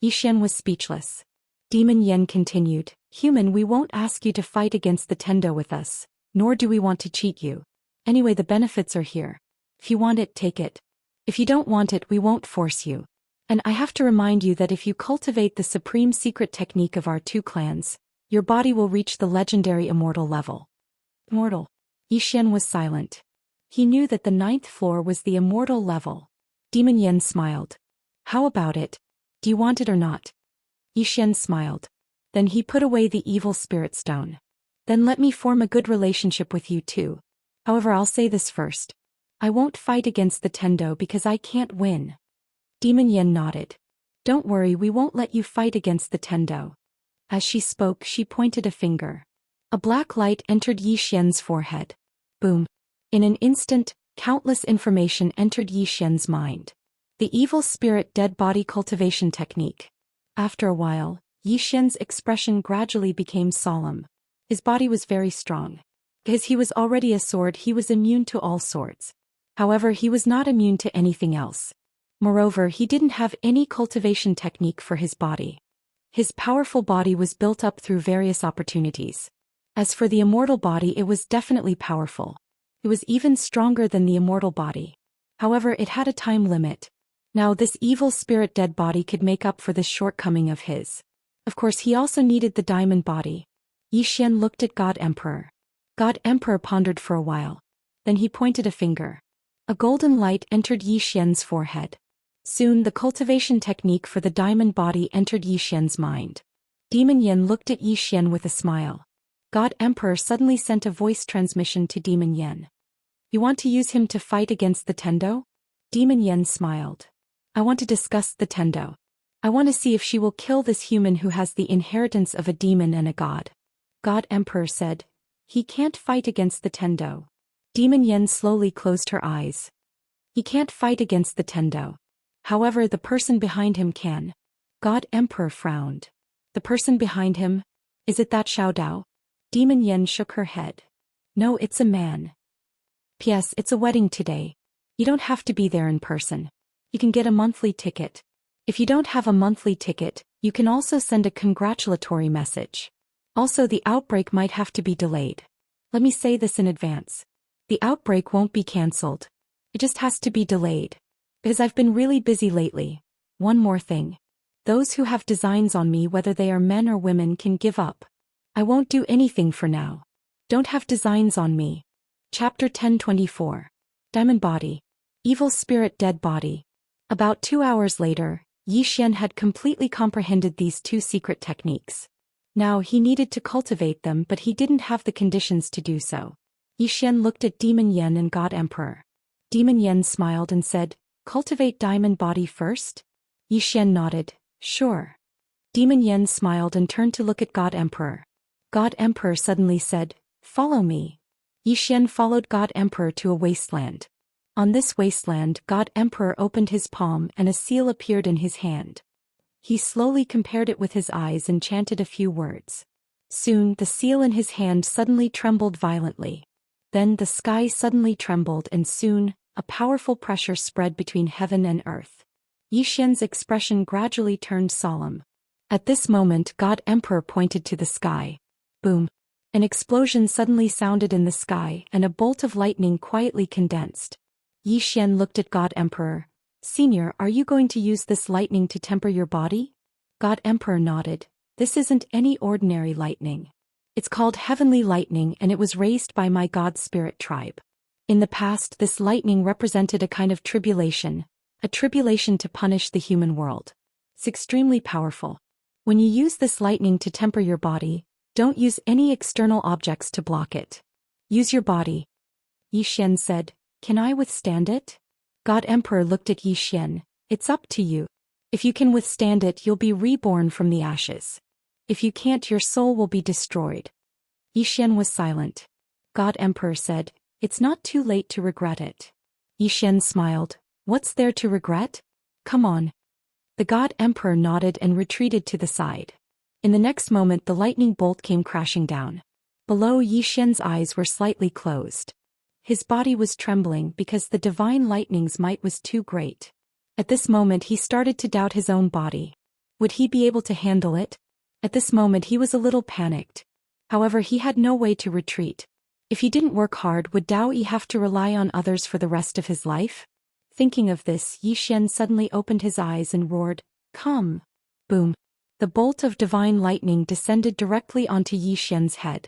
Yi Xian was speechless. Demon Yen continued, Human, we won't ask you to fight against the Tendo with us, nor do we want to cheat you. Anyway, the benefits are here. If you want it, take it. If you don't want it, we won't force you. And I have to remind you that if you cultivate the supreme secret technique of our two clans, your body will reach the legendary immortal level. Immortal. Yi Xian was silent. He knew that the 9th floor was the immortal level. Demon Yen smiled. How about it? Do you want it or not? Yi Xian smiled. Then he put away the evil spirit stone. Then let me form a good relationship with you too. However, I'll say this first. I won't fight against the Tendo because I can't win. Demon Yen nodded. Don't worry, we won't let you fight against the Tendo. As she spoke, she pointed a finger. A black light entered Yi Xian's forehead. Boom. In an instant, countless information entered Yi Xian's mind. The evil spirit dead body cultivation technique. After a while, Yi Xian's expression gradually became solemn. His body was very strong. Because he was already a sword, he was immune to all swords. However, he was not immune to anything else. Moreover, he didn't have any cultivation technique for his body. His powerful body was built up through various opportunities. As for the immortal body, it was definitely powerful. It was even stronger than the immortal body. However, it had a time limit. Now this evil spirit dead body could make up for this shortcoming of his. Of course, he also needed the diamond body. Yi Xian looked at God Emperor. God Emperor pondered for a while. Then he pointed a finger. A golden light entered Yi Xian's forehead. Soon the cultivation technique for the diamond body entered Yi Xian's mind. Demon Yen looked at Yi Xian with a smile. God Emperor suddenly sent a voice transmission to Demon Yen. You want to use him to fight against the Tendo? Demon Yen smiled. I want to discuss the Tendo. I want to see if she will kill this human who has the inheritance of a demon and a god. God Emperor said, he can't fight against the Tendo. Demon Yen slowly closed her eyes. He can't fight against the Tendo. However, the person behind him can. God Emperor frowned. The person behind him? Is it that Xiao Dao? Demon Yen shook her head. No, it's a man. P.S. It's a wedding today. You don't have to be there in person. You can get a monthly ticket. If you don't have a monthly ticket, you can also send a congratulatory message. Also, the outbreak might have to be delayed. Let me say this in advance. The outbreak won't be cancelled. It just has to be delayed. Because I've been really busy lately. One more thing. Those who have designs on me, whether they are men or women, can give up. I won't do anything for now. Don't have designs on me. Chapter 1024. Diamond Body. Evil Spirit Dead Body. About 2 hours later, Yi Xian had completely comprehended these two secret techniques. Now he needed to cultivate them, but he didn't have the conditions to do so. Yi Xian looked at Demon Yen and God Emperor. Demon Yen smiled and said, cultivate diamond body first? Yi Xian nodded, sure. Demon Yen smiled and turned to look at God Emperor. God Emperor suddenly said, follow me. Yi Xian followed God Emperor to a wasteland. On this wasteland, God Emperor opened his palm and a seal appeared in his hand. He slowly compared it with his eyes and chanted a few words. Soon, the seal in his hand suddenly trembled violently. Then the sky suddenly trembled and soon, a powerful pressure spread between heaven and earth. Yi Xian's expression gradually turned solemn. At this moment, God Emperor pointed to the sky. Boom! An explosion suddenly sounded in the sky and a bolt of lightning quietly condensed. Yi Xian looked at God Emperor. Senior, are you going to use this lightning to temper your body? God Emperor nodded. This isn't any ordinary lightning. It's called heavenly lightning and it was raised by my god spirit tribe. In the past, this lightning represented a kind of tribulation, a tribulation to punish the human world. It's extremely powerful. When you use this lightning to temper your body, don't use any external objects to block it. Use your body. Yi Xian said, can I withstand it? God Emperor looked at Yi Xian. It's up to you. If you can withstand it, you'll be reborn from the ashes. If you can't, your soul will be destroyed. Xian was silent. God Emperor said, "It's not too late to regret it." Xian smiled. "What's there to regret? Come on." The God Emperor nodded and retreated to the side. In the next moment, the lightning bolt came crashing down. Below, Xian's eyes were slightly closed. His body was trembling because the divine lightning's might was too great. At this moment, he started to doubt his own body. Would he be able to handle it? At this moment, he was a little panicked. However, he had no way to retreat. If he didn't work hard, would Daoist have to rely on others for the rest of his life? Thinking of this, Xian suddenly opened his eyes and roared, "Come!" Boom! The bolt of divine lightning descended directly onto Xian's head.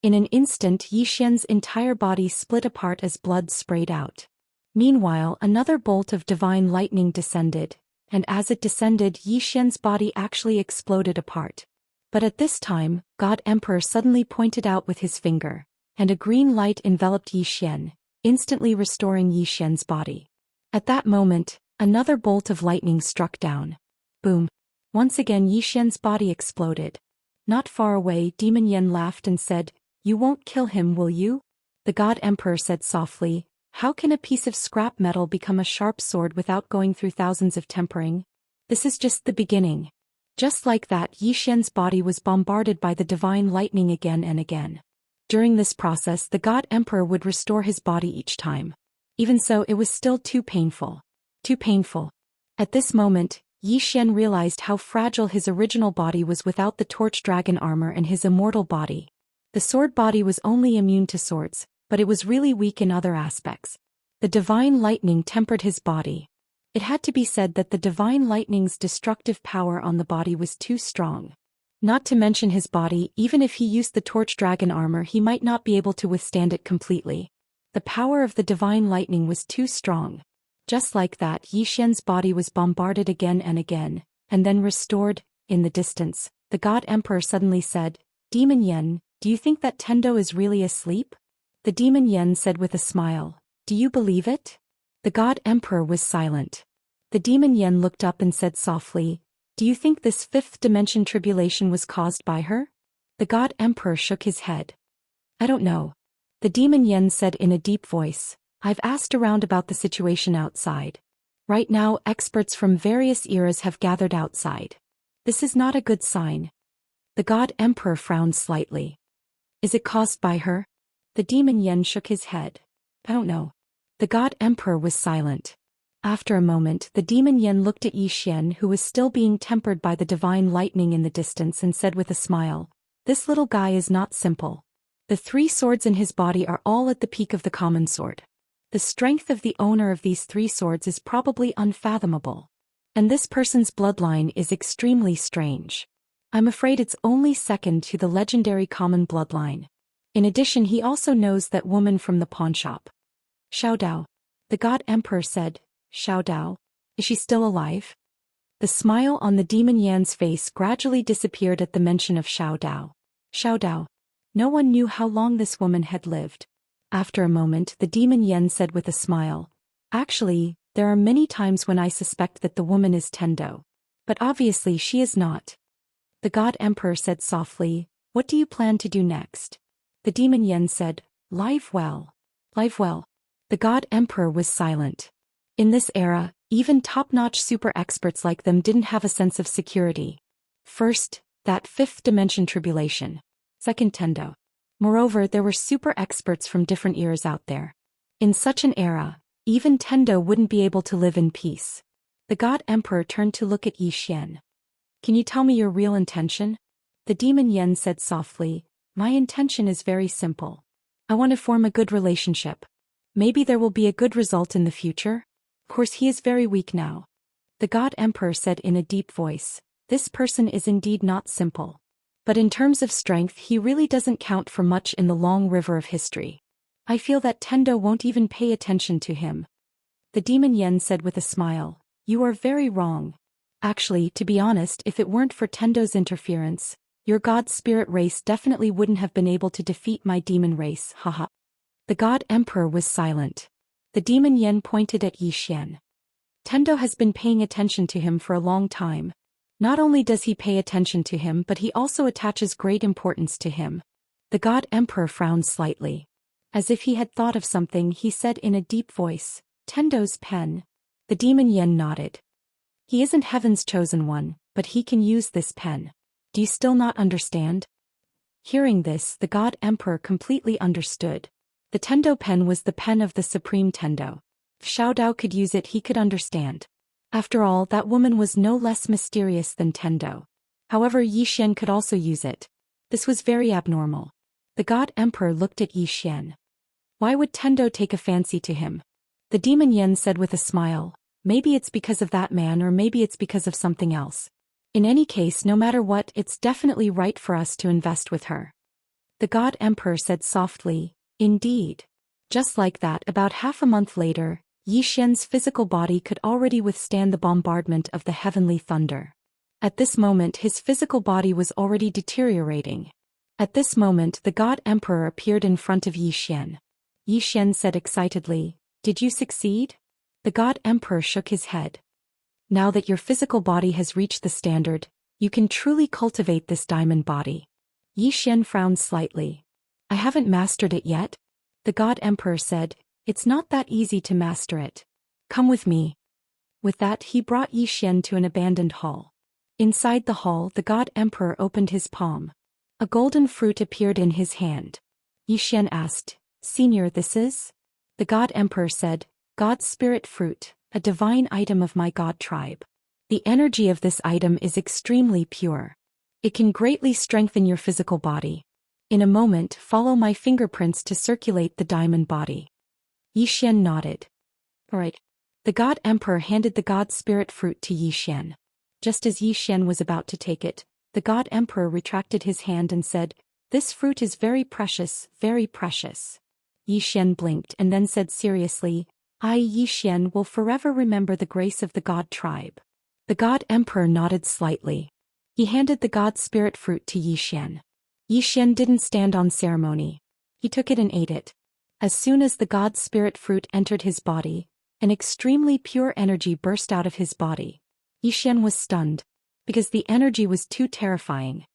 In an instant, Xian's entire body split apart as blood sprayed out. Meanwhile, another bolt of divine lightning descended, and as it descended, Xian's body actually exploded apart. But at this time, God Emperor suddenly pointed out with his finger, and a green light enveloped Xian, instantly restoring Xian's body. At that moment, another bolt of lightning struck down. Boom! Once again, Xian's body exploded. Not far away, Demon Yen laughed and said, "You won't kill him, will you?" The God Emperor said softly, "How can a piece of scrap metal become a sharp sword without going through thousands of tempering? This is just the beginning." Just like that, Xian's body was bombarded by the divine lightning again and again. During this process, the God Emperor would restore his body each time. Even so, it was still too painful. Too painful. At this moment, Xian realized how fragile his original body was without the torch dragon armor and his immortal body. The sword body was only immune to swords, but it was really weak in other aspects. The divine lightning tempered his body. It had to be said that the divine lightning's destructive power on the body was too strong. Not to mention his body, even if he used the torch dragon armor, he might not be able to withstand it completely. The power of the divine lightning was too strong. Just like that, Xian's body was bombarded again and again, and then restored. In the distance, the God Emperor suddenly said, "Demon Yen, do you think that Tendo is really asleep?" The Demon Yen said with a smile, "Do you believe it?" The God Emperor was silent. The Demon Yen looked up and said softly, "Do you think this fifth dimension tribulation was caused by her?" The God Emperor shook his head. "I don't know." The Demon Yen said in a deep voice, "I've asked around about the situation outside. Right now, experts from various eras have gathered outside. This is not a good sign." The God Emperor frowned slightly. "Is it caused by her?" The Demon Yen shook his head. "I don't know." The God Emperor was silent. After a moment, the Demon Yen looked at Xian, who was still being tempered by the divine lightning in the distance, and said with a smile, "This little guy is not simple. The 3 swords in his body are all at the peak of the common sword. The strength of the owner of these 3 swords is probably unfathomable. And this person's bloodline is extremely strange. I'm afraid it's only second to the legendary common bloodline. In addition, he also knows that woman from the pawnshop." "Xiao Dao." The God Emperor said, "Xiao Dao? Is she still alive?" The smile on the Demon Yan's face gradually disappeared at the mention of Xiao Dao. Xiao Dao. No one knew how long this woman had lived. After a moment, the Demon Yen said with a smile, "Actually, there are many times when I suspect that the woman is Tendo. But obviously she is not." The God Emperor said softly, "What do you plan to do next?" The Demon Yen said, "Live well. Live well." The God Emperor was silent. In this era, even top-notch super experts like them didn't have a sense of security. First, that 5th dimension tribulation. Second, Tendo. Moreover, there were super experts from different eras out there. In such an era, even Tendo wouldn't be able to live in peace. The God Emperor turned to look at Xian. "Can you tell me your real intention?" The Demon Yen said softly, "My intention is very simple. I want to form a good relationship. Maybe there will be a good result in the future. Of course, he is very weak now." The God Emperor said in a deep voice, "This person is indeed not simple. But in terms of strength, he really doesn't count for much in the long river of history. I feel that Tendo won't even pay attention to him." The Demon Yen said with a smile, "You are very wrong. Actually, to be honest, if it weren't for Tendo's interference, your god spirit race definitely wouldn't have been able to defeat my demon race, haha." The God Emperor was silent. The Demon Yen pointed at Xian. Tendo has been paying attention to him for a long time. Not only does he pay attention to him, but he also attaches great importance to him. The God Emperor frowned slightly. As if he had thought of something, he said in a deep voice, "Tendo's pen." The demon Yen nodded. "He isn't heaven's chosen one, but he can use this pen. Do you still not understand?" Hearing this, the God Emperor completely understood. The Tendo pen was the pen of the Supreme Tendo. If Xiao Dao could use it, he could understand. After all, that woman was no less mysterious than Tendo. However, Yi Xian could also use it. This was very abnormal. The God Emperor looked at Yi Xian. Why would Tendo take a fancy to him? The demon Yen said with a smile, "Maybe it's because of that man, or maybe it's because of something else. In any case, no matter what, it's definitely right for us to invest with her." The God Emperor said softly, "Indeed." Just like that, about half a month later, Yi Xian's physical body could already withstand the bombardment of the heavenly thunder. At this moment, his physical body was already deteriorating. At this moment, the God Emperor appeared in front of Yi Xian. Yi Xian said excitedly, "Did you succeed?" The God Emperor shook his head. "Now that your physical body has reached the standard, you can truly cultivate this diamond body." Yi Xian frowned slightly. "I haven't mastered it yet." The God Emperor said, "It's not that easy to master it. Come with me." With that, he brought Yi Xian to an abandoned hall. Inside the hall, the God Emperor opened his palm. A golden fruit appeared in his hand. Yi Xian asked, "Senior, this is?" The God Emperor said, "God's spirit fruit, a divine item of my God tribe. The energy of this item is extremely pure. It can greatly strengthen your physical body. In a moment, follow my fingerprints to circulate the diamond body." Yi Xian nodded. "All right." The God Emperor handed the God Spirit fruit to Yi Xian. Just as Yi Xian was about to take it, the God Emperor retracted his hand and said, "This fruit is very precious, very precious." Yi Xian blinked and then said seriously, "I, Yi Xian, will forever remember the grace of the God tribe." The God Emperor nodded slightly. He handed the God Spirit fruit to Yi Xian. Yi Xian didn't stand on ceremony. He took it and ate it. As soon as the God Spirit fruit entered his body, an extremely pure energy burst out of his body. Yi Xian was stunned, because the energy was too terrifying.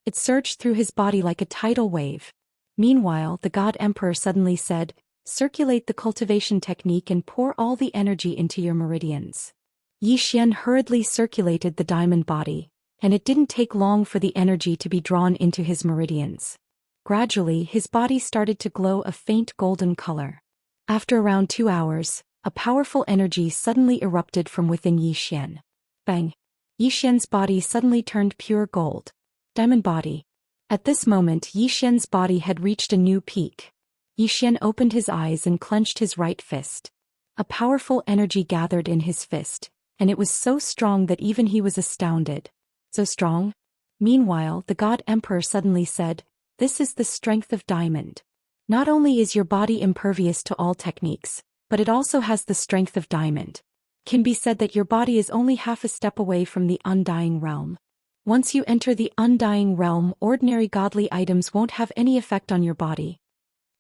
It surged through his body like a tidal wave. Meanwhile, the God Emperor suddenly said, "Circulate the cultivation technique and pour all the energy into your meridians." Yi Xian hurriedly circulated the diamond body, and it didn't take long for the energy to be drawn into his meridians. Gradually, his body started to glow a faint golden color. After around 2 hours, a powerful energy suddenly erupted from within Yi Xian. Bang! Yi Xian's body suddenly turned pure gold. Diamond body. At this moment, Yi Xian's body had reached a new peak. Yi Xian opened his eyes and clenched his right fist. A powerful energy gathered in his fist, and it was so strong that even he was astounded. So strong? Meanwhile, the God Emperor suddenly said, "This is the strength of diamond. Not only is your body impervious to all techniques, but it also has the strength of diamond. Can be said that your body is only half a step away from the undying realm. Once you enter the undying realm, ordinary godly items won't have any effect on your body."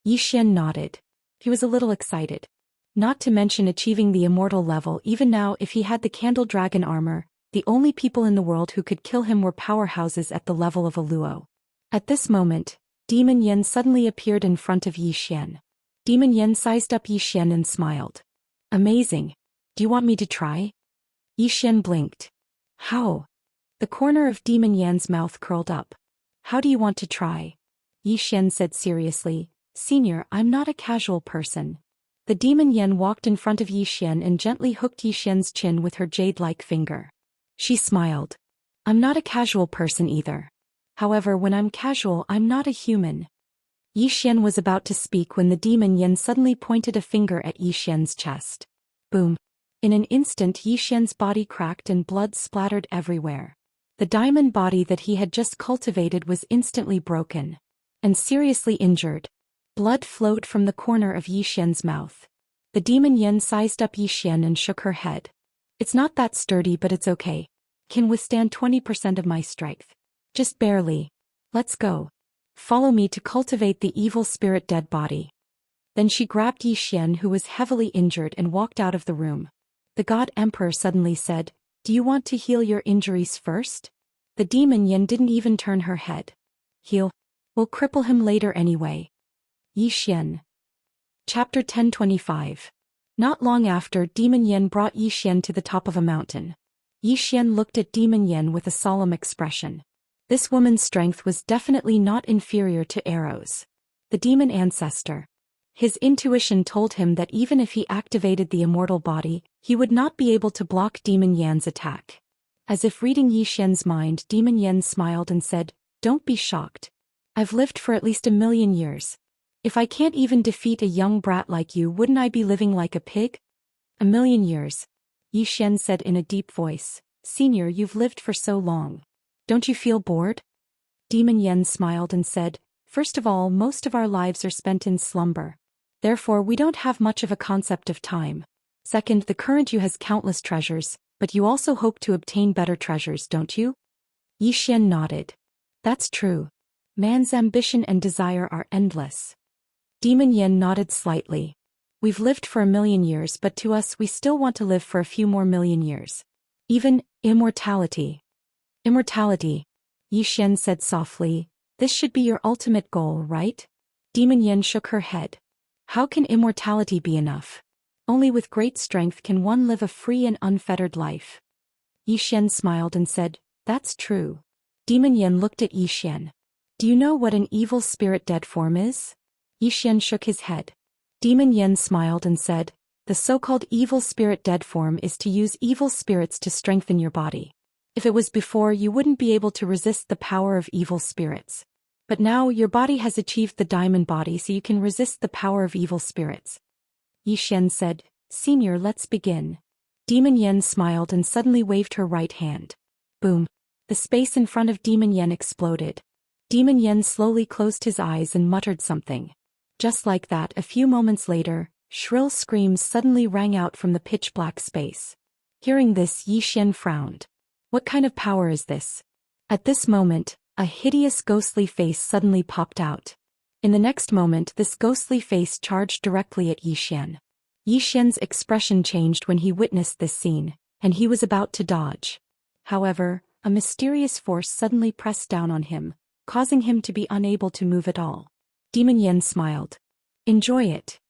Yi Xian nodded. He was a little excited. Not to mention achieving the immortal level. Even now, if he had the candle dragon armor, the only people in the world who could kill him were powerhouses at the level of a Luo. At this moment, Demon Yen suddenly appeared in front of Yi Xian. Demon Yen sized up Yi Xian and smiled. "Amazing. Do you want me to try?" Yi Xian blinked. "How?" The corner of Demon Yan's mouth curled up. "How do you want to try?" Yi Xian said seriously, "Senior, I'm not a casual person." The Demon Yen walked in front of Yi Xian and gently hooked Yi Xian's chin with her jade-like finger. She smiled. "I'm not a casual person either. However, when I'm casual, I'm not a human." Yi Xian was about to speak when the Demon Yen suddenly pointed a finger at Yi Xian's chest. Boom. In an instant, Yi Xian's body cracked and blood splattered everywhere. The diamond body that he had just cultivated was instantly broken and seriously injured. Blood flowed from the corner of Yi Xian's mouth. The Demon Yen sized up Yi Xian and shook her head. "It's not that sturdy, but it's okay. Can withstand 20% of my strength. Just barely. Let's go. Follow me to cultivate the evil spirit dead body." Then she grabbed Yi Xian, who was heavily injured, and walked out of the room. The God Emperor suddenly said, "Do you want to heal your injuries first?" The demon Yin didn't even turn her head. "Heal? We'll cripple him later anyway." Xian. Chapter 1025. Not long after, Demon Yin brought Xian to the top of a mountain. Xian looked at Demon Yin with a solemn expression. This woman's strength was definitely not inferior to arrows. The demon ancestor. His intuition told him that even if he activated the immortal body, he would not be able to block Demon Yan's attack. As if reading Xian's mind, Demon Yan smiled and said, "Don't be shocked. I've lived for at least 1,000,000 years. If I can't even defeat a young brat like you, wouldn't I be living like a pig?" "1,000,000 years," Xian said in a deep voice. "Senior, you've lived for so long. Don't you feel bored?" Demon Yen smiled and said, "First of all, most of our lives are spent in slumber. Therefore we don't have much of a concept of time. Second, the current you has countless treasures, but you also hope to obtain better treasures, don't you?" Xian nodded. "That's true. Man's ambition and desire are endless." Demon Yen nodded slightly. "We've lived for 1,000,000 years, but to us we still want to live for a few more million years. Even immortality." "Immortality," Xian said softly. "This should be your ultimate goal, right?" Demon Yen shook her head. "How can immortality be enough? Only with great strength can one live a free and unfettered life." Xian smiled and said, "That's true." Demon Yen looked at Xian. "Do you know what an evil spirit dead form is?" Xian shook his head. Demon Yen smiled and said, "The so-called evil spirit dead form is to use evil spirits to strengthen your body. If it was before, you wouldn't be able to resist the power of evil spirits. But now your body has achieved the diamond body, so you can resist the power of evil spirits." Xian said, "Senior, let's begin." Demon Yen smiled and suddenly waved her right hand. Boom. The space in front of Demon Yen exploded. Demon Yen slowly closed his eyes and muttered something. Just like that, a few moments later, shrill screams suddenly rang out from the pitch-black space. Hearing this, Xian frowned. What kind of power is this? At this moment, a hideous ghostly face suddenly popped out. In the next moment, this ghostly face charged directly at Xian. Xian's expression changed when he witnessed this scene, and he was about to dodge. However, a mysterious force suddenly pressed down on him, causing him to be unable to move at all. Demon Yen smiled. "Enjoy it."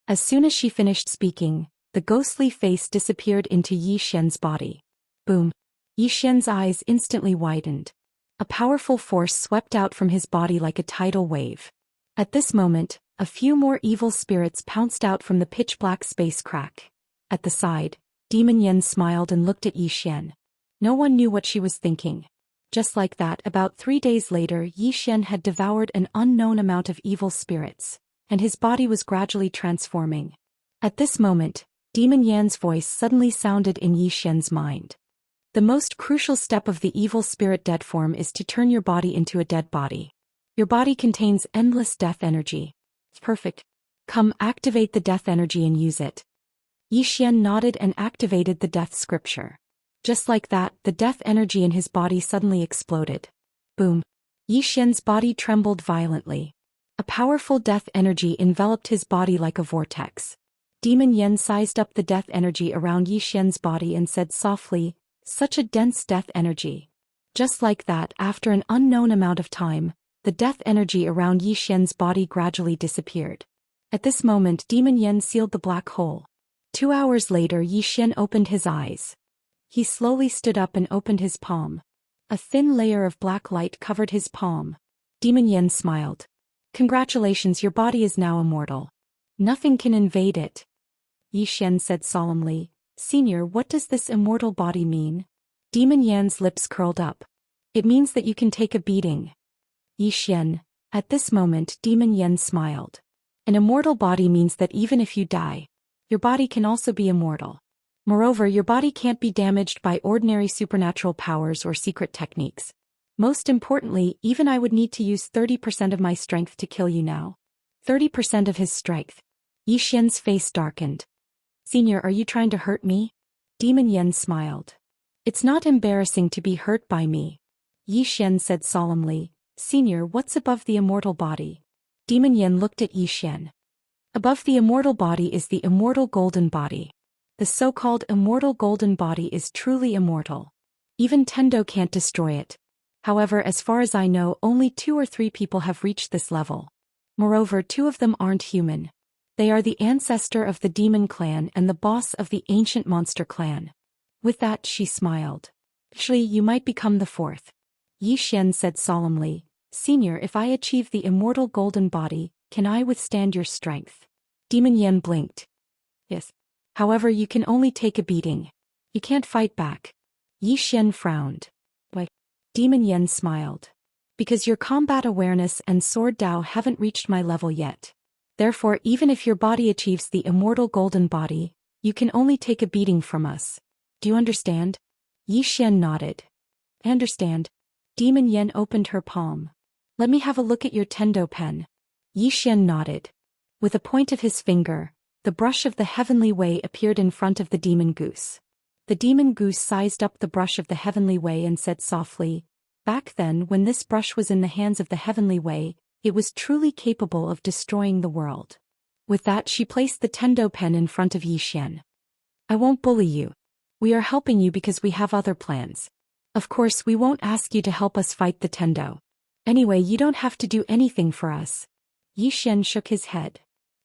As soon as she finished speaking, the ghostly face disappeared into Xian's body. Boom. Xian's eyes instantly widened. A powerful force swept out from his body like a tidal wave. At this moment, a few more evil spirits pounced out from the pitch-black space crack. At the side, Demon Yen smiled and looked at Xian. No one knew what she was thinking. Just like that, about 3 days later, Xian had devoured an unknown amount of evil spirits, and his body was gradually transforming. At this moment, Demon Yan's voice suddenly sounded in Xian's mind. "The most crucial step of the evil spirit dead form is to turn your body into a dead body. Your body contains endless death energy." "Perfect. Come, activate the death energy and use it." Xian nodded and activated the death scripture. Just like that, the death energy in his body suddenly exploded. Boom. Xian's body trembled violently. A powerful death energy enveloped his body like a vortex. Demon Yen sized up the death energy around Xian's body and said softly, "Such a dense death energy." Just like that, after an unknown amount of time, the death energy around Xian's body gradually disappeared. At this moment, Demon Yen sealed the black hole. 2 hours later, Xian opened his eyes. He slowly stood up and opened his palm. A thin layer of black light covered his palm. Demon Yen smiled. "Congratulations, your body is now immortal. Nothing can invade it." Xian said solemnly, "Senior, what does this immortal body mean?" Demon Yan's lips curled up. "It means that you can take a beating." Xian. At this moment, Demon Yen smiled. "An immortal body means that even if you die, your body can also be immortal. Moreover, your body can't be damaged by ordinary supernatural powers or secret techniques. Most importantly, even I would need to use 30% of my strength to kill you now." 30% of his strength. Xian's face darkened. "Senior, are you trying to hurt me?" Demon Yen smiled. "It's not embarrassing to be hurt by me." Xian said solemnly, "Senior, what's above the immortal body?" Demon Yen looked at Xian. "Above the immortal body is the immortal golden body. The so-called immortal golden body is truly immortal. Even Tendo can't destroy it. However, as far as I know, only 2 or 3 people have reached this level. Moreover, 2 of them aren't human. They are the ancestor of the demon clan and the boss of the ancient monster clan. With that, she smiled. Actually, you might become the 4th. Xian said solemnly, Senior, if I achieve the immortal golden body, can I withstand your strength? Demon Yen blinked. Yes. However, you can only take a beating. You can't fight back. Xian frowned. Why? Demon Yen smiled. Because your combat awareness and sword Dao haven't reached my level yet. Therefore, even if your body achieves the immortal golden body, you can only take a beating from us. Do you understand? Xian nodded. I understand. Demon Yen opened her palm. Let me have a look at your Tendo pen. Xian nodded. With a point of his finger, the brush of the heavenly way appeared in front of the demon goose. The demon goose sized up the brush of the heavenly way and said softly, Back then, when this brush was in the hands of the heavenly way, it was truly capable of destroying the world. With that, she placed the Tendo pen in front of Xian. I won't bully you. We are helping you because we have other plans. Of course, we won't ask you to help us fight the Tendo. Anyway, you don't have to do anything for us. Xian shook his head.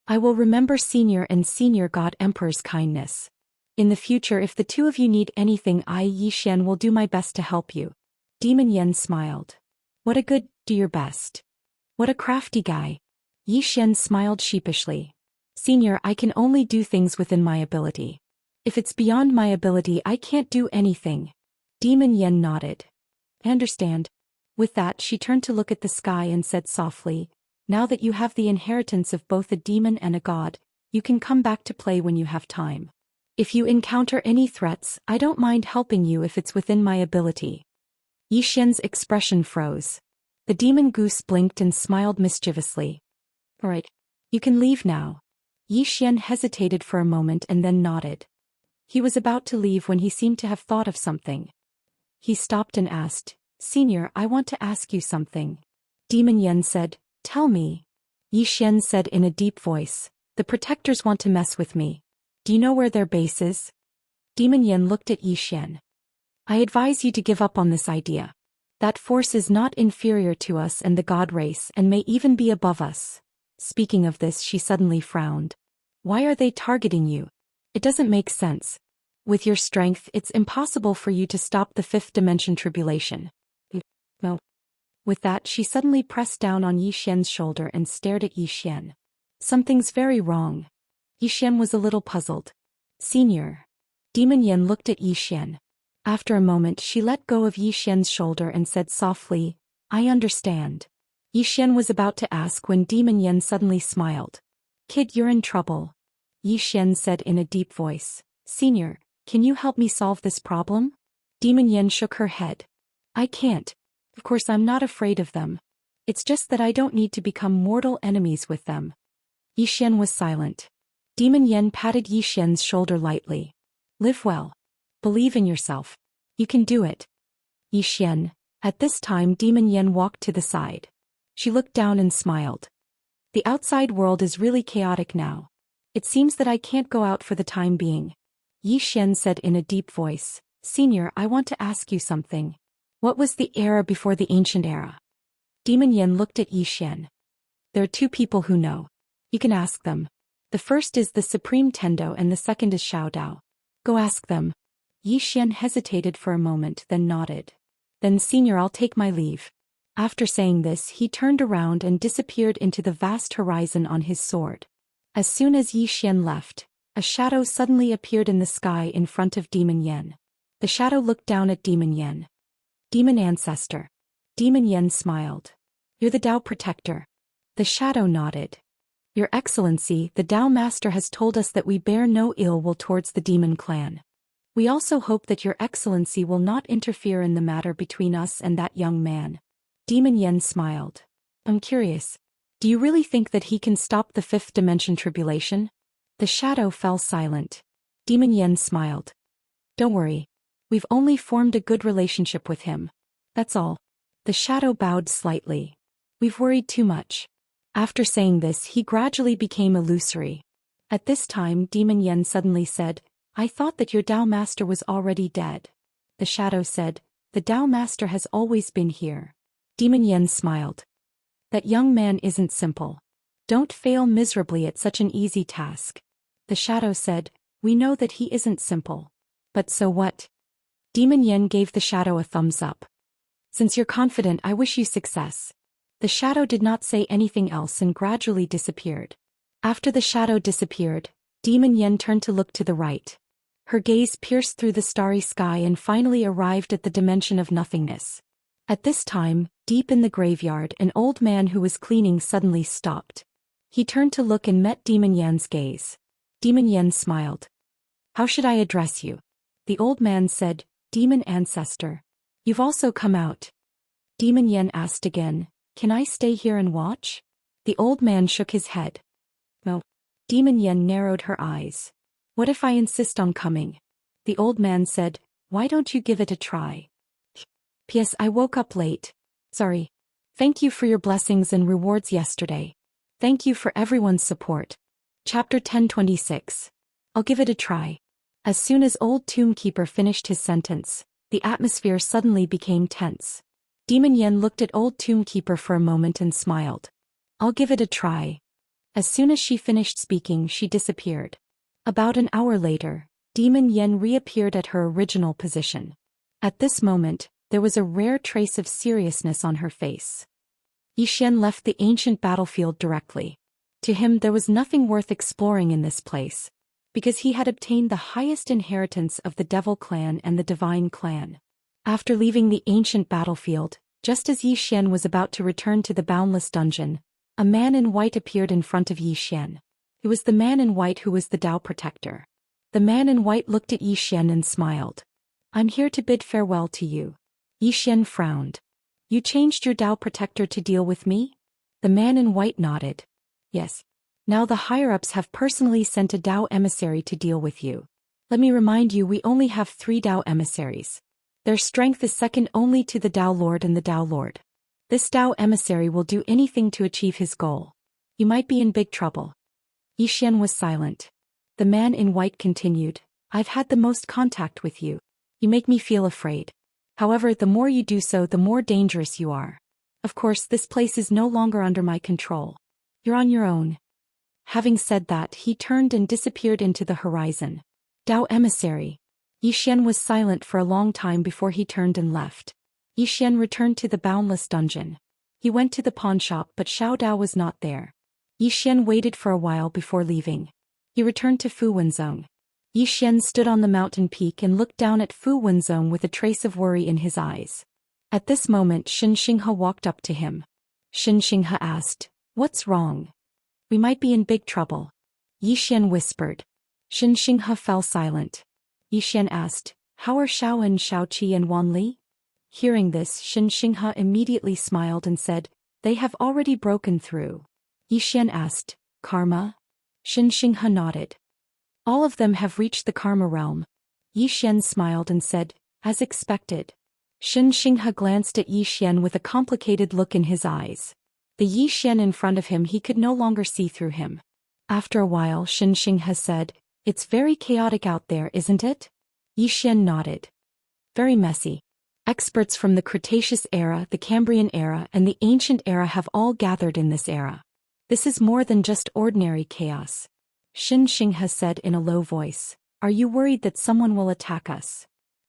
I will remember Senior and Senior God Emperor's kindness. In the future, if the 2 of you need anything, I, Xian, will do my best to help you. Demon Yen smiled. What a good, do your best. What a crafty guy. Xian smiled sheepishly. Senior, I can only do things within my ability. If it's beyond my ability, I can't do anything. Demon Yen nodded. I understand. With that, she turned to look at the sky and said softly, Now that you have the inheritance of both a demon and a god, you can come back to play when you have time. If you encounter any threats, I don't mind helping you if it's within my ability. Xian's expression froze. The demon goose blinked and smiled mischievously. All right. You can leave now. Xian hesitated for a moment and then nodded. He was about to leave when he seemed to have thought of something. He stopped and asked, Senior, I want to ask you something. Demon Yen said, Tell me. Xian said in a deep voice, The protectors want to mess with me. Do you know where their base is? Demon Yen looked at Xian. I advise you to give up on this idea. That force is not inferior to us and the god race and may even be above us. Speaking of this, she suddenly frowned. Why are they targeting you? It doesn't make sense. With your strength, it's impossible for you to stop the 5th dimension tribulation. No. With that, she suddenly pressed down on Xian's shoulder and stared at Xian. Something's very wrong. Xian was a little puzzled. Senior. Demon Yen looked at Xian. After a moment, she let go of Xian's shoulder and said softly, I understand. Xian was about to ask when Demon Yen suddenly smiled. Kid, you're in trouble. Xian said in a deep voice. Senior, can you help me solve this problem? Demon Yen shook her head. I can't. Of course, I'm not afraid of them. It's just that I don't need to become mortal enemies with them. Xian was silent. Demon Yen patted Xian's shoulder lightly. Live well. Believe in yourself. You can do it. Xian. At this time, Demon Yen walked to the side. She looked down and smiled. The outside world is really chaotic now. It seems that I can't go out for the time being. Xian said in a deep voice, Senior, I want to ask you something. What was the era before the ancient era? Demon Yen looked at Xian. There are 2 people who know. You can ask them. The first is the Supreme Tendo and the second is Xiao Dao. Go ask them. Xian hesitated for a moment, then nodded. Then Senior, I'll take my leave. After saying this, he turned around and disappeared into the vast horizon on his sword. As soon as Xian left, a shadow suddenly appeared in the sky in front of Demon Yen. The shadow looked down at Demon Yen. Demon Ancestor. Demon Yen smiled. You're the Dao Protector. The shadow nodded. Your Excellency, the Dao Master has told us that we bear no ill will towards the demon clan. We also hope that Your Excellency will not interfere in the matter between us and that young man. Demon Yen smiled. I'm curious. Do you really think that he can stop the 5th dimension tribulation? The shadow fell silent. Demon Yen smiled. Don't worry. We've only formed a good relationship with him. That's all. The shadow bowed slightly. We've worried too much. After saying this, he gradually became illusory. At this time, Demon Yen suddenly said, I thought that your Dao master was already dead. The shadow said, the Dao master has always been here. Demon Yen smiled. That young man isn't simple. Don't fail miserably at such an easy task. The shadow said, we know that he isn't simple. But so what? Demon Yen gave the shadow a thumbs up. Since you're confident, I wish you success. The shadow did not say anything else and gradually disappeared. After the shadow disappeared, Demon Yen turned to look to the right. Her gaze pierced through the starry sky and finally arrived at the dimension of nothingness. At this time, deep in the graveyard, an old man who was cleaning suddenly stopped. He turned to look and met Demon Yan's gaze. Demon Yan smiled. How should I address you? The old man said, Demon Ancestor. You've also come out. Demon Yan asked again, can I stay here and watch? The old man shook his head. No. Demon Yan narrowed her eyes. What if I insist on coming? The old man said, why don't you give it a try? P.S. I woke up late. Sorry. Thank you for your blessings and rewards yesterday. Thank you for everyone's support. Chapter 1026. I'll give it a try. As soon as old Tombkeeper finished his sentence, the atmosphere suddenly became tense. Demon Yen looked at old Tombkeeper for a moment and smiled. I'll give it a try. As soon as she finished speaking, she disappeared. About an hour later, Demon Yen reappeared at her original position. At this moment, there was a rare trace of seriousness on her face. Xian left the ancient battlefield directly. To him there was nothing worth exploring in this place, because he had obtained the highest inheritance of the Devil Clan and the Divine Clan. After leaving the ancient battlefield, just as Xian was about to return to the Boundless Dungeon, a man in white appeared in front of Xian. It was the man in white who was the Dao Protector. The man in white looked at Xian and smiled. I'm here to bid farewell to you. Xian frowned. You changed your Dao Protector to deal with me? The man in white nodded. Yes. Now the higher-ups have personally sent a Dao emissary to deal with you. Let me remind you, we only have 3 Dao emissaries. Their strength is second only to the Dao Lord and the Dao Lord. This Dao emissary will do anything to achieve his goal. You might be in big trouble. Xian was silent. The man in white continued, I've had the most contact with you. You make me feel afraid. However, the more you do so, the more dangerous you are. Of course, this place is no longer under my control. You're on your own. Having said that, he turned and disappeared into the horizon. Dao emissary. Xian was silent for a long time before he turned and left. Xian returned to the Boundless Dungeon. He went to the pawn shop, but Xiao Dao was not there. Xian waited for a while before leaving. He returned to Fu Wenzong. Xian stood on the mountain peak and looked down at Fu Wenzong with a trace of worry in his eyes. At this moment, Xianxia walked up to him. Xianxia asked, what's wrong? We might be in big trouble. Xian whispered. Xianxia fell silent. Xian asked, how are Xiaoan, Xiaoqi and Wanli? Hearing this, Xianxia immediately smiled and said, they have already broken through. Xian asked, Karma? Xianxia nodded. All of them have reached the Karma realm. Xian smiled and said, as expected. Xianxia glanced at Xian with a complicated look in his eyes. The Xian in front of him, he could no longer see through him. After a while, Xianxia said, it's very chaotic out there, isn't it? Xian nodded. Very messy. Experts from the Cretaceous era, the Cambrian era, and the Ancient era have all gathered in this era. This is more than just ordinary chaos. Xianxia said in a low voice, are you worried that someone will attack us?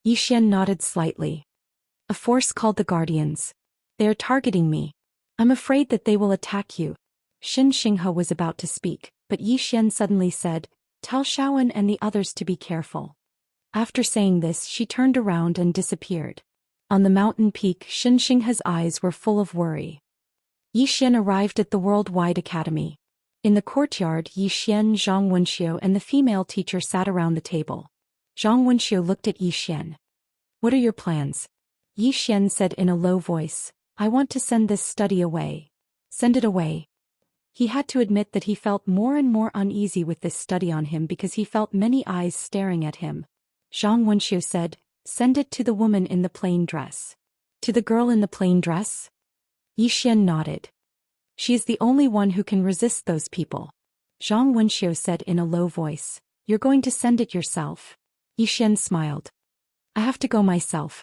Xian nodded slightly. A force called the Guardians. They are targeting me. I'm afraid that they will attack you. Xianxia was about to speak, but Xian suddenly said, tell Xiaoan and the others to be careful. After saying this, she turned around and disappeared. On the mountain peak, Xianxia's eyes were full of worry. Xian arrived at the Worldwide Academy. In the courtyard, Xian, Zhang Wenxiu and the female teacher sat around the table. Zhang Wenxiu looked at Xian. What are your plans? Xian said in a low voice, I want to send this study away. Send it away. He had to admit that he felt more and more uneasy with this study on him because he felt many eyes staring at him. Zhang Wenxiu said, send it to the woman in the plain dress. To the girl in the plain dress? Xian nodded. She is the only one who can resist those people. Zhang Wenxiu said in a low voice, You're going to send it yourself? Yi Xian smiled. I have to go myself.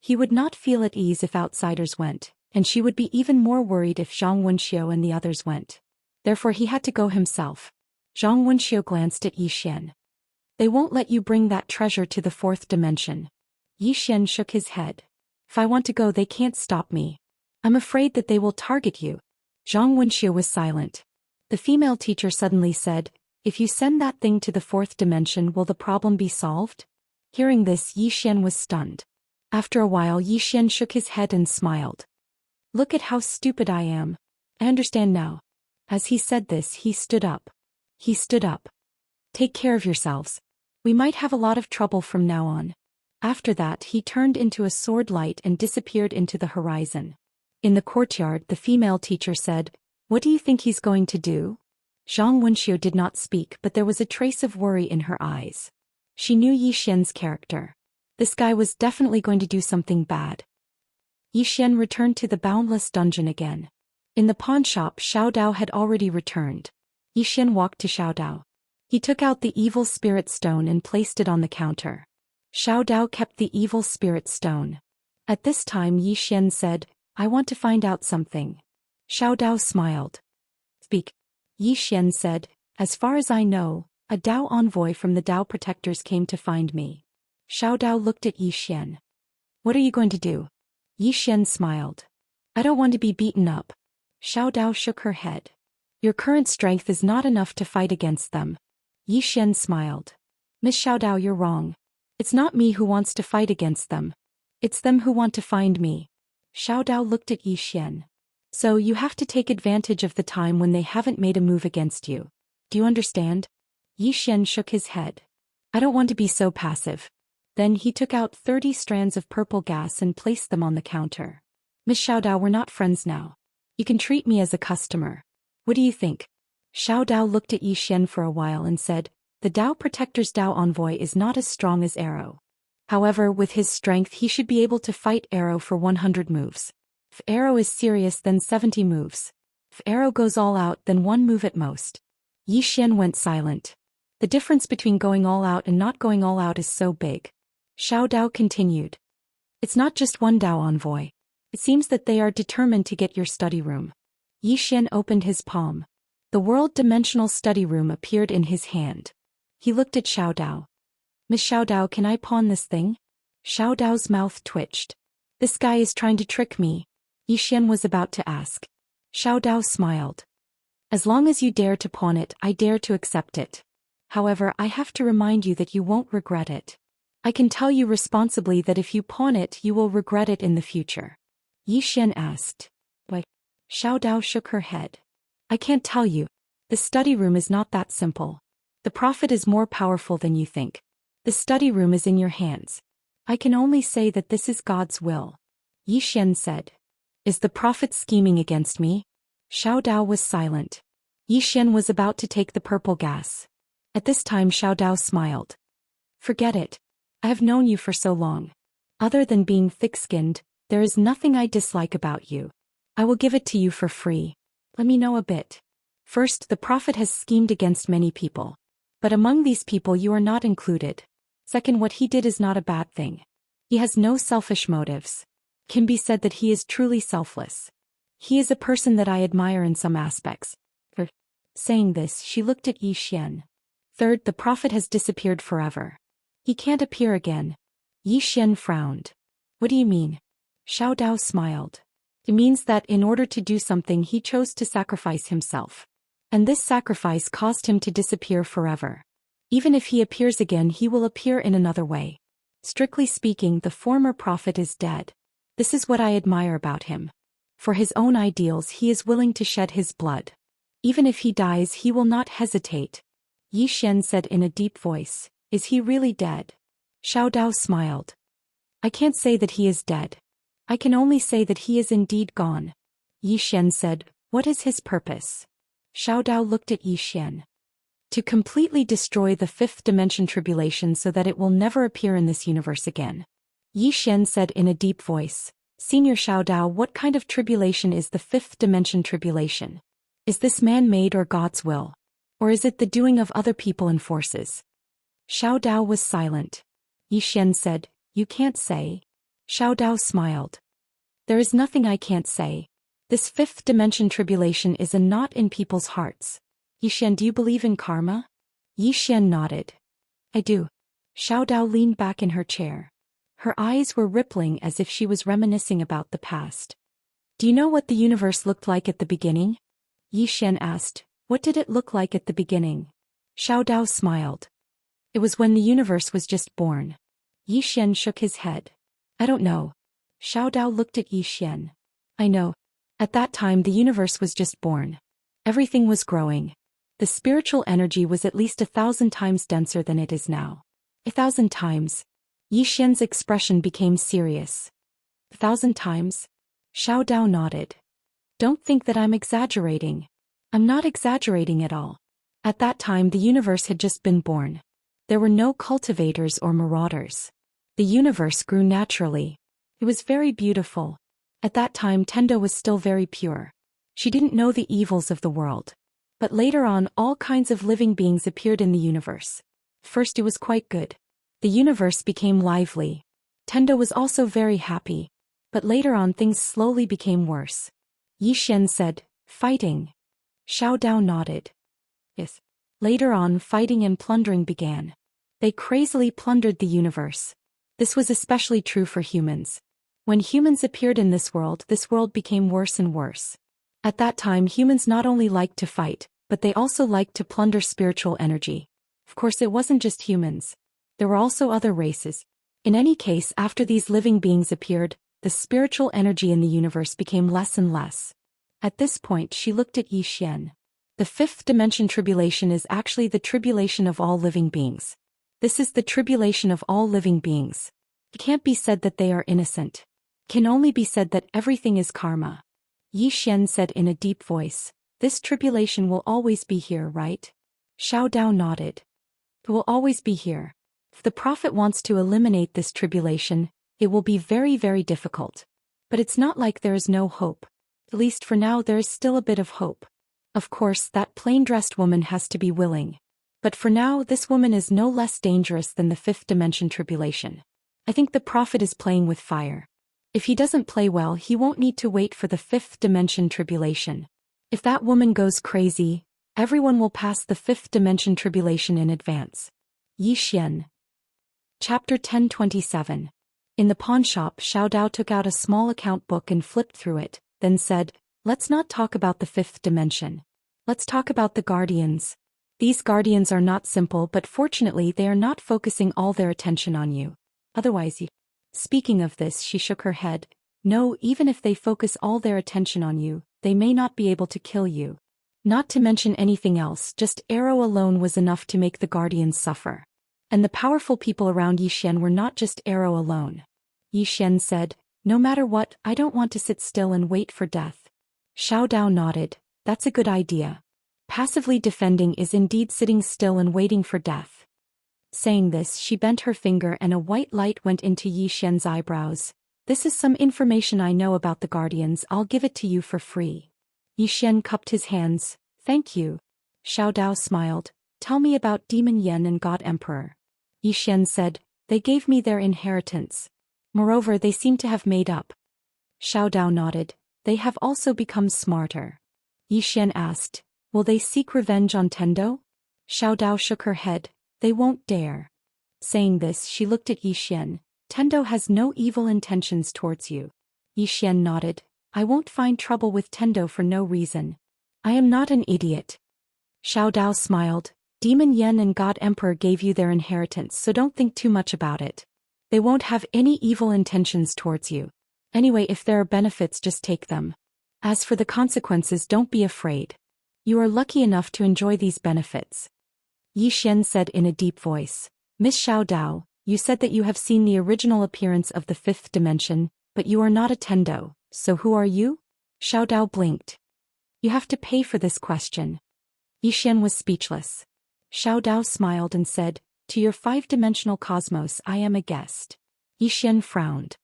He would not feel at ease if outsiders went, and she would be even more worried if Zhang Wenxiu and the others went. Therefore he had to go himself. Zhang Wenxiu glanced at Yi Xian. They won't let you bring that treasure to the fourth dimension. Yi Xian shook his head. If I want to go, they can't stop me. I'm afraid that they will target you. Zhang Wenxiu was silent. The female teacher suddenly said, if you send that thing to the fourth dimension, will the problem be solved? Hearing this, Yi Xian was stunned. After a while, Yi Xian shook his head and smiled. Look at how stupid I am. I understand now. As he said this, he stood up. He stood up. Take care of yourselves. We might have a lot of trouble from now on. After that, he turned into a sword light and disappeared into the horizon. In the courtyard, the female teacher said, what do you think he's going to do? Zhang Wenxiu did not speak, but there was a trace of worry in her eyes. She knew Yi Xian's character. This guy was definitely going to do something bad. Yi Xian returned to the boundless dungeon again. In the pawn shop, Xiao Dao had already returned. Yi Xian walked to Xiao Dao. He took out the evil spirit stone and placed it on the counter. Xiao Dao kept the evil spirit stone. At this time, Yi Xian said, I want to find out something. Xiao Dao smiled. Speak. Yi Xian said, as far as I know, a Dao envoy from the Dao protectors came to find me. Xiao Dao looked at Yi Xian. What are you going to do? Yi Xian smiled. I don't want to be beaten up. Xiao Dao shook her head. Your current strength is not enough to fight against them. Yi Xian smiled. Miss Xiao Dao, you're wrong. It's not me who wants to fight against them. It's them who want to find me. Xiao Dao looked at Yi Xian. So you have to take advantage of the time when they haven't made a move against you. Do you understand? Yi Xian shook his head. I don't want to be so passive. Then he took out 30 strands of purple gas and placed them on the counter. Miss Xiao Dao, we're not friends now. You can treat me as a customer. What do you think? Xiao Dao looked at Yi Xian for a while and said, the Dao Protector's Dao envoy is not as strong as Arrow. However, with his strength he should be able to fight Arrow for 100 moves. If Arrow is serious, then 70 moves. If Arrow goes all out, then 1 move at most. Yi Xian went silent. The difference between going all out and not going all out is so big. Xiao Dao continued. It's not just one Dao envoy. It seems that they are determined to get your study room. Yi Xian opened his palm. The world-dimensional study room appeared in his hand. He looked at Xiao Dao. Miss Xiao Dao, can I pawn this thing? Xiao Dao's mouth twitched. This guy is trying to trick me. Yi Xian was about to ask. Xiao Dao smiled. As long as you dare to pawn it, I dare to accept it. However, I have to remind you that you won't regret it. I can tell you responsibly that if you pawn it, you will regret it in the future. Yi Xian asked. Why? Xiao Dao shook her head. I can't tell you. The study room is not that simple. The Prophet is more powerful than you think. The study room is in your hands. I can only say that this is God's will. Yi Xian said. Is the Prophet scheming against me? Xiao Dao was silent. Yi Xian was about to take the purple gas. At this time Xiao Dao smiled. Forget it. I have known you for so long. Other than being thick-skinned, there is nothing I dislike about you. I will give it to you for free. Let me know a bit. First, the Prophet has schemed against many people. But among these people you are not included. Second, what he did is not a bad thing. He has no selfish motives. Can be said that he is truly selfless. He is a person that I admire in some aspects. For saying this, she looked at Yi Xian. Third, the Prophet has disappeared forever. He can't appear again. Yi Xian frowned. What do you mean? Xiao Dao smiled. It means that in order to do something he chose to sacrifice himself. And this sacrifice caused him to disappear forever. Even if he appears again, he will appear in another way. Strictly speaking, the former Prophet is dead. This is what I admire about him. For his own ideals he is willing to shed his blood. Even if he dies he will not hesitate. Yi Xian said in a deep voice, is he really dead? Xiao Dao smiled. I can't say that he is dead. I can only say that he is indeed gone. Yi Xian said, what is his purpose? Xiao Dao looked at Yi Xian. To completely destroy the fifth dimension tribulation so that it will never appear in this universe again. Yi Xian said in a deep voice, Senior Xiao Dao, what kind of tribulation is the fifth dimension tribulation? Is this man-made or God's will? Or is it the doing of other people and forces? Xiao Dao was silent. Yi Xian said, "You can't say." Xiao Dao smiled. "There is nothing I can't say. This fifth dimension tribulation is a knot in people's hearts." Yi Xian, do you believe in karma? Yi Xian nodded. I do. Xiao Dao leaned back in her chair. Her eyes were rippling as if she was reminiscing about the past. Do you know what the universe looked like at the beginning? Yi Xian asked. What did it look like at the beginning? Xiao Dao smiled. It was when the universe was just born. Yi Xian shook his head. I don't know. Xiao Dao looked at Yi Xian. I know. At that time the universe was just born. Everything was growing. The spiritual energy was at least 1,000 times denser than it is now. 1,000 times. Yi Xian's expression became serious. 1,000 times? Xiao Dao nodded. Don't think that I'm exaggerating. I'm not exaggerating at all. At that time the universe had just been born. There were no cultivators or marauders. The universe grew naturally. It was very beautiful. At that time Tendo was still very pure. She didn't know the evils of the world. But later on all kinds of living beings appeared in the universe. First it was quite good. The universe became lively. Tendo was also very happy. But later on things slowly became worse. Yi Xian said, fighting. Xiao Dao nodded. Yes. Later on fighting and plundering began. They crazily plundered the universe. This was especially true for humans. When humans appeared in this world became worse and worse. At that time humans not only liked to fight, but they also liked to plunder spiritual energy. Of course it wasn't just humans. There were also other races. In any case, after these living beings appeared, the spiritual energy in the universe became less and less. At this point she looked at Yi Xian. The fifth dimension tribulation is actually the tribulation of all living beings. This is the tribulation of all living beings. It can't be said that they are innocent. It can only be said that everything is karma. Yi Xian said in a deep voice, this tribulation will always be here, right? Xiao Dao nodded. It will always be here. If the Prophet wants to eliminate this tribulation, it will be very, very difficult. But it's not like there is no hope. At least for now there is still a bit of hope. Of course that plain-dressed woman has to be willing. But for now this woman is no less dangerous than the fifth dimension tribulation. I think the Prophet is playing with fire. If he doesn't play well he won't need to wait for the fifth dimension tribulation. If that woman goes crazy, everyone will pass the fifth dimension tribulation in advance. Yi Xian. Chapter 1027. In the pawnshop Xiao Dao took out a small account book and flipped through it, then said, let's not talk about the fifth dimension. Let's talk about the guardians. These guardians are not simple, but fortunately they are not focusing all their attention on you. Otherwise you... Speaking of this, she shook her head. No, even if they focus all their attention on you, they may not be able to kill you. Not to mention anything else, just arrow alone was enough to make the guardians suffer. And the powerful people around Yi Xian were not just arrow alone. Yi Xian said, no matter what, I don't want to sit still and wait for death. Xiao Dao nodded. That's a good idea. Passively defending is indeed sitting still and waiting for death. Saying this, she bent her finger and a white light went into Yi Xian's eyebrows. This is some information I know about the guardians, I'll give it to you for free. Yi Xian cupped his hands. Thank you. Xiao Dao smiled. Tell me about Demon Yen and God Emperor. Yi Xian said, they gave me their inheritance. Moreover, they seem to have made up. Xiao Dao nodded. They have also become smarter. Yi Xian asked, will they seek revenge on Tendo? Xiao Dao shook her head. They won't dare. Saying this, she looked at Yi Xian. Tendo has no evil intentions towards you. Yi Xian nodded. I won't find trouble with Tendo for no reason. I am not an idiot. Xiao Dao smiled. Demon Yen and God Emperor gave you their inheritance, so don't think too much about it. They won't have any evil intentions towards you. Anyway, if there are benefits, just take them. As for the consequences, don't be afraid. You are lucky enough to enjoy these benefits. Yi Xian said in a deep voice. Miss Xiao Dao, you said that you have seen the original appearance of the fifth dimension, but you are not a Tendo, so who are you? Xiao Dao blinked. You have to pay for this question. Yi Xian was speechless. Xiao Dao smiled and said, to your five-dimensional cosmos I am a guest. Yi Xian frowned.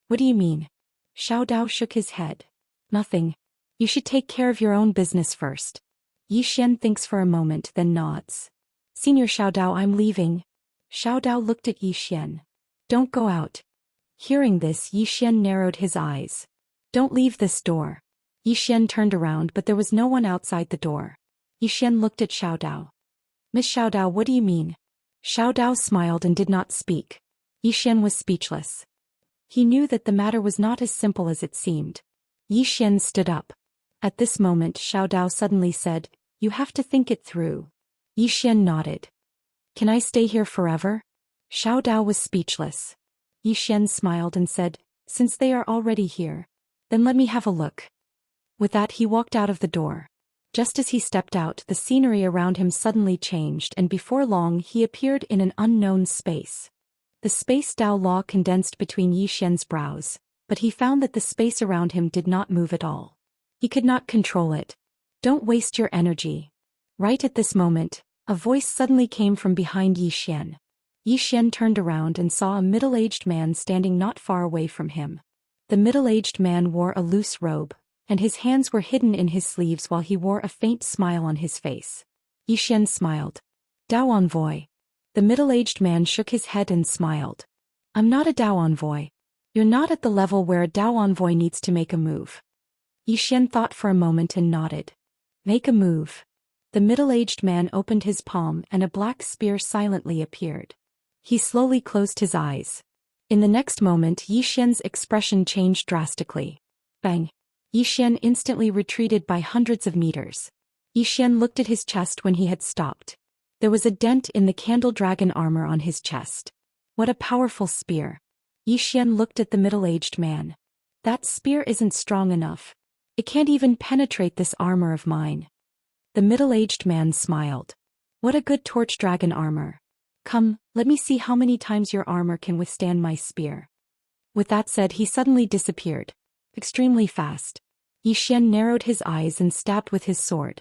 What do you mean? Xiao Dao shook his head. Nothing. You should take care of your own business first. Yi Xian thinks for a moment then nods. Senior Xiaodao, I'm leaving. Xiaodao looked at Yi Xian. Don't go out. Hearing this, Yi Xian narrowed his eyes. Don't leave this door. Yi Xian turned around but there was no one outside the door. Yi Xian looked at Xiaodao. Miss Xiaodao, what do you mean? Xiaodao smiled and did not speak. Yi Xian was speechless. He knew that the matter was not as simple as it seemed. Yi Xian stood up. At this moment Xiaodao suddenly said, You have to think it through. Yi Xian nodded. Can I stay here forever? Xiaodao was speechless. Yi Xian smiled and said, Since they are already here, then let me have a look. With that he walked out of the door. Just as he stepped out, the scenery around him suddenly changed and before long he appeared in an unknown space. The space Dao Law condensed between Yi Xian's brows, but he found that the space around him did not move at all. He could not control it. Don't waste your energy. Right at this moment, a voice suddenly came from behind Yi Xian. Yi Xian turned around and saw a middle-aged man standing not far away from him. The middle-aged man wore a loose robe, and his hands were hidden in his sleeves while he wore a faint smile on his face. Yi Xian smiled. Dao Envoy. The middle-aged man shook his head and smiled. I'm not a Dao Envoy. You're not at the level where a Dao Envoy needs to make a move. Yi Xian thought for a moment and nodded. Make a move. The middle-aged man opened his palm and a black spear silently appeared. He slowly closed his eyes. In the next moment Yi Xian's expression changed drastically. Bang! Yi Xian instantly retreated by hundreds of meters. Yi Xian looked at his chest when he had stopped. There was a dent in the candle dragon armor on his chest. What a powerful spear. Yi Xian looked at the middle-aged man. That spear isn't strong enough. It can't even penetrate this armor of mine. The middle-aged man smiled. What a good torch dragon armor. Come, let me see how many times your armor can withstand my spear. With that said, he suddenly disappeared. Extremely fast. Yi Xian narrowed his eyes and stabbed with his sword.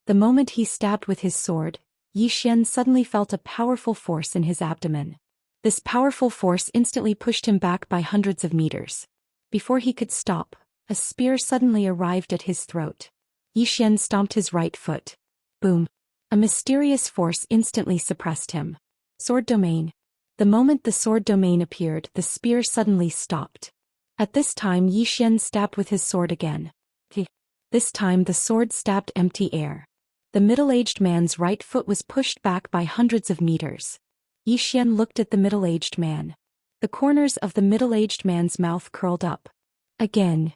The moment he stabbed with his sword, Yi Xian suddenly felt a powerful force in his abdomen. This powerful force instantly pushed him back by hundreds of meters. Before he could stop, a spear suddenly arrived at his throat. Yi Xian stomped his right foot. Boom! A mysterious force instantly suppressed him. Sword domain. The moment the sword domain appeared, the spear suddenly stopped. At this time Yi Xian stabbed with his sword again. This time the sword stabbed empty air. The middle-aged man's right foot was pushed back by hundreds of meters. Yi Xian looked at the middle-aged man. The corners of the middle-aged man's mouth curled up. Again.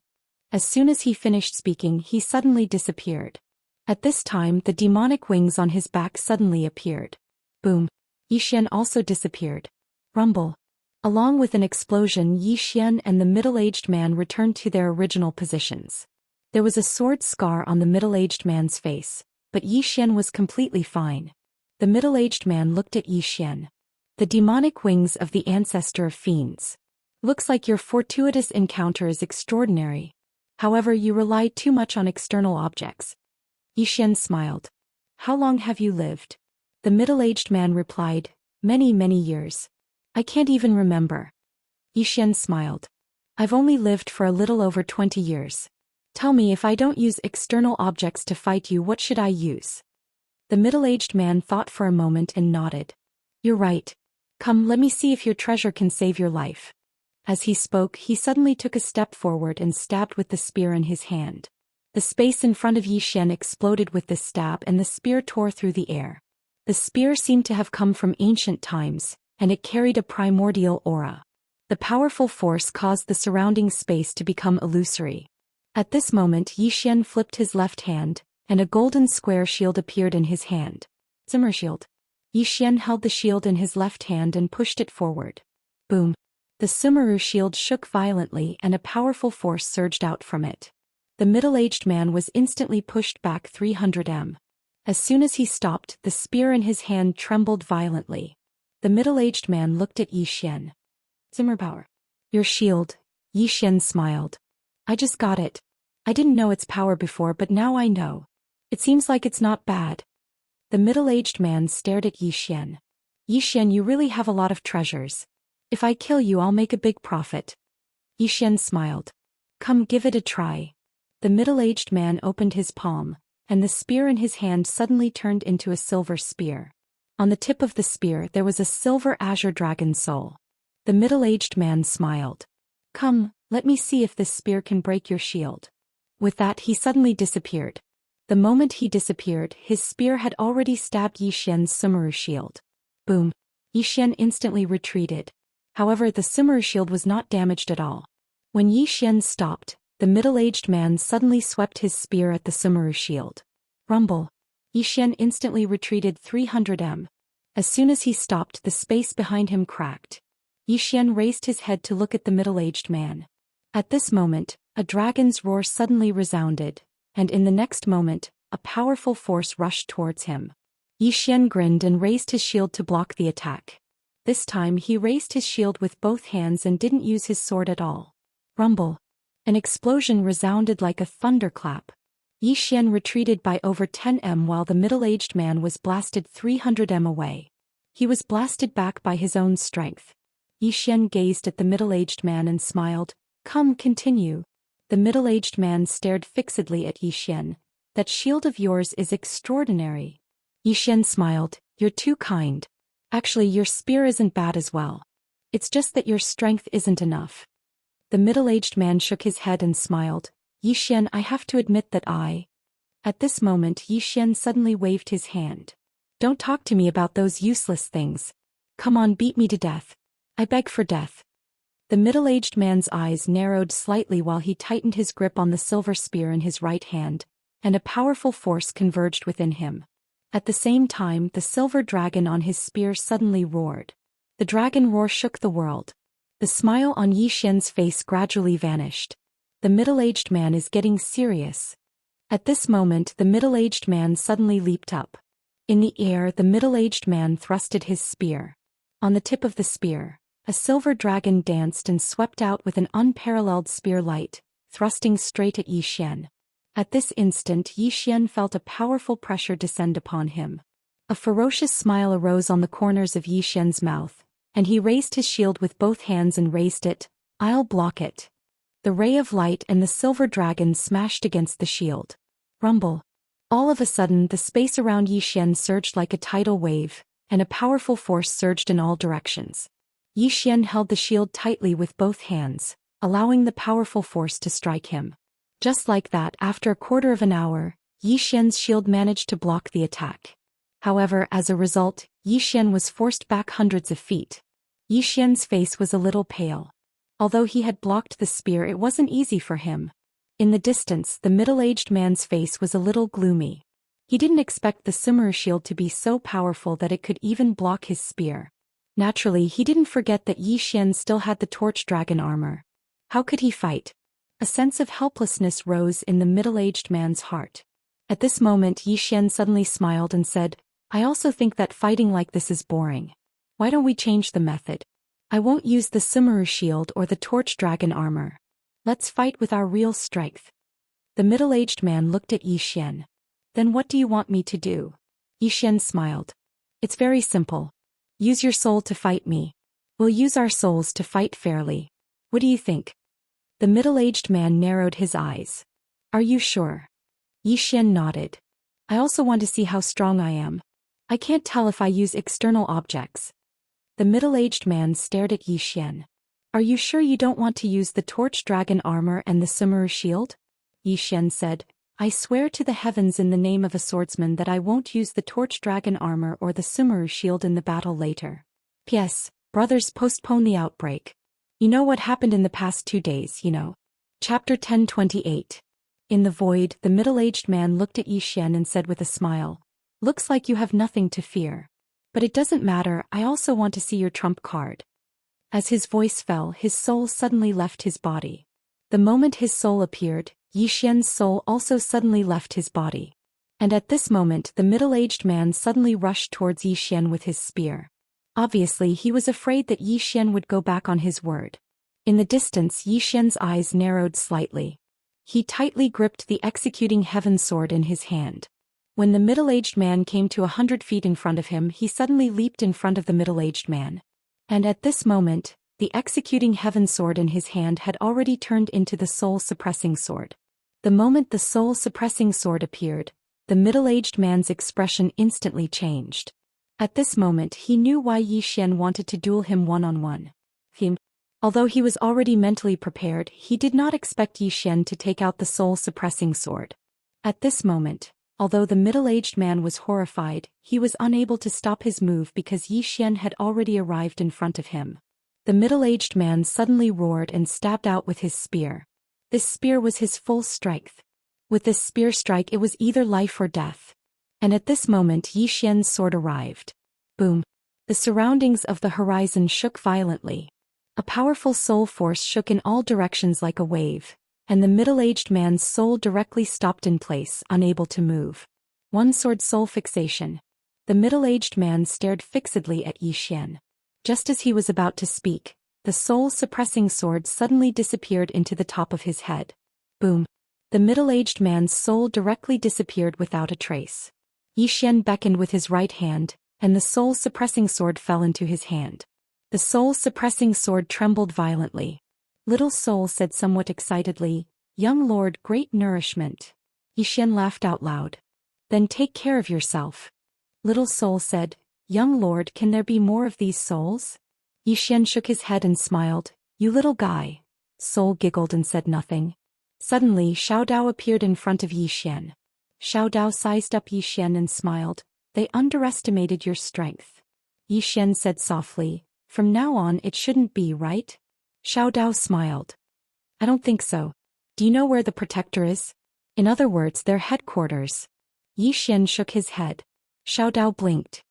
As soon as he finished speaking, he suddenly disappeared. At this time the demonic wings on his back suddenly appeared. Boom! Yi Xian also disappeared. Rumble. Along with an explosion, Yi Xian and the middle-aged man returned to their original positions. There was a sword scar on the middle-aged man's face, but Yi Xian was completely fine. The middle-aged man looked at Yi Xian. The demonic wings of the ancestor of fiends. Looks like your fortuitous encounter is extraordinary. However, you rely too much on external objects. Yi Xian smiled. How long have you lived? The middle-aged man replied, many, many years. I can't even remember. Yi Xian smiled. I've only lived for a little over 20 years. Tell me, if I don't use external objects to fight you, what should I use? The middle-aged man thought for a moment and nodded. You're right. Come, let me see if your treasure can save your life. As he spoke, he suddenly took a step forward and stabbed with the spear in his hand. The space in front of Yi Xian exploded with this stab and the spear tore through the air. The spear seemed to have come from ancient times, and it carried a primordial aura. The powerful force caused the surrounding space to become illusory. At this moment Yi Xian flipped his left hand, and a golden square shield appeared in his hand. Zimmer shield. Yi Xian held the shield in his left hand and pushed it forward. Boom! The Sumeru shield shook violently and a powerful force surged out from it. The middle-aged man was instantly pushed back 300 m. As soon as he stopped, the spear in his hand trembled violently. The middle-aged man looked at Yi Xian. Zimmer power. Your shield. Yi Xian smiled. I just got it. I didn't know its power before, but now I know. It seems like it's not bad. The middle-aged man stared at Yi Xian. Yi Xian, you really have a lot of treasures. If I kill you, I'll make a big profit. Yi Xian smiled. Come, give it a try. The middle-aged man opened his palm, and the spear in his hand suddenly turned into a silver spear. On the tip of the spear there was a silver azure dragon soul. The middle-aged man smiled. "Come, let me see if this spear can break your shield." With that he suddenly disappeared. The moment he disappeared, his spear had already stabbed Yi Xian's Sumeru shield. Boom! Yi Xian instantly retreated. However, the Sumeru shield was not damaged at all. When Yi Xian stopped, the middle-aged man suddenly swept his spear at the Sumeru shield. Rumble! Yi Xian instantly retreated 300 m. As soon as he stopped, the space behind him cracked. Yi Xian raised his head to look at the middle-aged man. At this moment, a dragon's roar suddenly resounded, and in the next moment, a powerful force rushed towards him. Yi Xian grinned and raised his shield to block the attack. This time he raised his shield with both hands and didn't use his sword at all. Rumble! An explosion resounded like a thunderclap. Yi Xian retreated by over 10 m while the middle-aged man was blasted 300 m away. He was blasted back by his own strength. Yi Xian gazed at the middle-aged man and smiled. "Come, continue." The middle-aged man stared fixedly at Yi Xian. "That shield of yours is extraordinary." Yi Xian smiled. "You're too kind. Actually, your spear isn't bad as well. It's just that your strength isn't enough." The middle-aged man shook his head and smiled. "Yi Xian, I have to admit that I—" At this moment Yi Xian suddenly waved his hand. "Don't talk to me about those useless things. Come on, beat me to death. I beg for death." The middle-aged man's eyes narrowed slightly while he tightened his grip on the silver spear in his right hand, and a powerful force converged within him. At the same time, the silver dragon on his spear suddenly roared. The dragon roar shook the world. The smile on Yi Xian's face gradually vanished. The middle-aged man is getting serious. At this moment the middle-aged man suddenly leaped up. In the air the middle-aged man thrusted his spear. On the tip of the spear, a silver dragon danced and swept out with an unparalleled spear light, thrusting straight at Yi Xian. At this instant Yi Xian felt a powerful pressure descend upon him. A ferocious smile arose on the corners of Yi Xian's mouth, and he raised his shield with both hands and raised it. "I'll block it." The ray of light and the silver dragon smashed against the shield. Rumble! All of a sudden the space around Yi Xian surged like a tidal wave, and a powerful force surged in all directions. Yi Xian held the shield tightly with both hands, allowing the powerful force to strike him. Just like that, after a quarter of an hour, Yi Xian's shield managed to block the attack. However, as a result, Yi Xian was forced back hundreds of feet. Yi Xian's face was a little pale. Although he had blocked the spear, it wasn't easy for him. In the distance, the middle-aged man's face was a little gloomy. He didn't expect the Sumeru shield to be so powerful that it could even block his spear. Naturally, he didn't forget that Yi Xian still had the torch dragon armor. How could he fight? A sense of helplessness rose in the middle-aged man's heart. At this moment Yi Xian suddenly smiled and said, "I also think that fighting like this is boring. Why don't we change the method? I won't use the Sumeru shield or the torch dragon armor. Let's fight with our real strength." The middle-aged man looked at Yi Xian. "Then what do you want me to do?" Yi Xian smiled. "It's very simple. Use your soul to fight me. We'll use our souls to fight fairly. What do you think?" The middle-aged man narrowed his eyes. "Are you sure?" Yi Xian nodded. "I also want to see how strong I am. I can't tell if I use external objects." The middle-aged man stared at Yi Xian. "Are you sure you don't want to use the torch dragon armor and the Sumeru shield?" Yi Xian said, "I swear to the heavens in the name of a swordsman that I won't use the torch dragon armor or the Sumeru shield in the battle later. P.S. Brothers, postpone the outbreak. You know what happened in the past 2 days, you know." Chapter 1028. In the void, the middle-aged man looked at Yi Xian and said with a smile, "Looks like you have nothing to fear. But it doesn't matter, I also want to see your trump card." As his voice fell, his soul suddenly left his body. The moment his soul appeared, Yi Xian's soul also suddenly left his body. And at this moment the middle-aged man suddenly rushed towards Yi Xian with his spear. Obviously he was afraid that Yi Xian would go back on his word. In the distance Yi Xian's eyes narrowed slightly. He tightly gripped the executing heaven sword in his hand. When the middle-aged man came to 100 feet in front of him, he suddenly leaped in front of the middle-aged man. And at this moment, the executing heaven sword in his hand had already turned into the soul-suppressing sword. The moment the soul-suppressing sword appeared, The middle-aged man's expression instantly changed. At this moment he knew why Yi Xian wanted to duel him one-on-one. Although he was already mentally prepared, he did not expect Yi Xian to take out the soul-suppressing sword. At this moment, although the middle-aged man was horrified, he was unable to stop his move because Yi Xian had already arrived in front of him. The middle-aged man suddenly roared and stabbed out with his spear. This spear was his full strength. With this spear strike it was either life or death. And at this moment Yi Xian's sword arrived. Boom! The surroundings of the horizon shook violently. A powerful soul force shook in all directions like a wave, and the middle-aged man's soul directly stopped in place, unable to move. One sword soul fixation. The middle-aged man stared fixedly at Yi Xian. Just as he was about to speak, the soul-suppressing sword suddenly disappeared into the top of his head. Boom! The middle-aged man's soul directly disappeared without a trace. Yi Xian beckoned with his right hand, and the soul-suppressing sword fell into his hand. The soul-suppressing sword trembled violently. Little Soul said somewhat excitedly, "Young lord, great nourishment." Yi Xian laughed out loud. "Then take care of yourself." Little Soul said, "Young lord, can there be more of these souls?" Yi Xian shook his head and smiled. "You little guy." Soul giggled and said nothing. Suddenly Xiao Dao appeared in front of Yi Xian. Xiao Dao sized up Yi Xian and smiled. "They underestimated your strength." Yi Xian said softly, "From now on it shouldn't be, right?" Xiao Dao smiled. "I don't think so. Do you know where the protector is? In other words, their headquarters." Yi Xian shook his head. Xiao Dao blinked.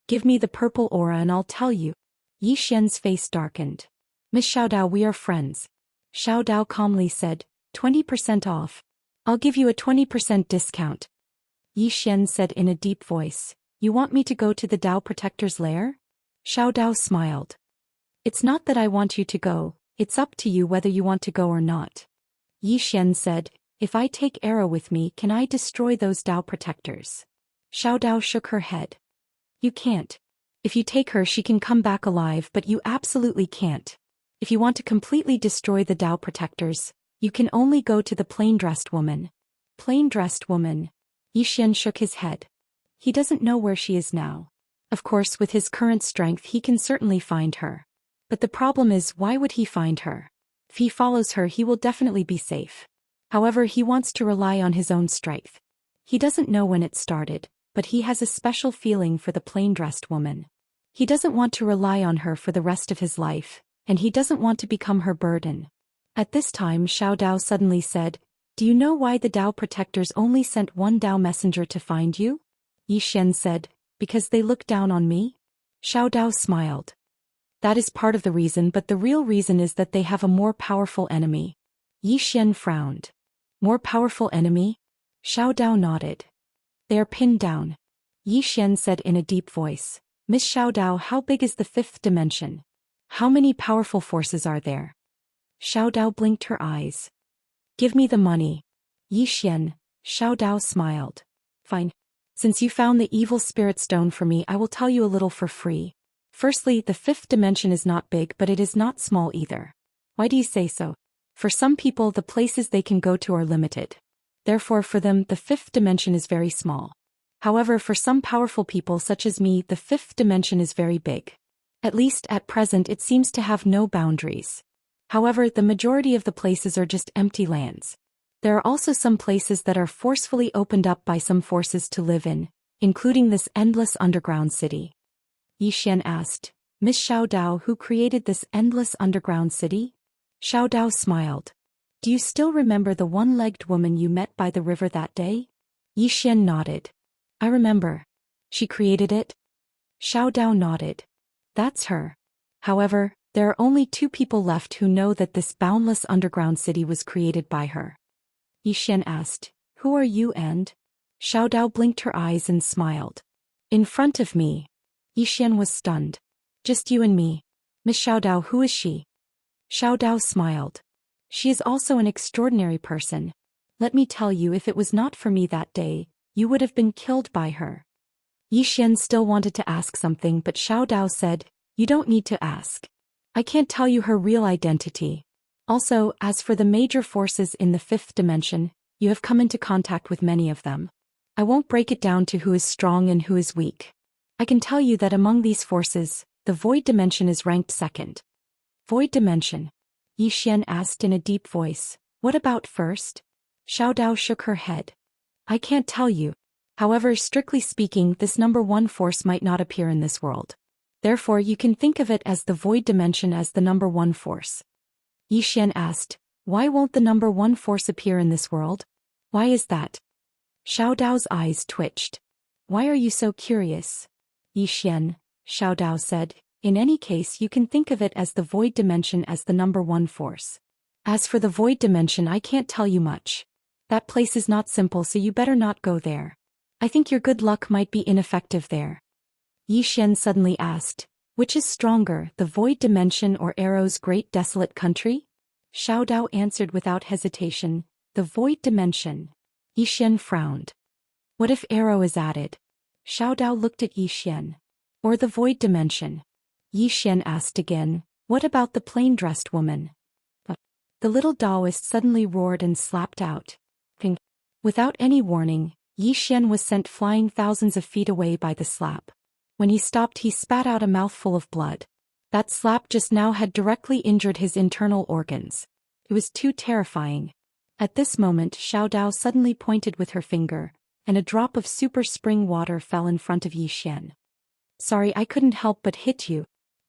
"Give me the purple aura and I'll tell you." Yi Xian's face darkened. "Miss Xiao Dao, we are friends." Xiao Dao calmly said, 20% off. I'll give you a 20% discount. Yi Xian said in a deep voice, "You want me to go to the Dao Protector's lair?" Xiao Dao smiled. "It's not that I want you to go, it's up to you whether you want to go or not." Yi Xian said, "If I take arrow with me, can I destroy those Dao Protectors?" Xiao Dao shook her head. "You can't. If you take her she can come back alive, but you absolutely can't. If you want to completely destroy the Dao Protectors, you can only go to the plain-dressed woman." Plain-dressed woman? Yi Xian shook his head. He doesn't know where she is now. Of course, with his current strength he can certainly find her. But the problem is, why would he find her? If he follows her he will definitely be safe. However, he wants to rely on his own strength. He doesn't know when it started, but he has a special feeling for the plain-dressed woman. He doesn't want to rely on her for the rest of his life, and he doesn't want to become her burden. At this time Xiao Dao suddenly said, "Do you know why the Dao Protectors only sent one Dao messenger to find you?" Yi Xian said, "Because they look down on me?" Xiao Dao smiled. "That is part of the reason, but the real reason is that they have a more powerful enemy." Yi Xian frowned. "More powerful enemy?" Xiao Dao nodded. "They are pinned down." Yi Xian said in a deep voice, "Miss Xiao Dao, how big is the fifth dimension? How many powerful forces are there?" Xiao Dao blinked her eyes. "Give me the money." Yi Xian, Xiao Dao smiled. "Fine. Since you found the evil spirit stone for me, I will tell you a little for free. Firstly, the fifth dimension is not big, but it is not small either." "Why do you say so?" "For some people the places they can go to are limited. Therefore for them the fifth dimension is very small. However, for some powerful people such as me the fifth dimension is very big. At least at present it seems to have no boundaries. However, the majority of the places are just empty lands. There are also some places that are forcefully opened up by some forces to live in, including this endless underground city." Yi Xian asked, "Miss Xiao Dao, who created this endless underground city?" Xiao Dao smiled. "Do you still remember the one-legged woman you met by the river that day?" Yi Xian nodded. "I remember. She created it?" Xiao Dao nodded. "That's her. However, there are only 2 people left who know that this boundless underground city was created by her." Yi Xian asked, "Who are you and?" Xiao Dao blinked her eyes and smiled. "In front of me." Yi Xian was stunned. "Just you and me. Miss Xiao Dao, who is she?" Xiao Dao smiled. "She is also an extraordinary person. Let me tell you, if it was not for me that day, you would have been killed by her." Yi Xian still wanted to ask something, but Xiao Dao said, "You don't need to ask. I can't tell you her real identity. Also, as for the major forces in the fifth dimension, you have come into contact with many of them. I won't break it down to who is strong and who is weak. I can tell you that among these forces, the void dimension is ranked second. Void dimension? Xian asked in a deep voice. What about first? Xiao Dao shook her head. I can't tell you. However, strictly speaking, this number one force might not appear in this world. Therefore, you can think of it as the void dimension as the number one force. Xian asked, why won't the number one force appear in this world? Why is that? Xiao Dao's eyes twitched. Why are you so curious? Xian, Xiao Dao said, in any case you can think of it as the void dimension as the number one force. As for the void dimension, I can't tell you much. That place is not simple, so you better not go there. I think your good luck might be ineffective there. Xian suddenly asked, which is stronger, the void dimension or Arrow's great desolate country? Xiao Dao answered without hesitation, the void dimension. Xian frowned. What if Arrow is added? Xiao Dao looked at Xian. Or the void dimension? Xian asked again, what about the plain-dressed woman? The little Daoist suddenly roared and slapped out. Ping. Without any warning, Xian was sent flying thousands of feet away by the slap. When he stopped, he spat out a mouthful of blood. That slap just now had directly injured his internal organs. It was too terrifying. At this moment, Xiao Dao suddenly pointed with her finger, and a drop of super spring water fell in front of Xian. Sorry, I couldn't help but hit you.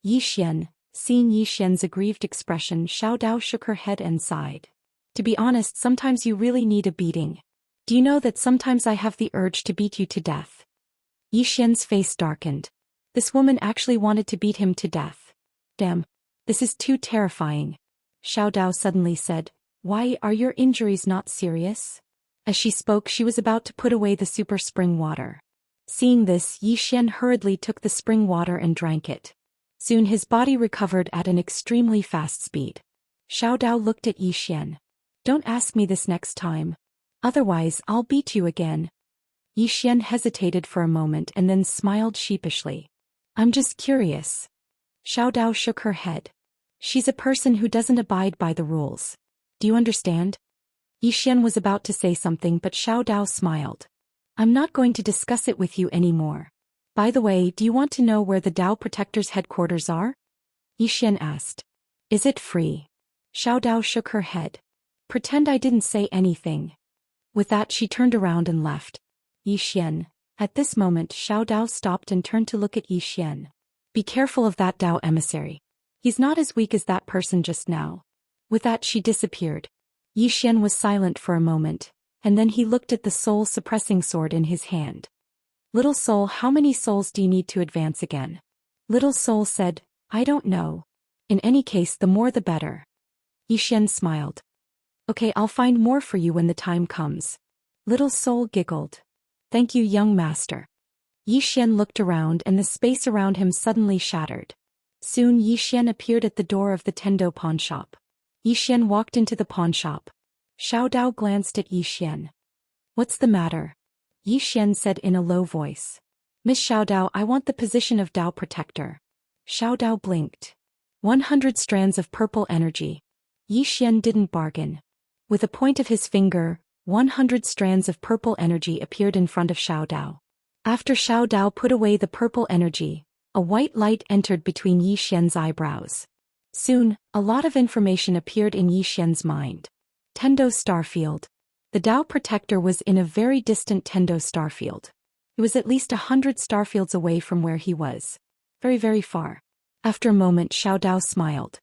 Xian, seeing Xian's aggrieved expression, Xiao Dao shook her head and sighed. To be honest, sometimes you really need a beating. Do you know that sometimes I have the urge to beat you to death? Xian's face darkened. This woman actually wanted to beat him to death. Damn. This is too terrifying. Xiao Dao suddenly said, why are your injuries not serious? As she spoke, she was about to put away the super spring water. Seeing this, Xian hurriedly took the spring water and drank it. Soon his body recovered at an extremely fast speed. Xiao Dao looked at Xian. Don't ask me this next time. Otherwise, I'll beat you again. Xian hesitated for a moment and then smiled sheepishly. I'm just curious. Xiao Dao shook her head. She's a person who doesn't abide by the rules. Do you understand? Xian was about to say something, but Xiao Dao smiled. I'm not going to discuss it with you anymore. By the way, do you want to know where the Dao Protector's headquarters are? Xian asked. Is it free? Xiao Dao shook her head. Pretend I didn't say anything. With that, she turned around and left. Xian. At this moment, Xiao Dao stopped and turned to look at Xian. Be careful of that Dao emissary. He's not as weak as that person just now. With that, she disappeared. Xian was silent for a moment, and then he looked at the soul-suppressing sword in his hand. Little soul, how many souls do you need to advance again? Little soul said, I don't know. In any case, the more the better. Xian smiled. Okay, I'll find more for you when the time comes. Little soul giggled. Thank you, young master. Xian looked around and the space around him suddenly shattered. Soon Xian appeared at the door of the Tendo pawn shop. Xian walked into the pawn shop. Xiao Dao glanced at Xian. What's the matter? Xian said in a low voice. Miss Xiao Dao, I want the position of Dao Protector. Xiao Dao blinked. 100 strands of purple energy. Xian didn't bargain. With a point of his finger, 100 strands of purple energy appeared in front of Xiao Dao. After Xiao Dao put away the purple energy, a white light entered between Xian's eyebrows. Soon, a lot of information appeared in Xian's mind. Tendo Starfield. The Dao Protector was in a very distant Tendo Starfield. It was at least 100 starfields away from where he was. Very, very far. After a moment, Xiao Dao smiled.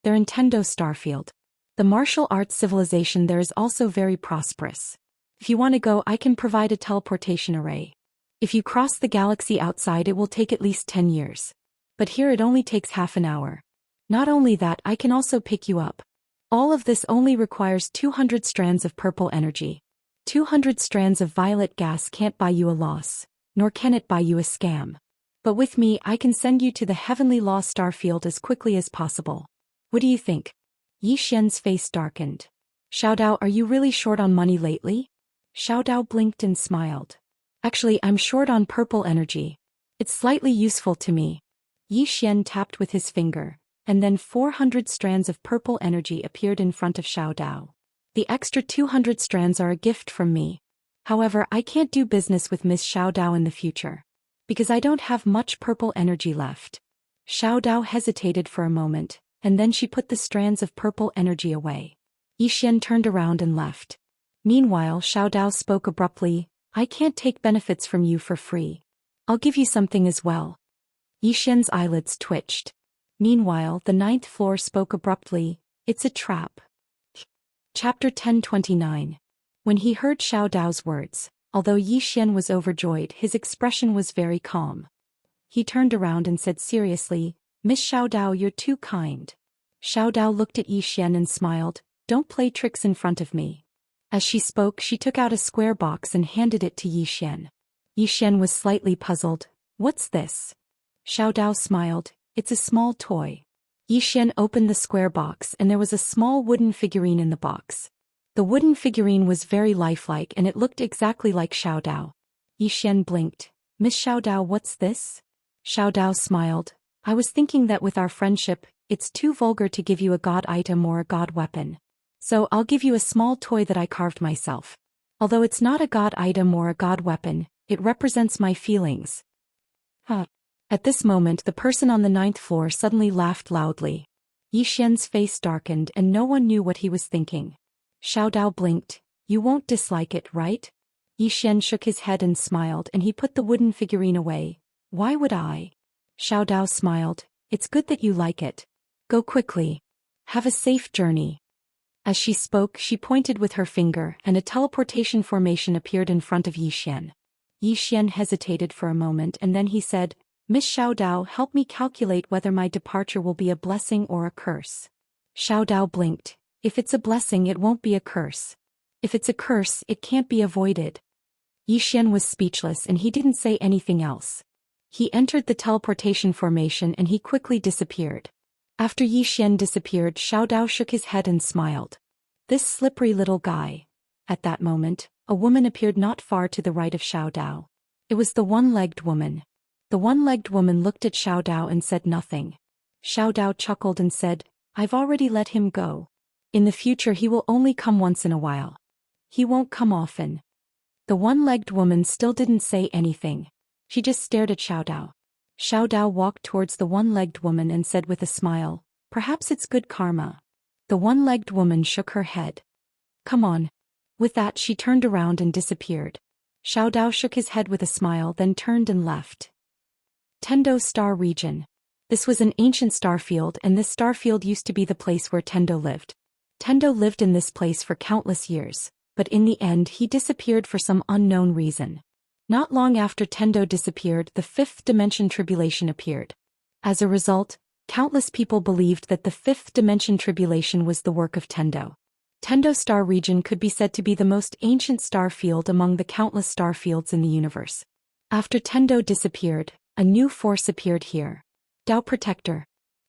They're in Tendo Starfield. The martial arts civilization there is also very prosperous. If you want to go, I can provide a teleportation array. If you cross the galaxy outside, it will take at least 10 years. But here it only takes half an hour. Not only that, I can also pick you up. All of this only requires 200 strands of purple energy. 200 strands of violet gas can't buy you a loss, nor can it buy you a scam. But with me, I can send you to the Heavenly Law Starfield as quickly as possible. What do you think? Xian's face darkened. Xiao Dao, are you really short on money lately? Xiao Dao blinked and smiled. Actually, I'm short on purple energy. It's slightly useful to me. Xian tapped with his finger, and then 400 strands of purple energy appeared in front of Xiao Dao. The extra 200 strands are a gift from me. However, I can't do business with Miss Xiao Dao in the future. Because I don't have much purple energy left. Xiao Dao hesitated for a moment, and then she put the strands of purple energy away. Yixian turned around and left. Meanwhile, Xiao Dao spoke abruptly, I can't take benefits from you for free. I'll give you something as well. Yixian's eyelids twitched. Meanwhile, the 9th floor spoke abruptly, it's a trap. Chapter 1029. When he heard Xiao Dao's words, although Yixian was overjoyed, his expression was very calm. He turned around and said seriously, Miss Xiao Dao, you're too kind. Xiao Dao looked at Yixian and smiled, don't play tricks in front of me. As she spoke, she took out a square box and handed it to Yixian. Yixian was slightly puzzled, what's this? Xiao Dao smiled, it's a small toy. Yixian opened the square box and there was a small wooden figurine in the box. The wooden figurine was very lifelike and it looked exactly like Xiao Dao. Yixian blinked. Miss Xiao Dao, what's this? Xiao Dao smiled. I was thinking that with our friendship, it's too vulgar to give you a god item or a god weapon. So I'll give you a small toy that I carved myself. Although it's not a god item or a god weapon, it represents my feelings. At this moment, the person on the 9th floor suddenly laughed loudly. Yixian's face darkened and no one knew what he was thinking. Xiao Dao blinked. You won't dislike it, right? Yixian shook his head and smiled and he put the wooden figurine away. Why would I? Xiao Dao smiled. It's good that you like it. Go quickly. Have a safe journey. As she spoke, she pointed with her finger and a teleportation formation appeared in front of Yixian. Yixian hesitated for a moment and then he said, Miss Xiao Dao, help me calculate whether my departure will be a blessing or a curse. Xiao Dao blinked. If it's a blessing, it won't be a curse. If it's a curse, it can't be avoided. Yixian was speechless and he didn't say anything else. He entered the teleportation formation and he quickly disappeared. After Yixian disappeared, Xiao Dao shook his head and smiled. This slippery little guy. At that moment, a woman appeared not far to the right of Xiao Dao. It was the one-legged woman. The one-legged woman looked at Xiao Dao and said nothing. Xiao Dao chuckled and said, I've already let him go. In the future he will only come once in a while. He won't come often. The one-legged woman still didn't say anything. She just stared at Xiao Dao. Xiao Dao walked towards the one-legged woman and said with a smile, perhaps it's good karma. The one-legged woman shook her head. Come on. With that she turned around and disappeared. Xiao Dao shook his head with a smile then turned and left. Tendo Star Region. This was an ancient starfield and this starfield used to be the place where Tendo lived. Tendo lived in this place for countless years, but in the end he disappeared for some unknown reason. Not long after Tendo disappeared, the 5th dimension tribulation appeared. As a result, countless people believed that the 5th dimension tribulation was the work of Tendo. Tendo Star Region could be said to be the most ancient star field among the countless star fields in the universe. After Tendo disappeared, a new force appeared here. Dao Protector.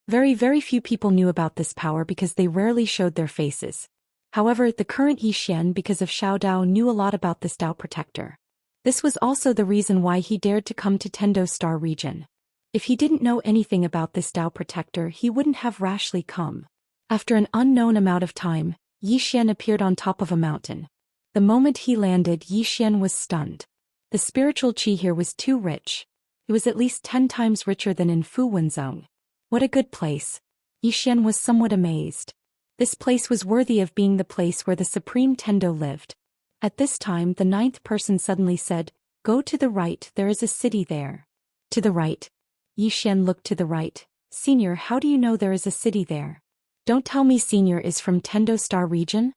Very few people knew about this power because they rarely showed their faces. However, the current Yixian, because of Xiao Dao, knew a lot about this Dao Protector. This was also the reason why he dared to come to Tendo Star Region. If he didn't know anything about this Dao Protector, he wouldn't have rashly come. After an unknown amount of time, Yixian appeared on top of a mountain. The moment he landed, Yixian was stunned. The spiritual qi here was too rich. It was at least 10 times richer than in Fuwen Zone. What a good place. Yixian was somewhat amazed. This place was worthy of being the place where the Supreme Tendo lived. At this time, the 9th person suddenly said, Go to the right, there is a city there. To the right. Yixian looked to the right. Senior, how do you know there is a city there? Don't tell me Senior is from Tendo Star Region?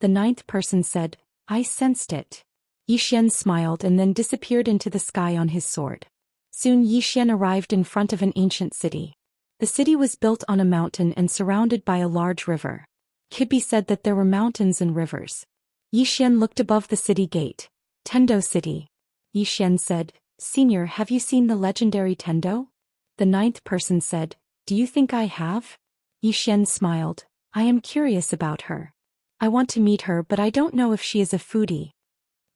The 9th person said, I sensed it. Yixian smiled and then disappeared into the sky on his sword. Soon Yixian arrived in front of an ancient city. The city was built on a mountain and surrounded by a large river. Kibbe said that there were mountains and rivers. Yixian looked above the city gate. Tendo City. Yixian said, Senior, have you seen the legendary Tendo? The 9th person said, Do you think I have? Yixian smiled. I am curious about her. I want to meet her but I don't know if she is a foodie.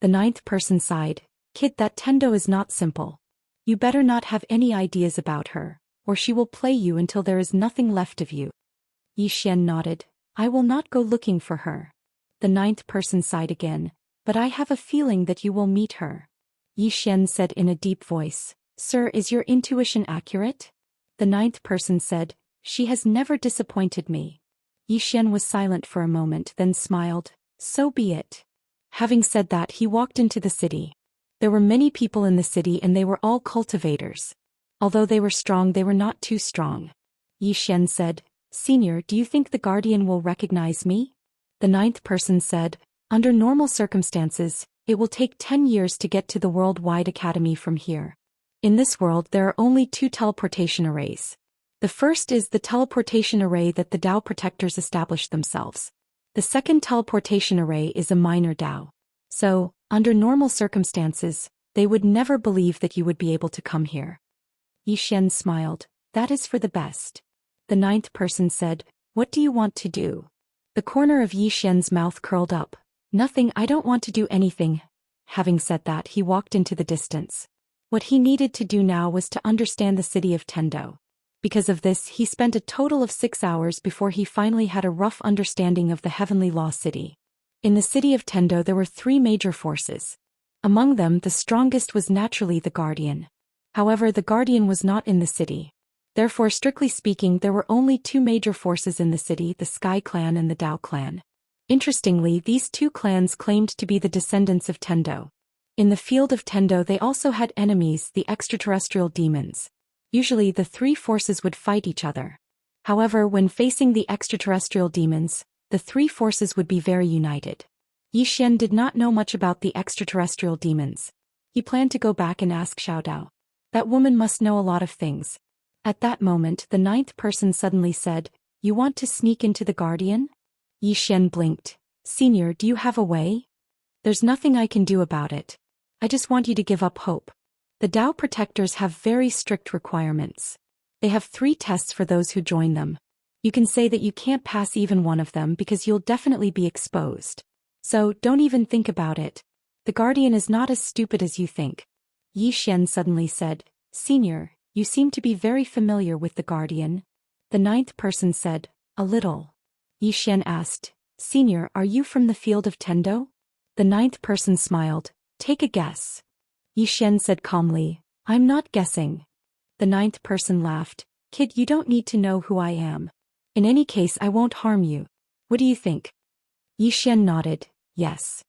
The 9th person sighed. Kid, that Tendo is not simple. You better not have any ideas about her, or she will play you until there is nothing left of you. Yixian nodded. I will not go looking for her. The 9th person sighed again. but I have a feeling that you will meet her. Yi Xian said in a deep voice. Sir, is your intuition accurate? The ninth person said, she has never disappointed me. Yi Xian was silent for a moment, then smiled. So be it. Having said that, he walked into the city. There were many people in the city and they were all cultivators. Although they were strong, they were not too strong. Yi Xian said, Senior, do you think the guardian will recognize me? The ninth person said, under normal circumstances, it will take 10 years to get to the worldwide academy from here. In this world there are only 2 teleportation arrays. The first is the teleportation array that the Dao protectors established themselves. The second teleportation array is a minor Dao. So, under normal circumstances, they would never believe that you would be able to come here. Yi Xian smiled. That is for the best. The ninth person said, what do you want to do? The corner of Yi Xian's mouth curled up. Nothing, I don't want to do anything. Having said that, he walked into the distance. What he needed to do now was to understand the city of Tendo. Because of this, he spent a total of 6 hours before he finally had a rough understanding of the Heavenly Law City. In the city of Tendo there were 3 major forces. Among them, the strongest was naturally the Guardian. However, the Guardian was not in the city. Therefore, strictly speaking, there were only 2 major forces in the city, the Sky Clan and the Dao Clan. Interestingly, these 2 clans claimed to be the descendants of Tendo. In the field of Tendo they also had enemies, the extraterrestrial demons. Usually the 3 forces would fight each other. However, when facing the extraterrestrial demons, the 3 forces would be very united. Yi Xian did not know much about the extraterrestrial demons. He planned to go back and ask Xiaodao. That woman must know a lot of things. At that moment, the ninth person suddenly said, you want to sneak into the Guardian? Yi Xian blinked. Senior, do you have a way? There's nothing I can do about it. I just want you to give up hope. The Dao protectors have very strict requirements. They have 3 tests for those who join them. You can say that you can't pass even one of them because you'll definitely be exposed. So, don't even think about it. The Guardian is not as stupid as you think. Yi Xian suddenly said, Senior, you seem to be very familiar with the Guardian. The ninth person said, a little. Yi Xian asked, Senior, are you from the field of Tendo? The ninth person smiled. Take a guess. Yi Xian said calmly, I'm not guessing. The ninth person laughed. Kid, you don't need to know who I am. In any case, I won't harm you. What do you think? Yi Xian nodded, yes.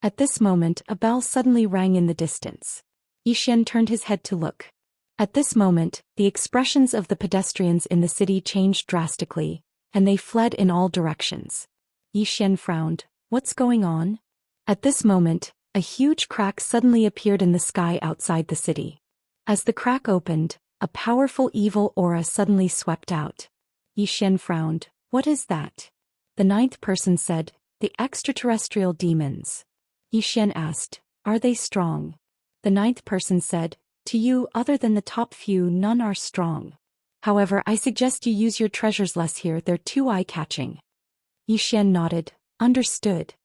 At this moment, a bell suddenly rang in the distance. Yi Xian turned his head to look. At this moment, the expressions of the pedestrians in the city changed drastically, and they fled in all directions. Yi Xian frowned. What's going on? At this moment, a huge crack suddenly appeared in the sky outside the city. As the crack opened, a powerful evil aura suddenly swept out. Yi Xian frowned. What is that? The ninth person said, the extraterrestrial demons. Yi Xian asked, are they strong? The ninth person said, to you, other than the top few, none are strong. However, I suggest you use your treasures less here, they're too eye-catching. Yi Xian nodded. Understood.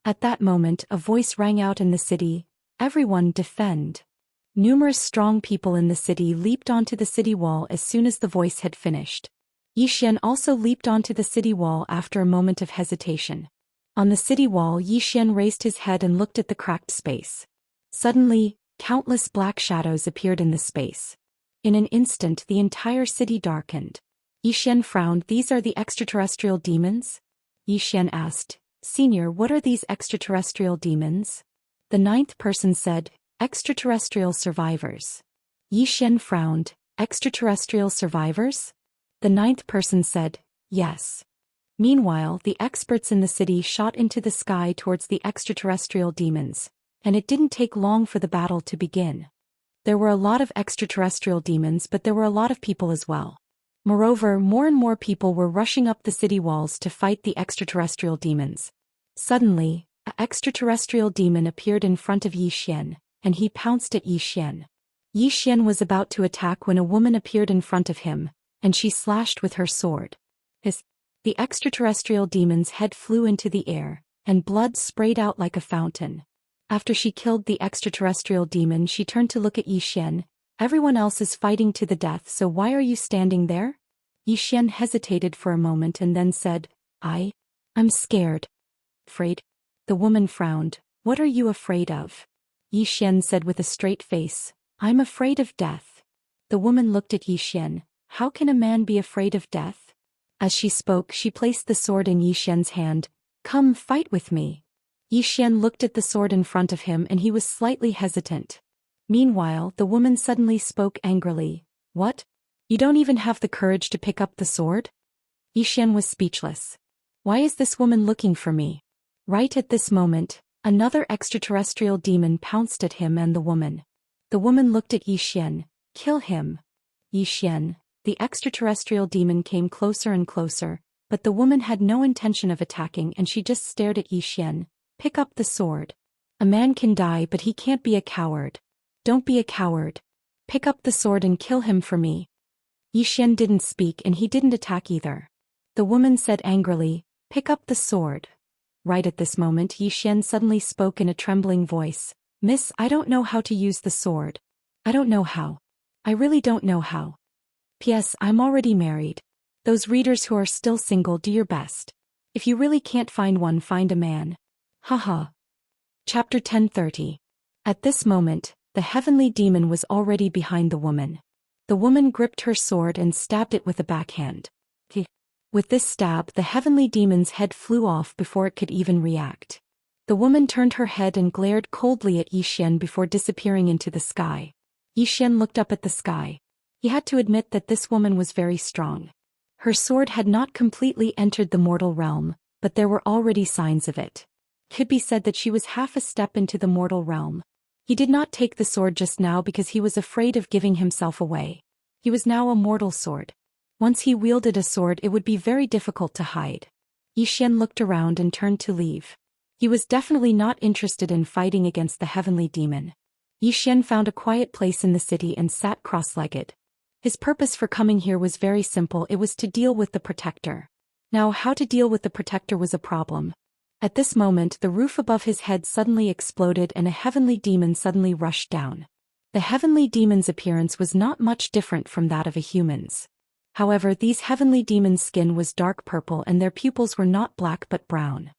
At that moment, a voice rang out in the city, everyone defend. Numerous strong people in the city leaped onto the city wall as soon as the voice had finished. Yi Xian also leaped onto the city wall after a moment of hesitation. On the city wall, Yi Xian raised his head and looked at the cracked space. Suddenly, countless black shadows appeared in the space. In an instant, the entire city darkened. Yi Xian frowned. These are the extraterrestrial demons? Yi Xian asked, Senior, what are these extraterrestrial demons? The ninth person said, extraterrestrial survivors. Yi Xian frowned. Extraterrestrial survivors? The ninth person said, yes. Meanwhile, the experts in the city shot into the sky towards the extraterrestrial demons, and it didn't take long for the battle to begin. There were a lot of extraterrestrial demons, but there were a lot of people as well. Moreover, more and more people were rushing up the city walls to fight the extraterrestrial demons. Suddenly, an extraterrestrial demon appeared in front of Yi Xian, and he pounced at Yi Xian. Yi Xian was about to attack when a woman appeared in front of him, and she slashed with her sword. The extraterrestrial demon's head flew into the air, and blood sprayed out like a fountain. After she killed the extraterrestrial demon, she turned to look at Yi Xian. Everyone else is fighting to the death, so why are you standing there? Yi Xian hesitated for a moment and then said, I'm scared. Afraid? The woman frowned. What are you afraid of? Xian said with a straight face. I'm afraid of death. The woman looked at Xian. How can a man be afraid of death? As she spoke, she placed the sword in Xian's hand. Come fight with me. Xian looked at the sword in front of him and he was slightly hesitant. Meanwhile, the woman suddenly spoke angrily. What? You don't even have the courage to pick up the sword? Xian was speechless. Why is this woman looking for me? Right at this moment, another extraterrestrial demon pounced at him and the woman. The woman looked at Xian. Kill him. Xian, the extraterrestrial demon came closer and closer, but the woman had no intention of attacking and she just stared at Xian. Pick up the sword. A man can die but he can't be a coward. Don't be a coward. Pick up the sword and kill him for me. Xian didn't speak and he didn't attack either. The woman said angrily, pick up the sword. Right at this moment Xian suddenly spoke in a trembling voice. Miss, I don't know how to use the sword. I don't know how. I really don't know how. P.S. I'm already married. Those readers who are still single, do your best. If you really can't find one, find a man. Haha. Chapter 10:30. At this moment, the heavenly demon was already behind the woman. The woman gripped her sword and stabbed it with a backhand. With this stab, the heavenly demon's head flew off before it could even react. The woman turned her head and glared coldly at Xian before disappearing into the sky. Xian looked up at the sky. He had to admit that this woman was very strong. Her sword had not completely entered the mortal realm, but there were already signs of it. It could be said that she was half a step into the mortal realm. He did not take the sword just now because he was afraid of giving himself away. He was now a mortal sword. Once he wielded a sword, it would be very difficult to hide. Xian looked around and turned to leave. He was definitely not interested in fighting against the heavenly demon. Xian found a quiet place in the city and sat cross-legged. His purpose for coming here was very simple. It was to deal with the protector. Now, how to deal with the protector was a problem. At this moment, the roof above his head suddenly exploded and a heavenly demon suddenly rushed down. The heavenly demon's appearance was not much different from that of a human's. However, these heavenly demons' skin was dark purple and their pupils were not black but brown.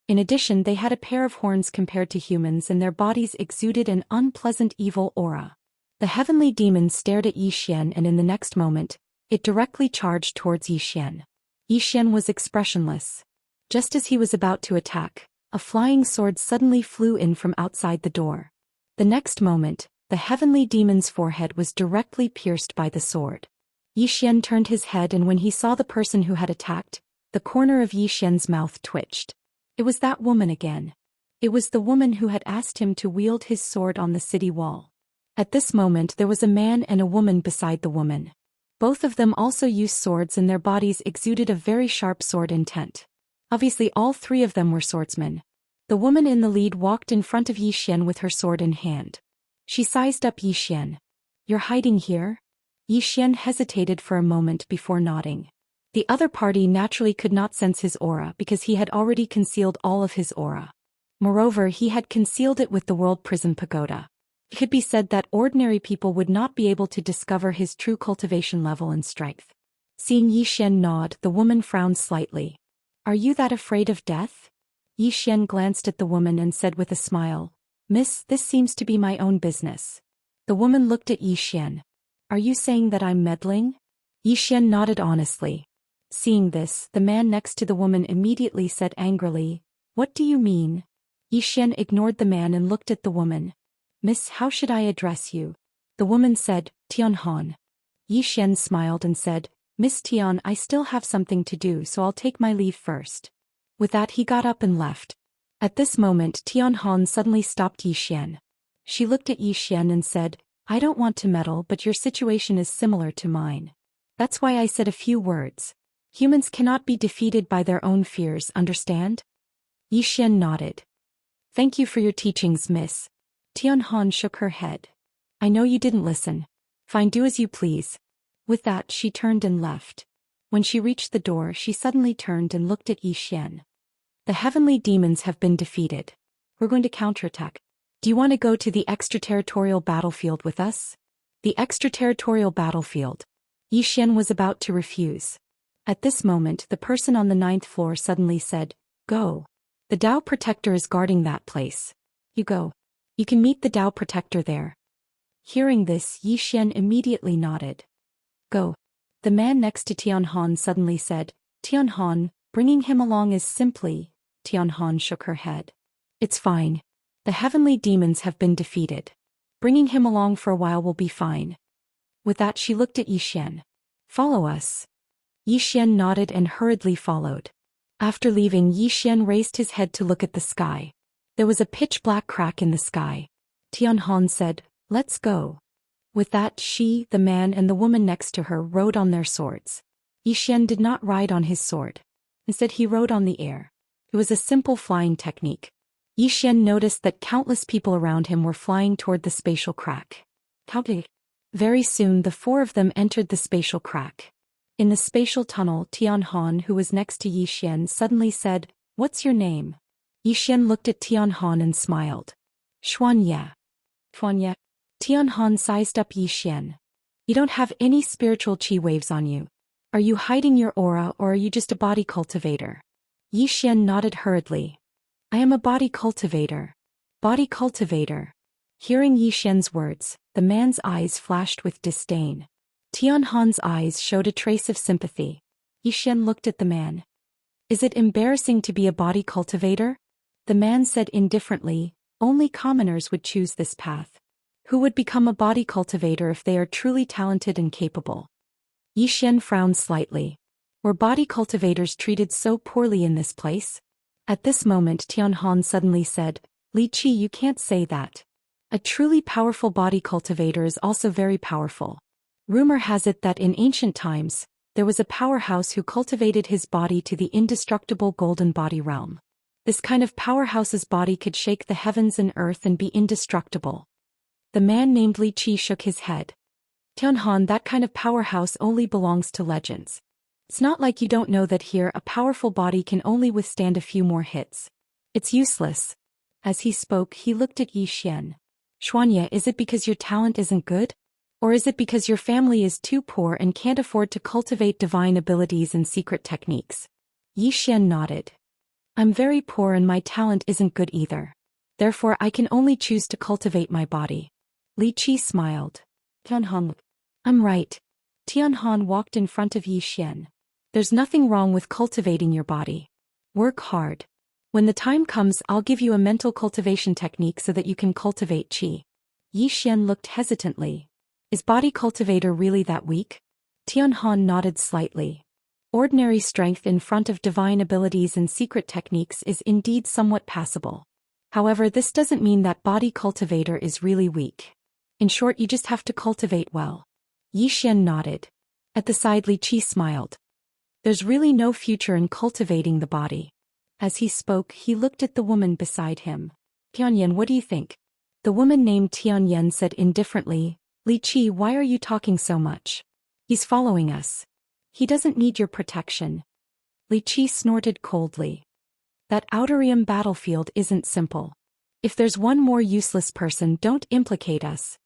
In addition, they had a pair of horns compared to humans and their bodies exuded an unpleasant evil aura. The heavenly demon stared at Xian and in the next moment, it directly charged towards Xian. Xian was expressionless. Just as he was about to attack, a flying sword suddenly flew in from outside the door. The next moment, the heavenly demon's forehead was directly pierced by the sword. Xian turned his head and when he saw the person who had attacked, the corner of Xian's mouth twitched. It was that woman again. It was the woman who had asked him to wield his sword on the city wall. At this moment there was a man and a woman beside the woman. Both of them also used swords and their bodies exuded a very sharp sword intent. Obviously all three of them were swordsmen. The woman in the lead walked in front of Xian with her sword in hand. She sized up Xian. You're hiding here? Xian hesitated for a moment before nodding. The other party naturally could not sense his aura because he had already concealed all of his aura. Moreover, he had concealed it with the World Prison Pagoda. It could be said that ordinary people would not be able to discover his true cultivation level and strength. Seeing Xian nod, the woman frowned slightly. Are you that afraid of death? Xian glanced at the woman and said with a smile, Miss, this seems to be my own business. The woman looked at Xian. Are you saying that I'm meddling? Xian nodded honestly. Seeing this, the man next to the woman immediately said angrily, What do you mean? Xian ignored the man and looked at the woman. Miss, how should I address you? The woman said, Tianhan. Xian smiled and said, Miss Tian, I still have something to do so I'll take my leave first. With that he got up and left. At this moment Tianhan suddenly stopped Xian. She looked at Xian and said, I don't want to meddle but your situation is similar to mine. That's why I said a few words. Humans cannot be defeated by their own fears, understand? Xian nodded. Thank you for your teachings, miss. Tianhan shook her head. I know you didn't listen. Fine, do as you please. With that she turned and left. When she reached the door she suddenly turned and looked at Xian. The heavenly demons have been defeated. We're going to counterattack. Do you want to go to the extraterritorial battlefield with us? The extraterritorial battlefield. Xian was about to refuse. At this moment the person on the 9th floor suddenly said, Go. The Dao Protector is guarding that place. You go. You can meet the Dao protector there. Hearing this, Yi Xian immediately nodded. Go. The man next to Tianhan suddenly said, Tianhan, bringing him along is simply. Tianhan shook her head. It's fine. The heavenly demons have been defeated. Bringing him along for a while will be fine. With that she looked at Yi Xian. Follow us. Yi Xian nodded and hurriedly followed. After leaving, Yi Xian raised his head to look at the sky. There was a pitch-black crack in the sky. Tianhan said, Let's go. With that she, the man and the woman next to her rode on their swords. Yi Xian did not ride on his sword. Instead he rode on the air. It was a simple flying technique. Yi Xian noticed that countless people around him were flying toward the spatial crack. Very soon the four of them entered the spatial crack. In the spatial tunnel, Tianhan, who was next to Yi Xian, suddenly said, What's your name? Yi Xian looked at Tianhan and smiled. Xianxia. Xianxia. Tianhan sized up Yi Xian. You don't have any spiritual qi waves on you. Are you hiding your aura or are you just a body cultivator? Yi Xian nodded hurriedly. I am a body cultivator. Body cultivator. Hearing Yi Xian's words, the man's eyes flashed with disdain. Tianhan's eyes showed a trace of sympathy. Yi Xian looked at the man. Is it embarrassing to be a body cultivator? The man said indifferently, only commoners would choose this path. Who would become a body cultivator if they are truly talented and capable? Yi Xian frowned slightly. Were body cultivators treated so poorly in this place? At this moment Tianhan suddenly said, Li Qi, you can't say that. A truly powerful body cultivator is also very powerful. Rumor has it that in ancient times, there was a powerhouse who cultivated his body to the indestructible golden body realm. This kind of powerhouse's body could shake the heavens and earth and be indestructible. The man named Li Qi shook his head. Tianhan, that kind of powerhouse only belongs to legends. It's not like you don't know that here a powerful body can only withstand a few more hits. It's useless. As he spoke, he looked at Yi Xian. Xianxia, is it because your talent isn't good? Or is it because your family is too poor and can't afford to cultivate divine abilities and secret techniques? Yi Xian nodded. I'm very poor and my talent isn't good either. Therefore I can only choose to cultivate my body. Li Qi smiled. Tianhan. I'm right. Tianhan walked in front of Yi Xian. There's nothing wrong with cultivating your body. Work hard. When the time comes, I'll give you a mental cultivation technique so that you can cultivate qi. Yi Xian looked hesitantly. Is body cultivator really that weak? Tianhan nodded slightly. Ordinary strength in front of divine abilities and secret techniques is indeed somewhat passable. However, this doesn't mean that body cultivator is really weak. In short, you just have to cultivate well. Yi Xian nodded. At the side, Li Qi smiled. There's really no future in cultivating the body. As he spoke, he looked at the woman beside him. Tianyan, what do you think? The woman named Tianyan said indifferently, Li Qi, why are you talking so much? He's following us. He doesn't need your protection. Li Qi snorted coldly. That Outerium battlefield isn't simple. If there's one more useless person, don't implicate us.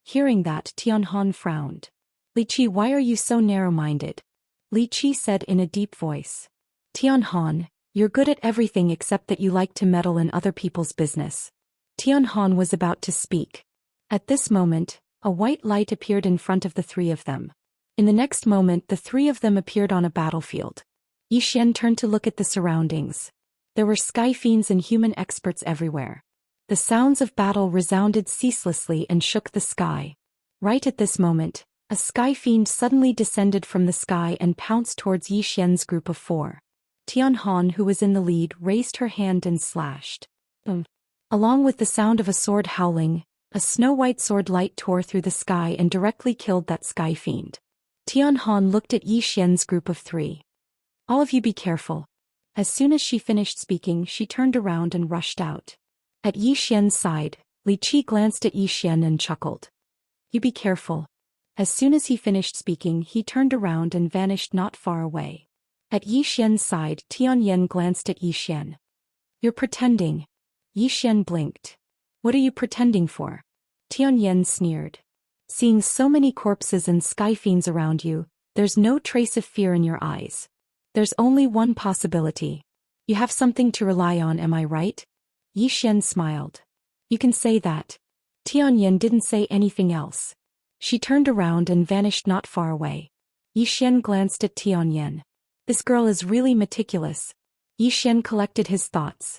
Hearing that, Tianhan frowned. Li Qi, why are you so narrow-minded? Li Qi said in a deep voice. Tianhan, you're good at everything except that you like to meddle in other people's business. Tianhan was about to speak. At this moment, a white light appeared in front of the three of them. In the next moment, the three of them appeared on a battlefield. Yi Xian turned to look at the surroundings. There were sky fiends and human experts everywhere. The sounds of battle resounded ceaselessly and shook the sky. Right at this moment, a sky fiend suddenly descended from the sky and pounced towards Yi Xian's group of four. Tianhan, who was in the lead, raised her hand and slashed. Along with the sound of a sword howling, a snow-white sword light tore through the sky and directly killed that sky fiend. Tianhan looked at Yi Xian's group of three. All of you be careful. As soon as she finished speaking, she turned around and rushed out. At Yi Xian's side, Li Qi glanced at Yi Xian and chuckled. You be careful. As soon as he finished speaking, he turned around and vanished not far away. At Yi Xian's side, Tianyan glanced at Yi Xian. You're pretending. Yi Xian blinked. What are you pretending for? Tianyan sneered. Seeing so many corpses and sky fiends around you, there's no trace of fear in your eyes. There's only one possibility. You have something to rely on, am I right? Yi Xian smiled. You can say that. Tianyan didn't say anything else. She turned around and vanished not far away. Xian glanced at Tianyan. This girl is really meticulous. Xian collected his thoughts.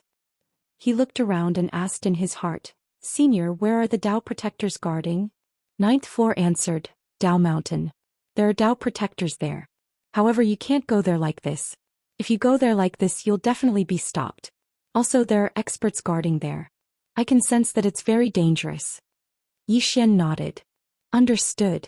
He looked around and asked in his heart, Senior, where are the Dao protectors guarding? Ninth floor answered, Dao Mountain. There are Dao protectors there. However, you can't go there like this. If you go there like this, you'll definitely be stopped. Also, there are experts guarding there. I can sense that it's very dangerous. Xian nodded. Understood.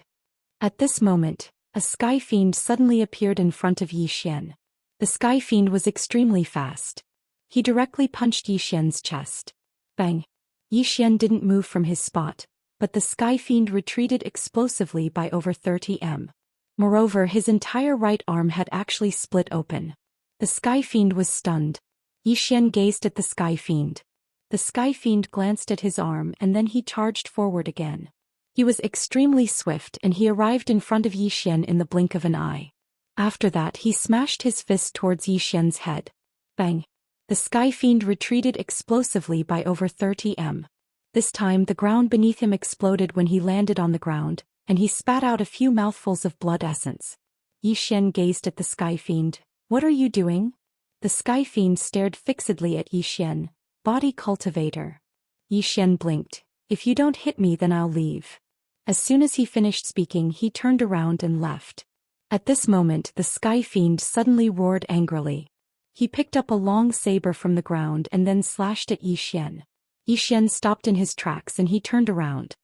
At this moment, a sky fiend suddenly appeared in front of Xian. The sky fiend was extremely fast. He directly punched Xian's chest. Bang! Xian didn't move from his spot, but the sky fiend retreated explosively by over 30 m. Moreover, his entire right arm had actually split open. The sky fiend was stunned. Xian gazed at the sky fiend. The sky fiend glanced at his arm and then he charged forward again. He was extremely swift and he arrived in front of Xian in the blink of an eye. After that, he smashed his fist towards Xian's head. Bang! The sky fiend retreated explosively by over 30 m. This time the ground beneath him exploded when he landed on the ground, and he spat out a few mouthfuls of blood essence. Xian gazed at the sky fiend. What are you doing? The sky fiend stared fixedly at Xian. Body cultivator. Xian blinked. If you don't hit me, then I'll leave. As soon as he finished speaking, he turned around and left. At this moment, the sky fiend suddenly roared angrily. He picked up a long saber from the ground and then slashed at Xian. Xian stopped in his tracks and he turned around.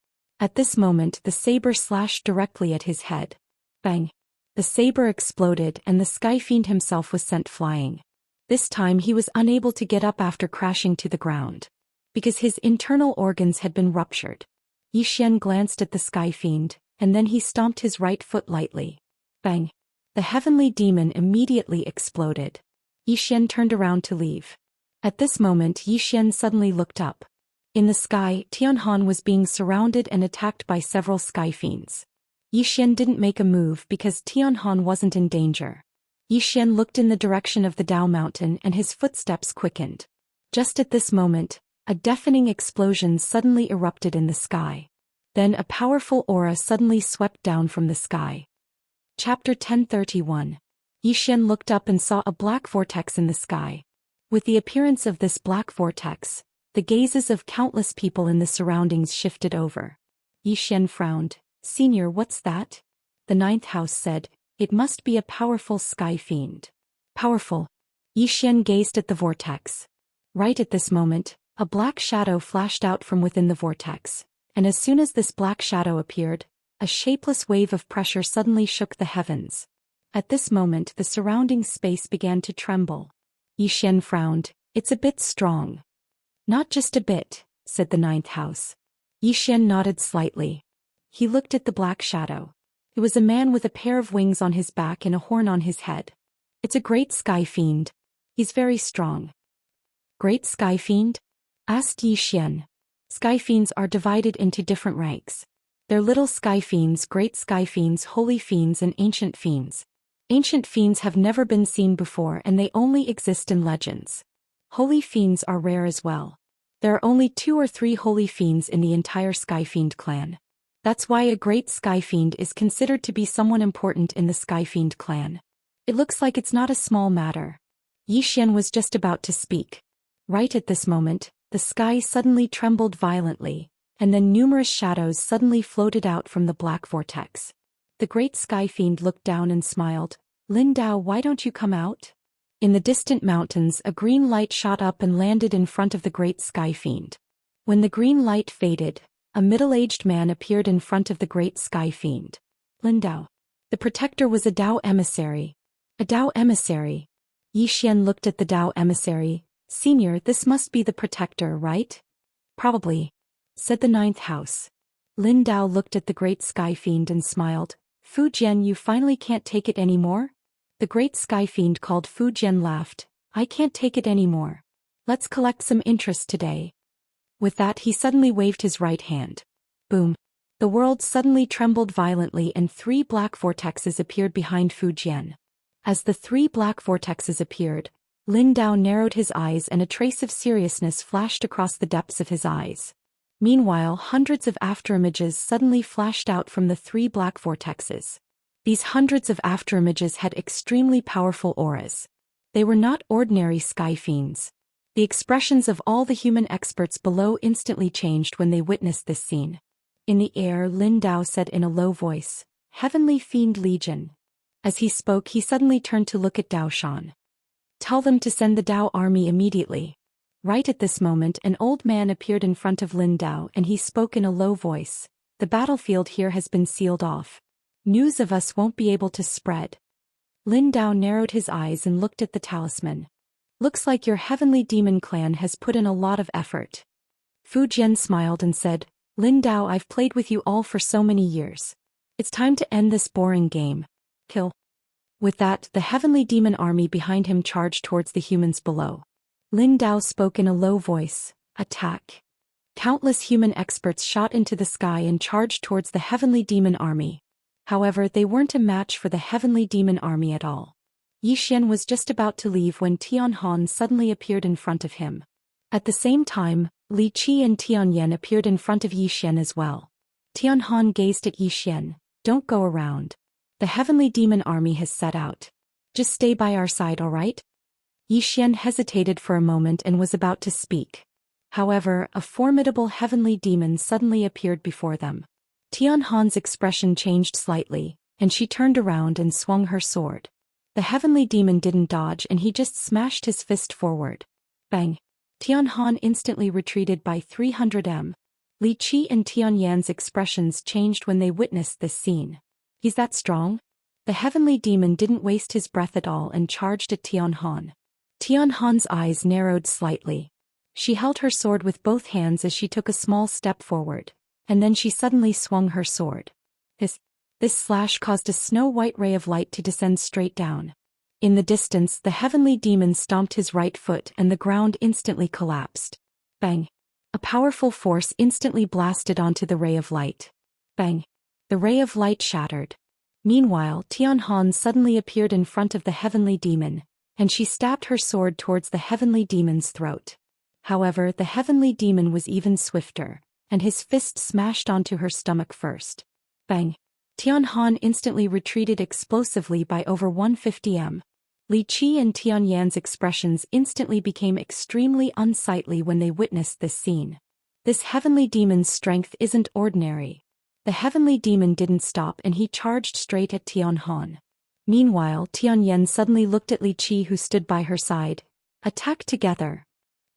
At this moment, the saber slashed directly at his head. Bang! The saber exploded and the sky fiend himself was sent flying. This time he was unable to get up after crashing to the ground. Because his internal organs had been ruptured. Xian glanced at the sky fiend, and then he stomped his right foot lightly. Bang! The heavenly demon immediately exploded. Xian turned around to leave. At this moment, Xian suddenly looked up. In the sky, Tianhan was being surrounded and attacked by several sky fiends. Xian didn't make a move because Tianhan wasn't in danger. Xian looked in the direction of the Dao Mountain and his footsteps quickened. Just at this moment, a deafening explosion suddenly erupted in the sky. Then a powerful aura suddenly swept down from the sky. Chapter 1031. Xian looked up and saw a black vortex in the sky. With the appearance of this black vortex, the gazes of countless people in the surroundings shifted over. Xian frowned. Senior, what's that? The ninth house said, it must be a powerful sky fiend. Powerful. Xian gazed at the vortex. Right at this moment, a black shadow flashed out from within the vortex, and as soon as this black shadow appeared, a shapeless wave of pressure suddenly shook the heavens. At this moment, the surrounding space began to tremble. Xian frowned. It's a bit strong. Not just a bit, said the ninth house. Xian nodded slightly. He looked at the black shadow. It was a man with a pair of wings on his back and a horn on his head. It's a great sky fiend. He's very strong. Great sky fiend? Asked Xian. Sky fiends are divided into different ranks. They're little sky fiends, great sky fiends, holy fiends, and ancient fiends. Ancient fiends have never been seen before and they only exist in legends. Holy fiends are rare as well. There are only 2 or 3 holy fiends in the entire sky fiend clan. That's why a great sky fiend is considered to be someone important in the sky fiend clan. It looks like it's not a small matter. Xian was just about to speak. Right at this moment, the sky suddenly trembled violently, and then numerous shadows suddenly floated out from the black vortex. The great sky fiend looked down and smiled. Lin Dao, why don't you come out? In the distant mountains, a green light shot up and landed in front of the great sky fiend. When the green light faded, a middle-aged man appeared in front of the great sky fiend. Lin Dao. The protector was a Dao emissary. A Dao emissary. Xian looked at the Dao emissary. Senior, this must be the protector, right? Probably, said the ninth house. Lin Dao looked at the great sky fiend and smiled. Fu Jian, you finally can't take it anymore? The great sky fiend called Fu Jian laughed. I can't take it anymore. Let's collect some interest today. With that, he suddenly waved his right hand. Boom. The world suddenly trembled violently and 3 black vortexes appeared behind Fu Jian. As the 3 black vortexes appeared, Lin Dao narrowed his eyes and a trace of seriousness flashed across the depths of his eyes. Meanwhile, hundreds of afterimages suddenly flashed out from the 3 black vortexes. These hundreds of afterimages had extremely powerful auras. They were not ordinary sky fiends. The expressions of all the human experts below instantly changed when they witnessed this scene. In the air, Lin Dao said in a low voice, "Heavenly Fiend Legion." As he spoke, he suddenly turned to look at Dao Shan. "Tell them to send the Dao army immediately." Right at this moment, an old man appeared in front of Lin Dao and he spoke in a low voice, "The battlefield here has been sealed off. News of us won't be able to spread." Lin Dao narrowed his eyes and looked at the talisman. "Looks like your heavenly demon clan has put in a lot of effort." Fu Jian smiled and said, "Lin Dao, I've played with you all for so many years. It's time to end this boring game. Kill." With that, the heavenly demon army behind him charged towards the humans below. Lin Dao spoke in a low voice, "Attack." Countless human experts shot into the sky and charged towards the heavenly demon army. However, they weren't a match for the heavenly demon army at all. Yi Xian was just about to leave when Tian Han suddenly appeared in front of him. At the same time, Li Qi and Tian Yan appeared in front of Yi Xian as well. Tian Han gazed at Yi Xian, "Don't go around. The heavenly demon army has set out. Just stay by our side, alright?" Yi Xian hesitated for a moment and was about to speak. However, a formidable heavenly demon suddenly appeared before them. Tian Han's expression changed slightly, and she turned around and swung her sword. The heavenly demon didn't dodge and he just smashed his fist forward. Bang! Tian Han instantly retreated by 300 m. Li Qi and Tian Yan's expressions changed when they witnessed this scene. "He's that strong?" The heavenly demon didn't waste his breath at all and charged at Tian Han. Tian Han's eyes narrowed slightly. She held her sword with both hands as she took a small step forward, and then she suddenly swung her sword. This slash caused a snow-white ray of light to descend straight down. In the distance, the heavenly demon stomped his right foot and the ground instantly collapsed. Bang! A powerful force instantly blasted onto the ray of light. Bang! The ray of light shattered. Meanwhile, Tian Han suddenly appeared in front of the heavenly demon, and she stabbed her sword towards the heavenly demon's throat. However, the heavenly demon was even swifter, and his fist smashed onto her stomach first. Bang! Tian Han instantly retreated explosively by over 150 m. Li Qi and Tian Yan's expressions instantly became extremely unsightly when they witnessed this scene. This heavenly demon's strength isn't ordinary. The heavenly demon didn't stop and he charged straight at Tian Han. Meanwhile, Tian Yan suddenly looked at Li Qi who stood by her side. "Attack together."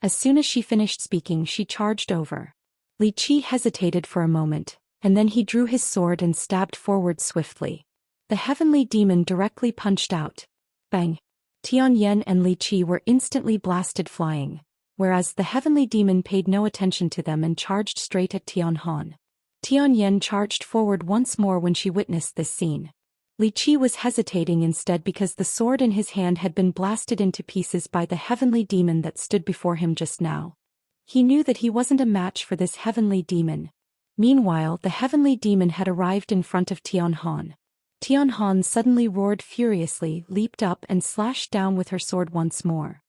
As soon as she finished speaking, she charged over. Li Qi hesitated for a moment, and then he drew his sword and stabbed forward swiftly. The heavenly demon directly punched out. Bang! Tian Yan and Li Qi were instantly blasted flying, whereas the heavenly demon paid no attention to them and charged straight at Tian Han. Tian Yan charged forward once more when she witnessed this scene. Li Qi was hesitating instead because the sword in his hand had been blasted into pieces by the heavenly demon that stood before him just now. He knew that he wasn't a match for this heavenly demon. Meanwhile, the heavenly demon had arrived in front of Tian Han. Tian Han suddenly roared furiously, leaped up and slashed down with her sword once more.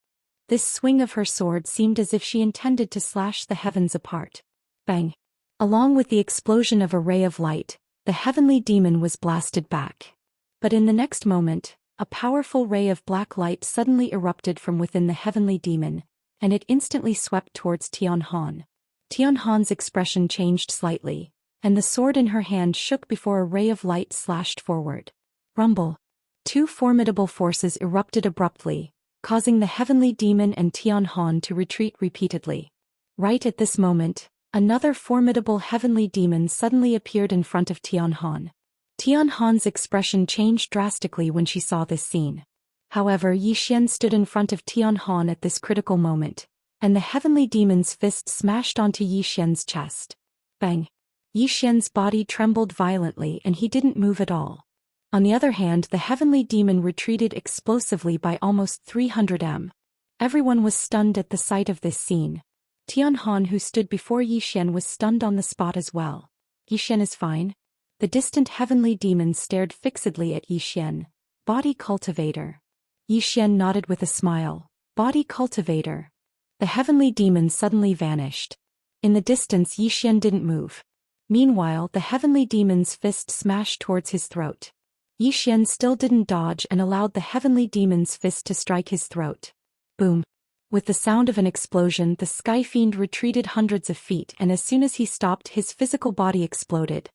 This swing of her sword seemed as if she intended to slash the heavens apart. Bang! Along with the explosion of a ray of light, the heavenly demon was blasted back. But in the next moment, a powerful ray of black light suddenly erupted from within the heavenly demon, and it instantly swept towards Tian Han. Tian Han's expression changed slightly, and the sword in her hand shook before a ray of light slashed forward. Rumble! Two formidable forces erupted abruptly, causing the heavenly demon and Tian Han to retreat repeatedly. Right at this moment, another formidable heavenly demon suddenly appeared in front of Tian Han. Tian Han's expression changed drastically when she saw this scene. However, Yi Xian stood in front of Tian Han at this critical moment, and the heavenly demon's fist smashed onto Yi Xian's chest. Bang! Yi Xian's body trembled violently and he didn't move at all. On the other hand, the heavenly demon retreated explosively by almost 300 m. Everyone was stunned at the sight of this scene. Tian Han, who stood before Yi Xian, was stunned on the spot as well. "Yi Xian is fine?" The distant heavenly demon stared fixedly at Yi Xian. "Body cultivator." Yi Xian nodded with a smile. "Body cultivator." The heavenly demon suddenly vanished. In the distance Yi Xian didn't move. Meanwhile the heavenly demon's fist smashed towards his throat. Yi Xian still didn't dodge and allowed the heavenly demon's fist to strike his throat. Boom. With the sound of an explosion the sky fiend retreated hundreds of feet, and as soon as he stopped his physical body exploded.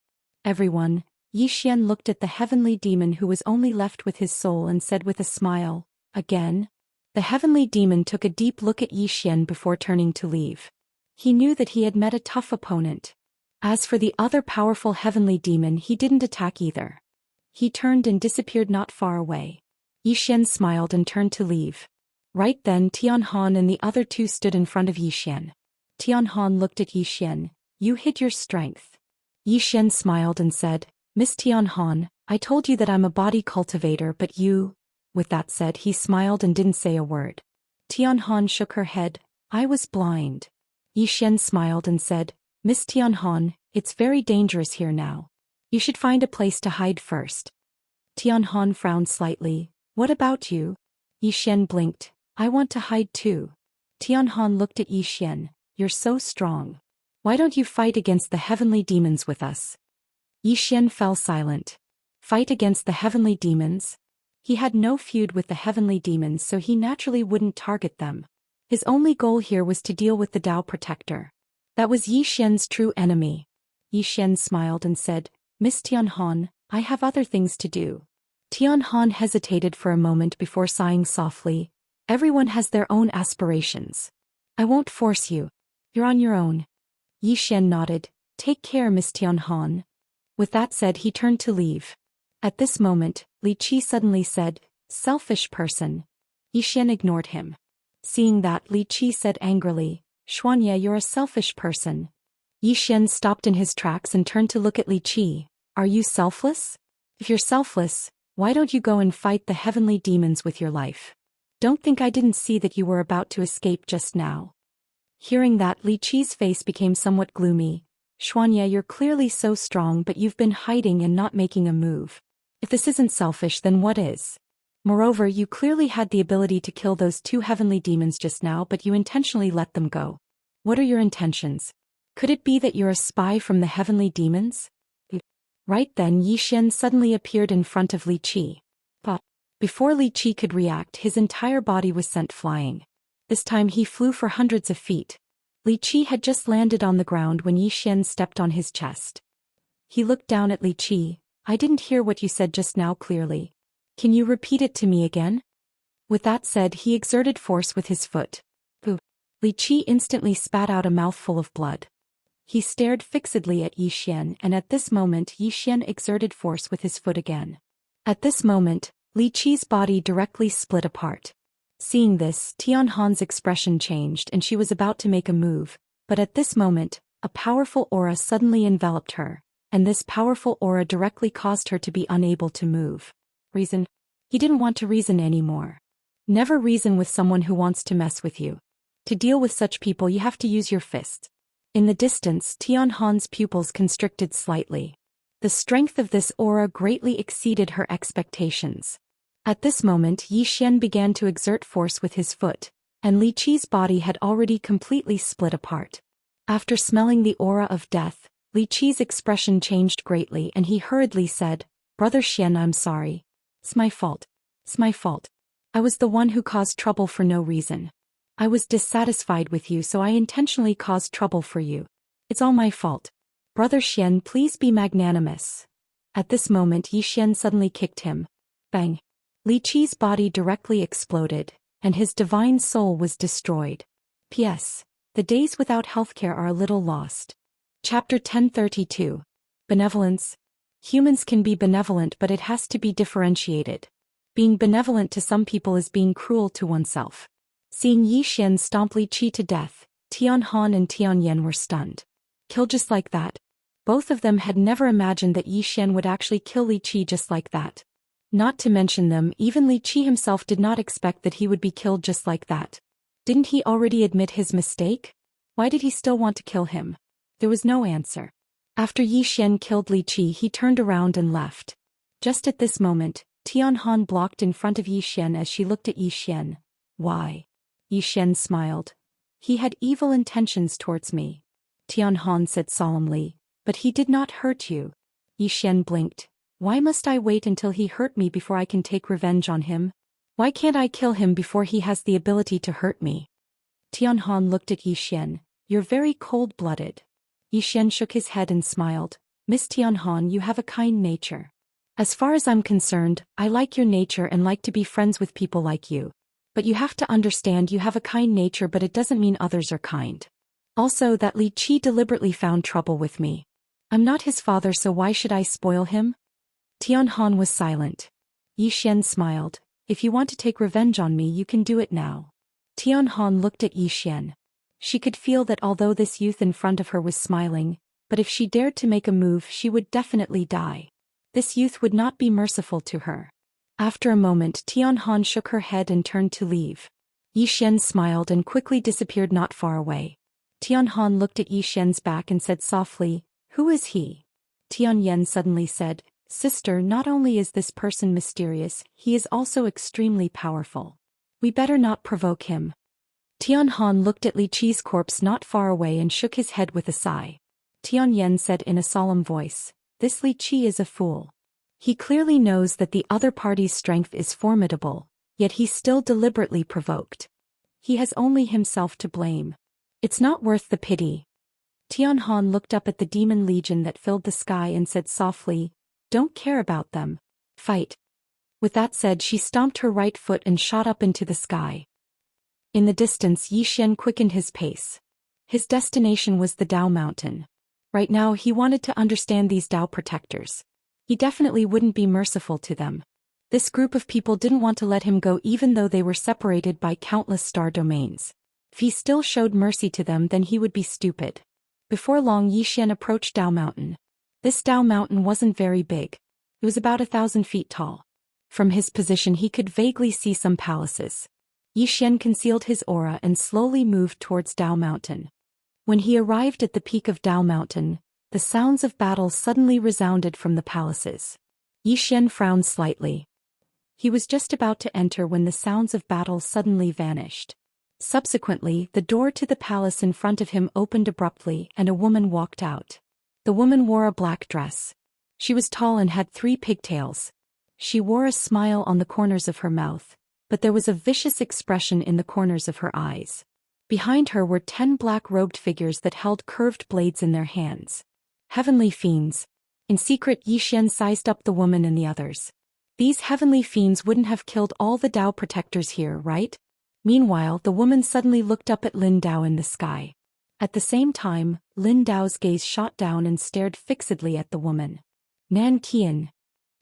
Everyone, Yi Xian looked at the heavenly demon who was only left with his soul and said with a smile, "Again?" The heavenly demon took a deep look at Yi Xian before turning to leave. He knew that he had met a tough opponent. As for the other powerful heavenly demon, he didn't attack either. He turned and disappeared not far away. Yi Xian smiled and turned to leave. Right then Tianhan and the other two stood in front of Yi Xian. Tianhan looked at Yi Xian. "You hid your strength." Yi Xian smiled and said, "Miss Tianhan, I told you that I'm a body cultivator, but you..." With that said he smiled and didn't say a word. Tianhan shook her head. "I was blind." Yi Xian smiled and said, "Miss Tianhan, it's very dangerous here now. You should find a place to hide first." Tianhan frowned slightly. "What about you?" Yi Xian blinked. "I want to hide too." Tianhan looked at Yi Xian. "You're so strong. Why don't you fight against the heavenly demons with us?" Yi Xian fell silent. Fight against the heavenly demons? He had no feud with the heavenly demons, so he naturally wouldn't target them. His only goal here was to deal with the Tao Protector. That was Yi Xian's true enemy. Yi Xian smiled and said, "Miss Tianhan, I have other things to do." Tianhan hesitated for a moment before sighing softly. "Everyone has their own aspirations. I won't force you. You're on your own." Yi Xian nodded. "Take care, Miss Tianhan." With that said he turned to leave. At this moment, Li Qi suddenly said, "Selfish person." Yi Xian ignored him. Seeing that, Li Qi said angrily, "Xianxia, you're a selfish person." Yi Xian stopped in his tracks and turned to look at Li Qi. "Are you selfless? If you're selfless, why don't you go and fight the heavenly demons with your life? Don't think I didn't see that you were about to escape just now." Hearing that, Li Qi's face became somewhat gloomy. "Xianxia, you're clearly so strong, but you've been hiding and not making a move. If this isn't selfish, then what is? Moreover, you clearly had the ability to kill those two heavenly demons just now, but you intentionally let them go. What are your intentions? Could it be that you're a spy from the heavenly demons?" Right then Yi Xian suddenly appeared in front of Li Qi. But before Li Qi could react, his entire body was sent flying. This time he flew for hundreds of feet. Li Qi had just landed on the ground when Yi Xian stepped on his chest. He looked down at Li Qi. "I didn't hear what you said just now clearly. Can you repeat it to me again?" With that said he exerted force with his foot. Boo! Li Qi instantly spat out a mouthful of blood. He stared fixedly at Yi Xian, and at this moment Yi Xian exerted force with his foot again. At this moment, Li Qi's body directly split apart. Seeing this, Tianhan's expression changed and she was about to make a move, but at this moment, a powerful aura suddenly enveloped her, and this powerful aura directly caused her to be unable to move. Reason? He didn't want to reason anymore. Never reason with someone who wants to mess with you. To deal with such people you have to use your fists. In the distance, Tianhan's pupils constricted slightly. The strength of this aura greatly exceeded her expectations. At this moment Yi Xian began to exert force with his foot, and Li Qi's body had already completely split apart. After smelling the aura of death, Li Qi's expression changed greatly and he hurriedly said, "Brother Xian, I'm sorry. It's my fault. It's my fault. I was the one who caused trouble for no reason. I was dissatisfied with you, so I intentionally caused trouble for you. It's all my fault. Brother Xian, please be magnanimous." At this moment Yi Xian suddenly kicked him. Bang! Li Qi's body directly exploded, and his divine soul was destroyed. P.S. The days without healthcare are a little lost. Chapter 1032. Benevolence. Humans can be benevolent, but it has to be differentiated. Being benevolent to some people is being cruel to oneself. Seeing Yi Xian stomp Li Qi to death, Tianhan and Tianyan were stunned. Kill just like that? Both of them had never imagined that Yi Xian would actually kill Li Qi just like that. Not to mention them, even Li Qi himself did not expect that he would be killed just like that. Didn't he already admit his mistake? Why did he still want to kill him? There was no answer. After Yi Xian killed Li Qi, he turned around and left. Just at this moment, Tianhan blocked in front of Yi Xian as she looked at Yi Xian. "Why?" Yi Xian smiled. "He had evil intentions towards me. Tianhan said solemnly, but he did not hurt you. Xian blinked. Why must I wait until he hurt me before I can take revenge on him? Why can't I kill him before he has the ability to hurt me? Tianhan looked at Xian. You're very cold-blooded. Xian shook his head and smiled. Miss Tianhan, you have a kind nature. As far as I'm concerned, I like your nature and like to be friends with people like you. But you have to understand you have a kind nature, but it doesn't mean others are kind. Also, that Li Qi deliberately found trouble with me. I'm not his father, so why should I spoil him? Tianhan was silent. Xian smiled. If you want to take revenge on me, you can do it now. Tianhan looked at Xian. She could feel that although this youth in front of her was smiling, but if she dared to make a move, she would definitely die. This youth would not be merciful to her. After a moment, Tianhan shook her head and turned to leave. Xian smiled and quickly disappeared not far away. Tianhan looked at Xian's back and said softly, "Who is he?" Tianyan suddenly said, "Sister, not only is this person mysterious, he is also extremely powerful. We better not provoke him." Tianhan looked at Li Qi's corpse not far away and shook his head with a sigh. Tianyan said in a solemn voice, "This Li Qi is a fool. He clearly knows that the other party's strength is formidable, yet he still deliberately provoked. He has only himself to blame. It's not worth the pity." Tianhan looked up at the demon legion that filled the sky and said softly, "Don't care about them. Fight." With that said, she stomped her right foot and shot up into the sky. In the distance, Xian quickened his pace. His destination was the Dao Mountain. Right now he wanted to understand these Dao protectors. He definitely wouldn't be merciful to them. This group of people didn't want to let him go even though they were separated by countless star domains. If he still showed mercy to them, then he would be stupid. Before long, Xian approached Dao Mountain. This Dao Mountain wasn't very big. It was about 1,000 feet tall. From his position he could vaguely see some palaces. Xian concealed his aura and slowly moved towards Dao Mountain. When he arrived at the peak of Dao Mountain, the sounds of battle suddenly resounded from the palaces. Xian frowned slightly. He was just about to enter when the sounds of battle suddenly vanished. Subsequently, the door to the palace in front of him opened abruptly and a woman walked out. The woman wore a black dress. She was tall and had 3 pigtails. She wore a smile on the corners of her mouth, but there was a vicious expression in the corners of her eyes. Behind her were 10 black-robed figures that held curved blades in their hands. Heavenly fiends. In secret, Xian sized up the woman and the others. These heavenly fiends wouldn't have killed all the Dao protectors here, right? Meanwhile, the woman suddenly looked up at Lin Dao in the sky. At the same time, Lin Dao's gaze shot down and stared fixedly at the woman. Nan Qian.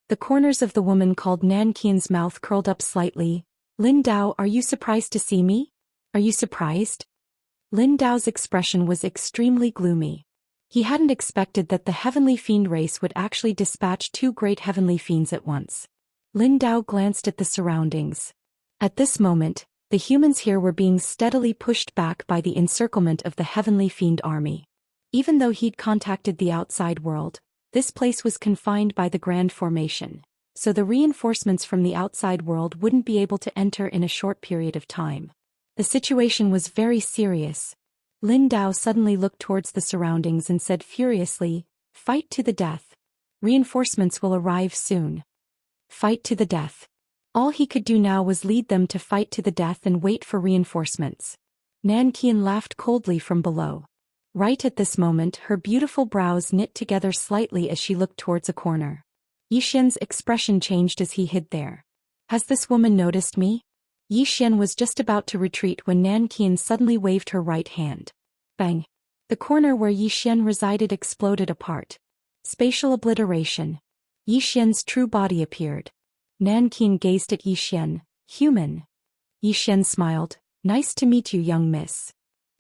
The corners of the woman called Nan Qian's mouth curled up slightly. "Lin Dao, are you surprised to see me? Are you surprised?" Lin Dao's expression was extremely gloomy. He hadn't expected that the heavenly fiend race would actually dispatch 2 great heavenly fiends at once. Lin Dao glanced at the surroundings. At this moment, the humans here were being steadily pushed back by the encirclement of the heavenly fiend army. Even though he'd contacted the outside world, this place was confined by the Grand Formation, so the reinforcements from the outside world wouldn't be able to enter in a short period of time. The situation was very serious. Lin Dao suddenly looked towards the surroundings and said furiously, "Fight to the death. Reinforcements will arrive soon." Fight to the death. All he could do now was lead them to fight to the death and wait for reinforcements. Nan Qian laughed coldly from below. Right at this moment, her beautiful brows knit together slightly as she looked towards a corner. Xian's expression changed as he hid there. "Has this woman noticed me?" Xian was just about to retreat when Nan Qian suddenly waved her right hand. Bang! The corner where Xian resided exploded apart. Spatial obliteration. Xian's true body appeared. Nan Qian gazed at Xian. "Human." Xian smiled. "Nice to meet you, young miss."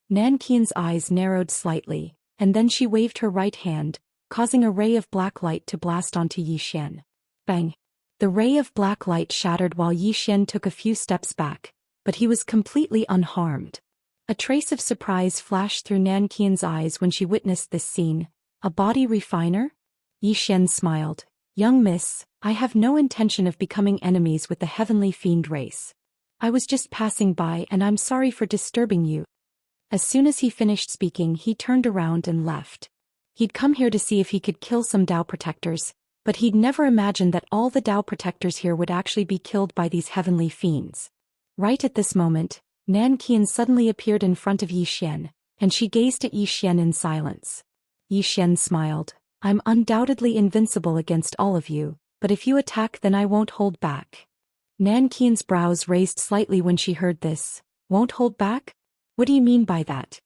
Nan Qian's eyes narrowed slightly, and then she waved her right hand, causing a ray of black light to blast onto Xian. Bang! The ray of black light shattered while Xian took a few steps back, but he was completely unharmed. A trace of surprise flashed through Nan Qian's eyes when she witnessed this scene. "A body refiner?" Xian smiled. "Young miss, I have no intention of becoming enemies with the heavenly fiend race. I was just passing by and I'm sorry for disturbing you." As soon as he finished speaking, he turned around and left. He'd come here to see if he could kill some Dao protectors, but he'd never imagined that all the Dao protectors here would actually be killed by these heavenly fiends. Right at this moment, Nan Qian suddenly appeared in front of Yi Xian, and she gazed at Yi Xian in silence. Yi Xian smiled. I'm undoubtedly invincible against all of you, but if you attack then I won't hold back. Nan Qian's brows raised slightly when she heard this. Won't hold back? What do you mean by that?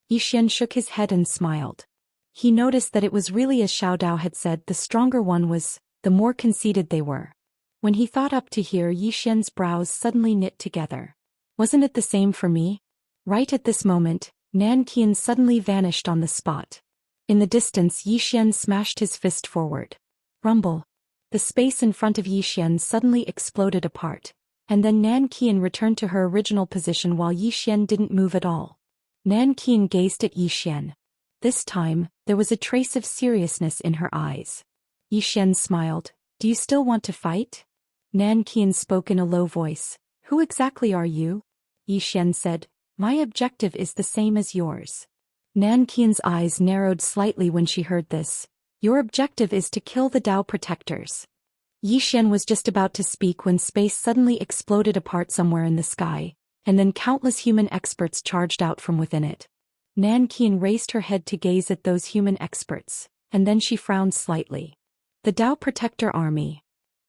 Yi Xian shook his head and smiled. He noticed that it was really as Xiao Dao had said, the stronger one was, the more conceited they were. When he thought up to here, Yi Xian's brows suddenly knit together. Wasn't it the same for me? Right at this moment, Nan Qian suddenly vanished on the spot. In the distance, Yi Xian smashed his fist forward. Rumble. The space in front of Yi Xian suddenly exploded apart, and then Nan Qian returned to her original position while Yi Xian didn't move at all. Nan Qian gazed at Yi Xian. This time, there was a trace of seriousness in her eyes. Yi Xian smiled. Do you still want to fight? Nan Qian spoke in a low voice. Who exactly are you? Yi Xian said. My objective is the same as yours. Nan Qian's eyes narrowed slightly when she heard this. Your objective is to kill the Dao protectors. Yi Xian was just about to speak when space suddenly exploded apart somewhere in the sky, and then countless human experts charged out from within it. Nan Qian raised her head to gaze at those human experts, and then she frowned slightly. The Dao Protector Army.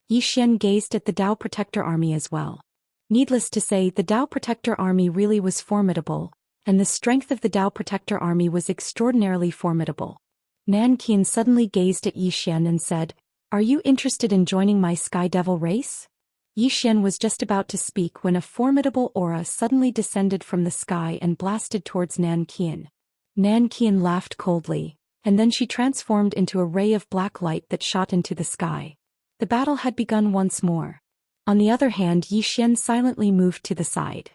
Yi Xian gazed at the Dao Protector Army as well. Needless to say, the Dao Protector Army really was formidable, and the strength of the Dao Protector Army was extraordinarily formidable. Nan Qian suddenly gazed at Yi Xian and said, Are you interested in joining my Sky Devil race? Yi Xian was just about to speak when a formidable aura suddenly descended from the sky and blasted towards Nan Qian. Nan Qian laughed coldly, and then she transformed into a ray of black light that shot into the sky. The battle had begun once more. On the other hand, Yi Xian silently moved to the side.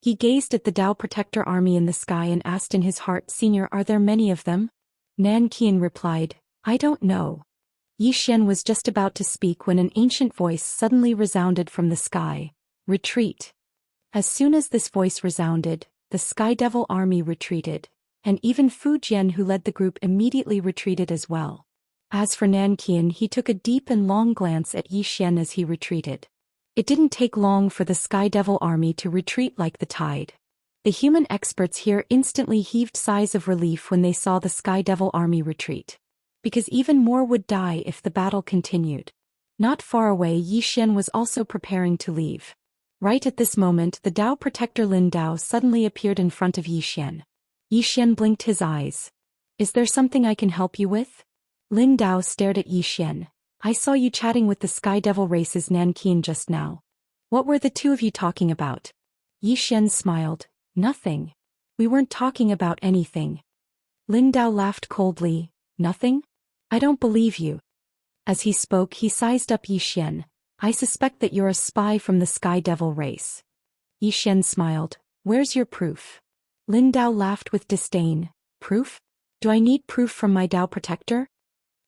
He gazed at the Dao Protector Army in the sky and asked in his heart, Senior, are there many of them? Nan Qian replied, I don't know. Yi Xian was just about to speak when an ancient voice suddenly resounded from the sky. Retreat. As soon as this voice resounded, the Sky Devil army retreated, and even Fu Jian, who led the group, immediately retreated as well. As for Nan Qian, he took a deep and long glance at Yi Xian as he retreated. It didn't take long for the Sky Devil army to retreat like the tide. The human experts here instantly heaved sighs of relief when they saw the Sky Devil army retreat. Because even more would die if the battle continued. Not far away, Yi Xian was also preparing to leave. Right at this moment, the Dao protector Lin Dao suddenly appeared in front of Yi Xian. Yi Xian blinked his eyes. Is there something I can help you with? Lin Dao stared at Yi Xian. I saw you chatting with the Sky Devil race's Nan Qian just now. What were the two of you talking about? Yi Xian smiled. Nothing. We weren't talking about anything. Lin Dao laughed coldly. Nothing? I don't believe you. As he spoke, he sized up Yi Xian. I suspect that you're a spy from the Sky Devil race. Yi Xian smiled. Where's your proof? Lin Dao laughed with disdain. Proof? Do I need proof from my Dao protector?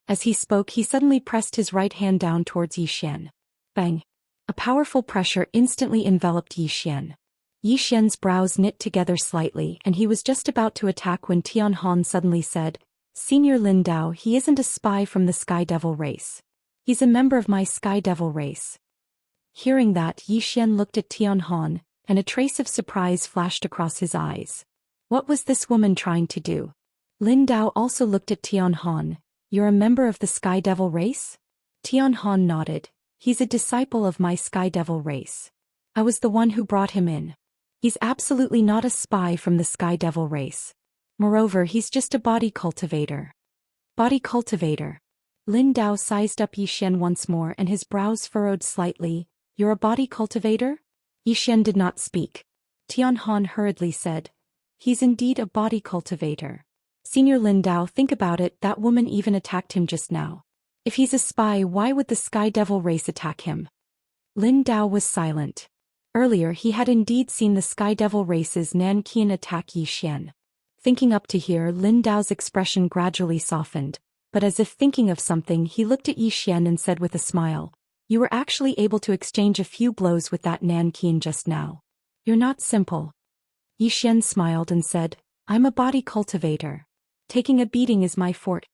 As he spoke, he suddenly pressed his right hand down towards Yi Xian. Bang! A powerful pressure instantly enveloped Yi Xian. Yi Xian's brows knit together slightly, and he was just about to attack when Tian Han suddenly said, Senior Lin Dao, he isn't a spy from the Sky Devil race. He's a member of my Sky Devil race. Hearing that, Yi Xian looked at Tian Han, and a trace of surprise flashed across his eyes. What was this woman trying to do? Lin Dao also looked at Tian Han. You're a member of the Sky Devil race? Tian Han nodded. He's a disciple of my Sky Devil race. I was the one who brought him in. He's absolutely not a spy from the Sky Devil race. Moreover, he's just a body cultivator. Body cultivator. Lin Dao sized up Yi Xian once more and his brows furrowed slightly. You're a body cultivator? Yi Xian did not speak. Tian Han hurriedly said. He's indeed a body cultivator. Senior Lin Dao, think about it, that woman even attacked him just now. If he's a spy, why would the Sky Devil race attack him? Lin Dao was silent. Earlier he had indeed seen the Sky Devil race's Nan Qian attack Yi Xian. Thinking up to here, Lin Dao's expression gradually softened, but as if thinking of something, he looked at Yi Xian and said with a smile, You were actually able to exchange a few blows with that Nan Qian just now. You're not simple. Yi Xian smiled and said, I'm a body cultivator. Taking a beating is my forte.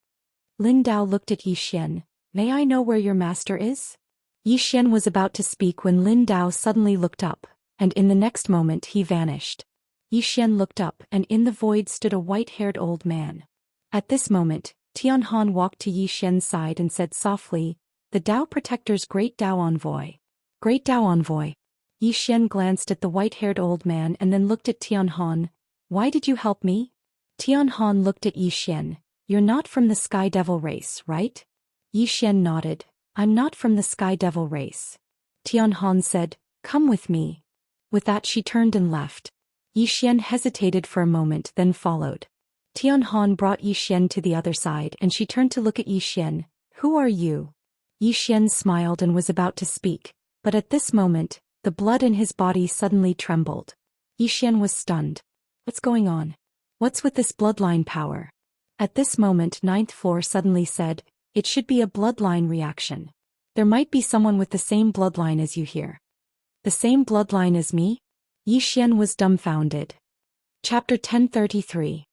Lin Dao looked at Yi Xian. May I know where your master is? Yi Xian was about to speak when Lin Dao suddenly looked up, and in the next moment he vanished. Yi Xian looked up and in the void stood a white-haired old man. At this moment, Tianhan walked to Yi Xian's side and said softly, "The Dao Protector's Great Dao Envoy." Great Dao Envoy. Yi Xian glanced at the white-haired old man and then looked at Tianhan. Why did you help me? Tianhan looked at Yi Xian. You're not from the Sky Devil race, right? Yi Xian nodded. I'm not from the Sky Devil race. Tianhan said, come with me. With that she turned and left. Yi Xian hesitated for a moment then followed. Tianhan brought Yi Xian to the other side and she turned to look at Yi Xian. Who are you? Yi Xian smiled and was about to speak, but at this moment, the blood in his body suddenly trembled. Yi Xian was stunned. What's going on? What's with this bloodline power? At this moment ninth floor suddenly said, it should be a bloodline reaction. There might be someone with the same bloodline as you here. The same bloodline as me? Yi Xian was dumbfounded. Chapter 1033.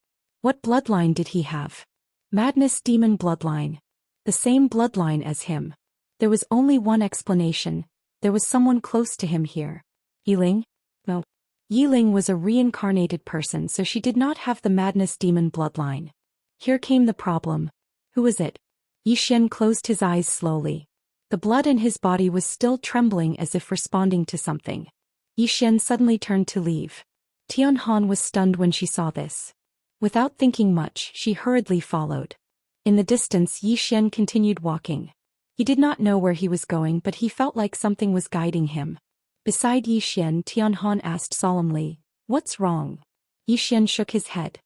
What bloodline did he have? Madness demon bloodline. The same bloodline as him. There was only one explanation. There was someone close to him here. Yiling? No. Yiling was a reincarnated person so she did not have the madness demon bloodline. Here came the problem. Who is it? Yi Xian closed his eyes slowly. The blood in his body was still trembling as if responding to something. Yi Xian suddenly turned to leave. Tianhan was stunned when she saw this. Without thinking much, she hurriedly followed. In the distance Yi Xian continued walking. He did not know where he was going but he felt like something was guiding him. Beside Yi Xian, Tianhan asked solemnly, what's wrong? Yi Xian shook his head.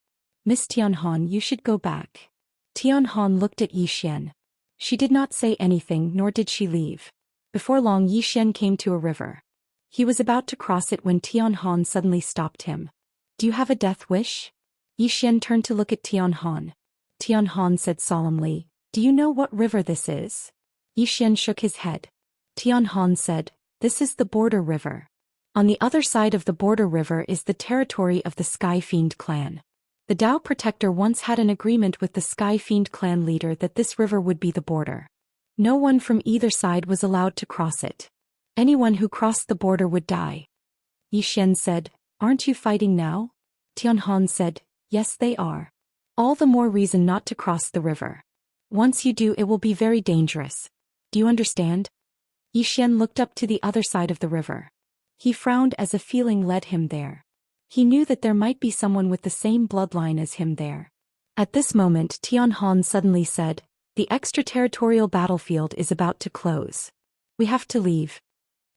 Miss Tianhan, you should go back. Tianhan looked at Yi Xian. She did not say anything nor did she leave. Before long Yi Xian came to a river. He was about to cross it when Tianhan suddenly stopped him. Do you have a death wish? Yi Xian turned to look at Tianhan. Tianhan said solemnly, do you know what river this is? Yi Xian shook his head. Tianhan said, this is the border river. On the other side of the border river is the territory of the Sky Fiend clan. The Dao Protector once had an agreement with the Sky Fiend clan leader that this river would be the border. No one from either side was allowed to cross it. Anyone who crossed the border would die. Yi Xian said, aren't you fighting now? Tianhan said, yes they are. All the more reason not to cross the river. Once you do it will be very dangerous. Do you understand? Yi Xian looked up to the other side of the river. He frowned as a feeling led him there. He knew that there might be someone with the same bloodline as him there. At this moment Tianhan suddenly said, the extraterritorial battlefield is about to close. We have to leave.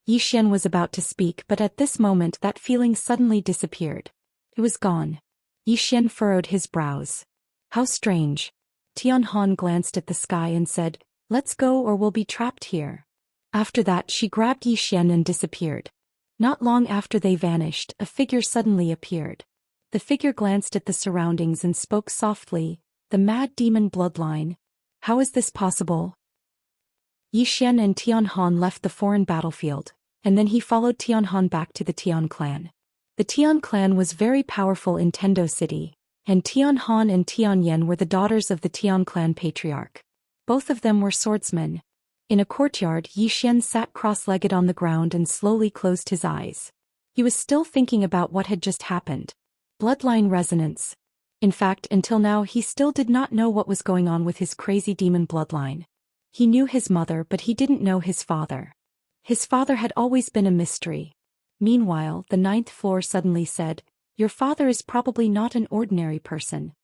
Yi Xian was about to speak but at this moment that feeling suddenly disappeared. It was gone. Yi Xian furrowed his brows. How strange. Tianhan glanced at the sky and said, let's go or we'll be trapped here. After that she grabbed Yi Xian and disappeared. Not long after they vanished, a figure suddenly appeared. The figure glanced at the surroundings and spoke softly, the mad demon bloodline. How is this possible? Yi Xian and Tianhan left the foreign battlefield, and then he followed Tianhan back to the Tian clan. The Tian clan was very powerful in Tendo City, and Tianhan and Tianyan were the daughters of the Tian clan patriarch. Both of them were swordsmen. In a courtyard Yi Xian sat cross-legged on the ground and slowly closed his eyes. He was still thinking about what had just happened. Bloodline resonance. In fact, until now he still did not know what was going on with his crazy demon bloodline. He knew his mother but he didn't know his father. His father had always been a mystery. Meanwhile, the ninth floor suddenly said, your father is probably not an ordinary person.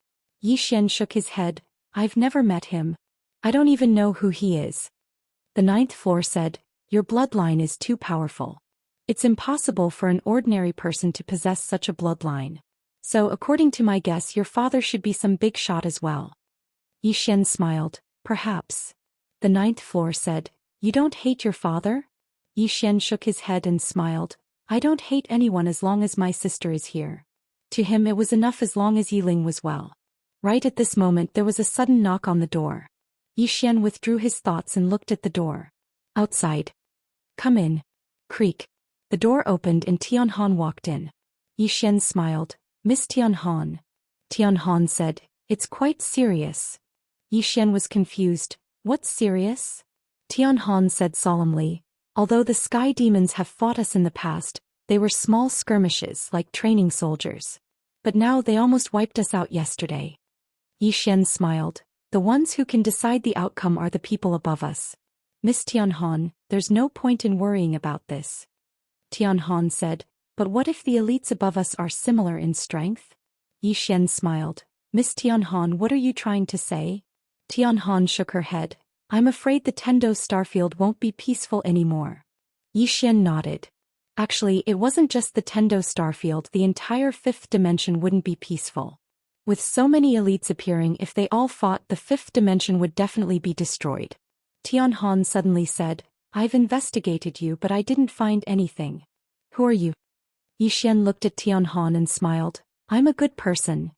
Yi Xian shook his head, I've never met him. I don't even know who he is. The ninth floor said, your bloodline is too powerful. It's impossible for an ordinary person to possess such a bloodline. So according to my guess your father should be some big shot as well. Yi Xian smiled, perhaps. The ninth floor said, you don't hate your father? Yi Xian shook his head and smiled, I don't hate anyone as long as my sister is here. To him it was enough as long as Yiling was well. Right at this moment there was a sudden knock on the door. Yi Xian withdrew his thoughts and looked at the door. Outside. Come in. Creak. The door opened and Tianhan walked in. Yi Xian smiled, Miss Tianhan. Tianhan said, "It's quite serious." Yi Xian was confused. "What's serious?" Tianhan said solemnly, "Although the sky demons have fought us in the past, they were small skirmishes like training soldiers. But now they almost wiped us out yesterday." Yi Xian smiled. "The ones who can decide the outcome are the people above us. Miss Tianhan, there's no point in worrying about this." Tianhan said, "But what if the elites above us are similar in strength?" Yi Xian smiled. "Miss Tianhan, what are you trying to say?" Tianhan shook her head. "I'm afraid the Tendo starfield won't be peaceful anymore." Yi Xian nodded. Actually, it wasn't just the Tendo starfield, the entire fifth dimension wouldn't be peaceful. With so many elites appearing, if they all fought, the fifth dimension would definitely be destroyed. Tianhan suddenly said, "I've investigated you, but I didn't find anything." "Who are you?" Yi Xian looked at Tianhan and smiled. "I'm a good person."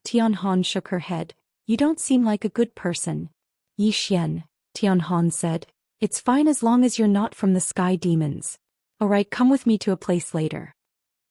Tianhan shook her head. "You don't seem like a good person." "Yi Xian," Tianhan said, "it's fine as long as you're not from the sky demons. Alright, come with me to a place later."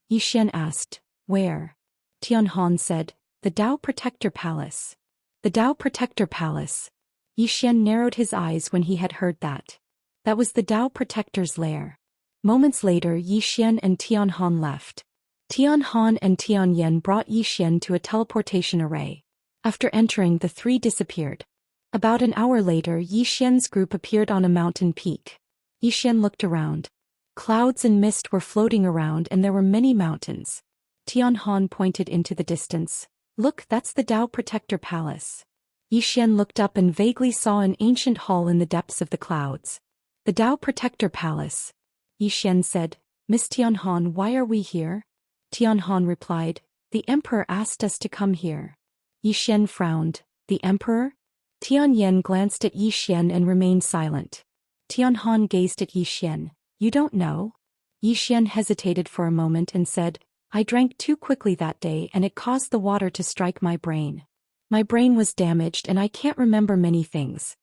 Yi Xian asked, "Where?" Tianhan said, "The Dao Protector Palace." "The Dao Protector Palace." Yi Xian narrowed his eyes when he had heard that. That was the Dao Protector's lair. Moments later, Yi Xian and Tianhan left. Tianhan and Tianyan brought Yi Xian to a teleportation array. After entering, the three disappeared. About an hour later, Yi Xian's group appeared on a mountain peak. Yi Xian looked around. Clouds and mist were floating around and there were many mountains. Tianhan pointed into the distance. "Look, that's the Dao Protector Palace." Yi Xian looked up and vaguely saw an ancient hall in the depths of the clouds. "The Dao Protector Palace." Yi Xian said, "Miss Tianhan, why are we here?" Tianhan replied, "The Emperor asked us to come here." Yi Xian frowned. "The Emperor?" Tianyan glanced at Yi Xian and remained silent. Tianhan gazed at Yi Xian. "You don't know?" Yi Xian hesitated for a moment and said, "I drank too quickly that day and it caused the water to strike my brain. My brain was damaged and I can't remember many things."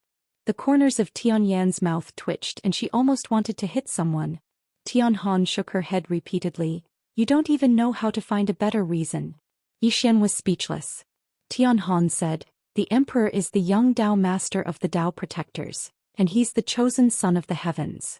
The corners of Tianyan's mouth twitched and she almost wanted to hit someone. Tianhan shook her head repeatedly. "You don't even know how to find a better reason." Yi Xian was speechless. Tianhan said, "The Emperor is the young Dao Master of the Dao Protectors, and he's the chosen son of the heavens."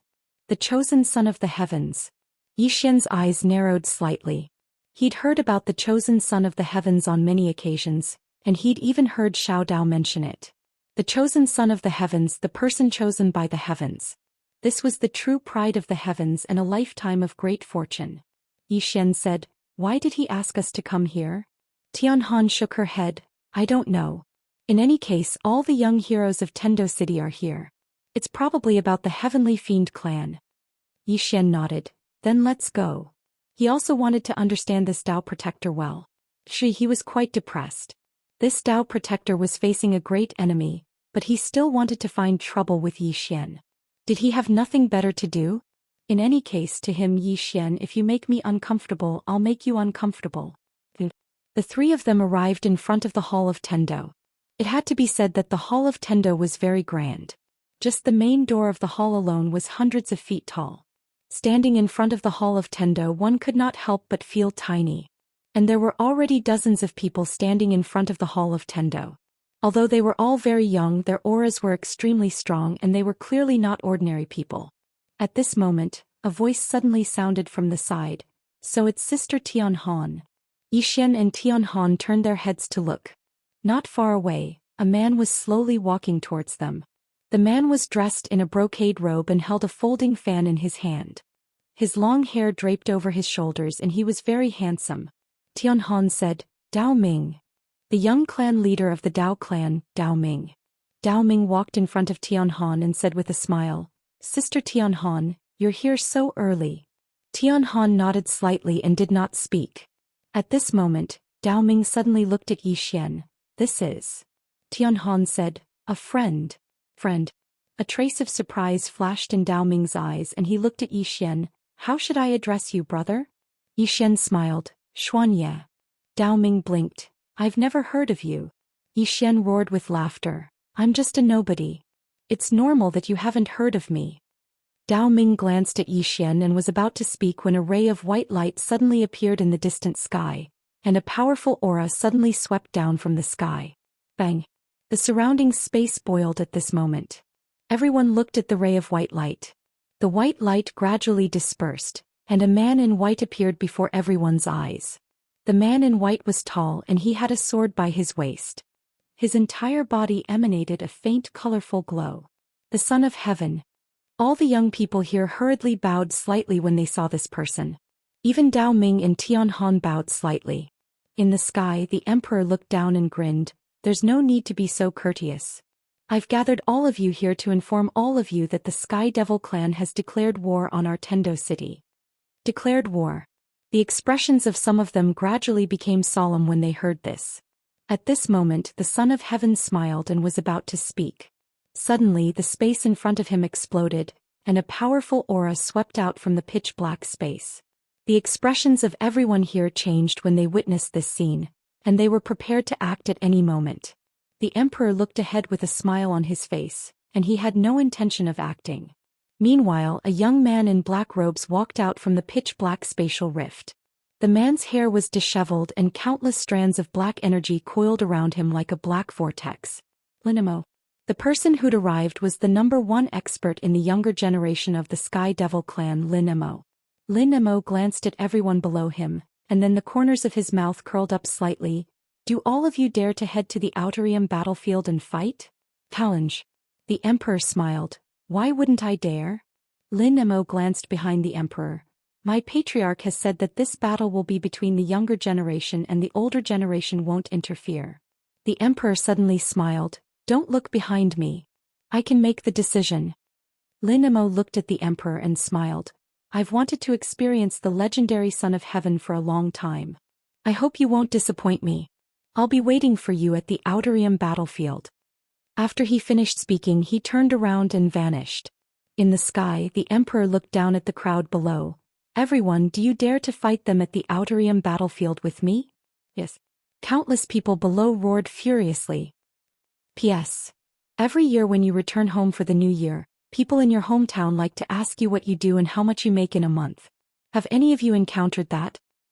The chosen son of the heavens. Yi Xian's eyes narrowed slightly. He'd heard about the chosen son of the heavens on many occasions, and he'd even heard Xiao Dao mention it. The chosen son of the heavens, the person chosen by the heavens. This was the true pride of the heavens and a lifetime of great fortune. Yi Xian said, "Why did he ask us to come here?" Tianhan shook her head. "I don't know. In any case, all the young heroes of Tendo City are here. It's probably about the Heavenly Fiend clan." Yi Xian nodded. "Then let's go." He also wanted to understand this Dao Protector well. He was quite depressed. This Dao Protector was facing a great enemy, but he still wanted to find trouble with Yi Xian. Did he have nothing better to do? In any case, to him, Yi Xian, "If you make me uncomfortable, I'll make you uncomfortable." The three of them arrived in front of the Hall of Tendo. It had to be said that the Hall of Tendo was very grand. Just the main door of the hall alone was hundreds of feet tall. Standing in front of the Hall of Tendo, one could not help but feel tiny. And there were already dozens of people standing in front of the Hall of Tendo. Although they were all very young, their auras were extremely strong and they were clearly not ordinary people. At this moment, a voice suddenly sounded from the side. "So it's Sister Tianhan." Yi Xian and Tianhan turned their heads to look. Not far away, a man was slowly walking towards them. The man was dressed in a brocade robe and held a folding fan in his hand. His long hair draped over his shoulders and he was very handsome. Tianhan said, "Dao Ming." The young clan leader of the Dao clan, Dao Ming. Dao Ming walked in front of Tianhan and said with a smile, "Sister Tianhan, you're here so early." Tianhan nodded slightly and did not speak. At this moment, Dao Ming suddenly looked at Yi Xian. "This is." Tianhan said, "A friend." "Friend." A trace of surprise flashed in Dao Ming's eyes and he looked at Yi Xian. "How should I address you, brother?" Yi Xian smiled. "Xuanye." Dao Ming blinked. "I've never heard of you." Yi Xian roared with laughter. "I'm just a nobody. It's normal that you haven't heard of me." Dao Ming glanced at Yi Xian and was about to speak when a ray of white light suddenly appeared in the distant sky. and a powerful aura suddenly swept down from the sky. Bang! The surrounding space boiled at this moment. Everyone looked at the ray of white light. The white light gradually dispersed, and a man in white appeared before everyone's eyes. The man in white was tall and he had a sword by his waist. His entire body emanated a faint colorful glow. The Son of Heaven. All the young people here hurriedly bowed slightly when they saw this person. Even Dao Ming and Tian Han bowed slightly. In the sky, the emperor looked down and grinned. There's no need to be so courteous. I've gathered all of you here to inform all of you that the Sky Devil clan has declared war on our Tendo city. Declared war. The expressions of some of them gradually became solemn when they heard this. At this moment, the Son of Heaven smiled and was about to speak. Suddenly, the space in front of him exploded, and a powerful aura swept out from the pitch-black space. The expressions of everyone here changed when they witnessed this scene, and they were prepared to act at any moment. The emperor looked ahead with a smile on his face, and he had no intention of acting. Meanwhile, a young man in black robes walked out from the pitch-black spatial rift. The man's hair was disheveled and countless strands of black energy coiled around him like a black vortex. Linimo. The person who'd arrived was the #1 expert in the younger generation of the Sky Devil clan, Linimo. Linimo glanced at everyone below him, and then the corners of his mouth curled up slightly. Do all of you dare to head to the Outerium battlefield and fight? Challenge. The emperor smiled. Why wouldn't I dare? Linimo glanced behind the emperor. My patriarch has said that this battle will be between the younger generation and the older generation won't interfere. The emperor suddenly smiled. Don't look behind me. I can make the decision. Linimo looked at the emperor and smiled. I've wanted to experience the legendary Son of Heaven for a long time. I hope you won't disappoint me. I'll be waiting for you at the Outerium battlefield. After he finished speaking, he turned around and vanished. In the sky, the emperor looked down at the crowd below. Everyone, do you dare to fight them at the Outerium battlefield with me? Yes. Countless people below roared furiously. P.S. Every year when you return home for the new year, people in your hometown like to ask you what you do and how much you make in a month. Have any of you encountered that?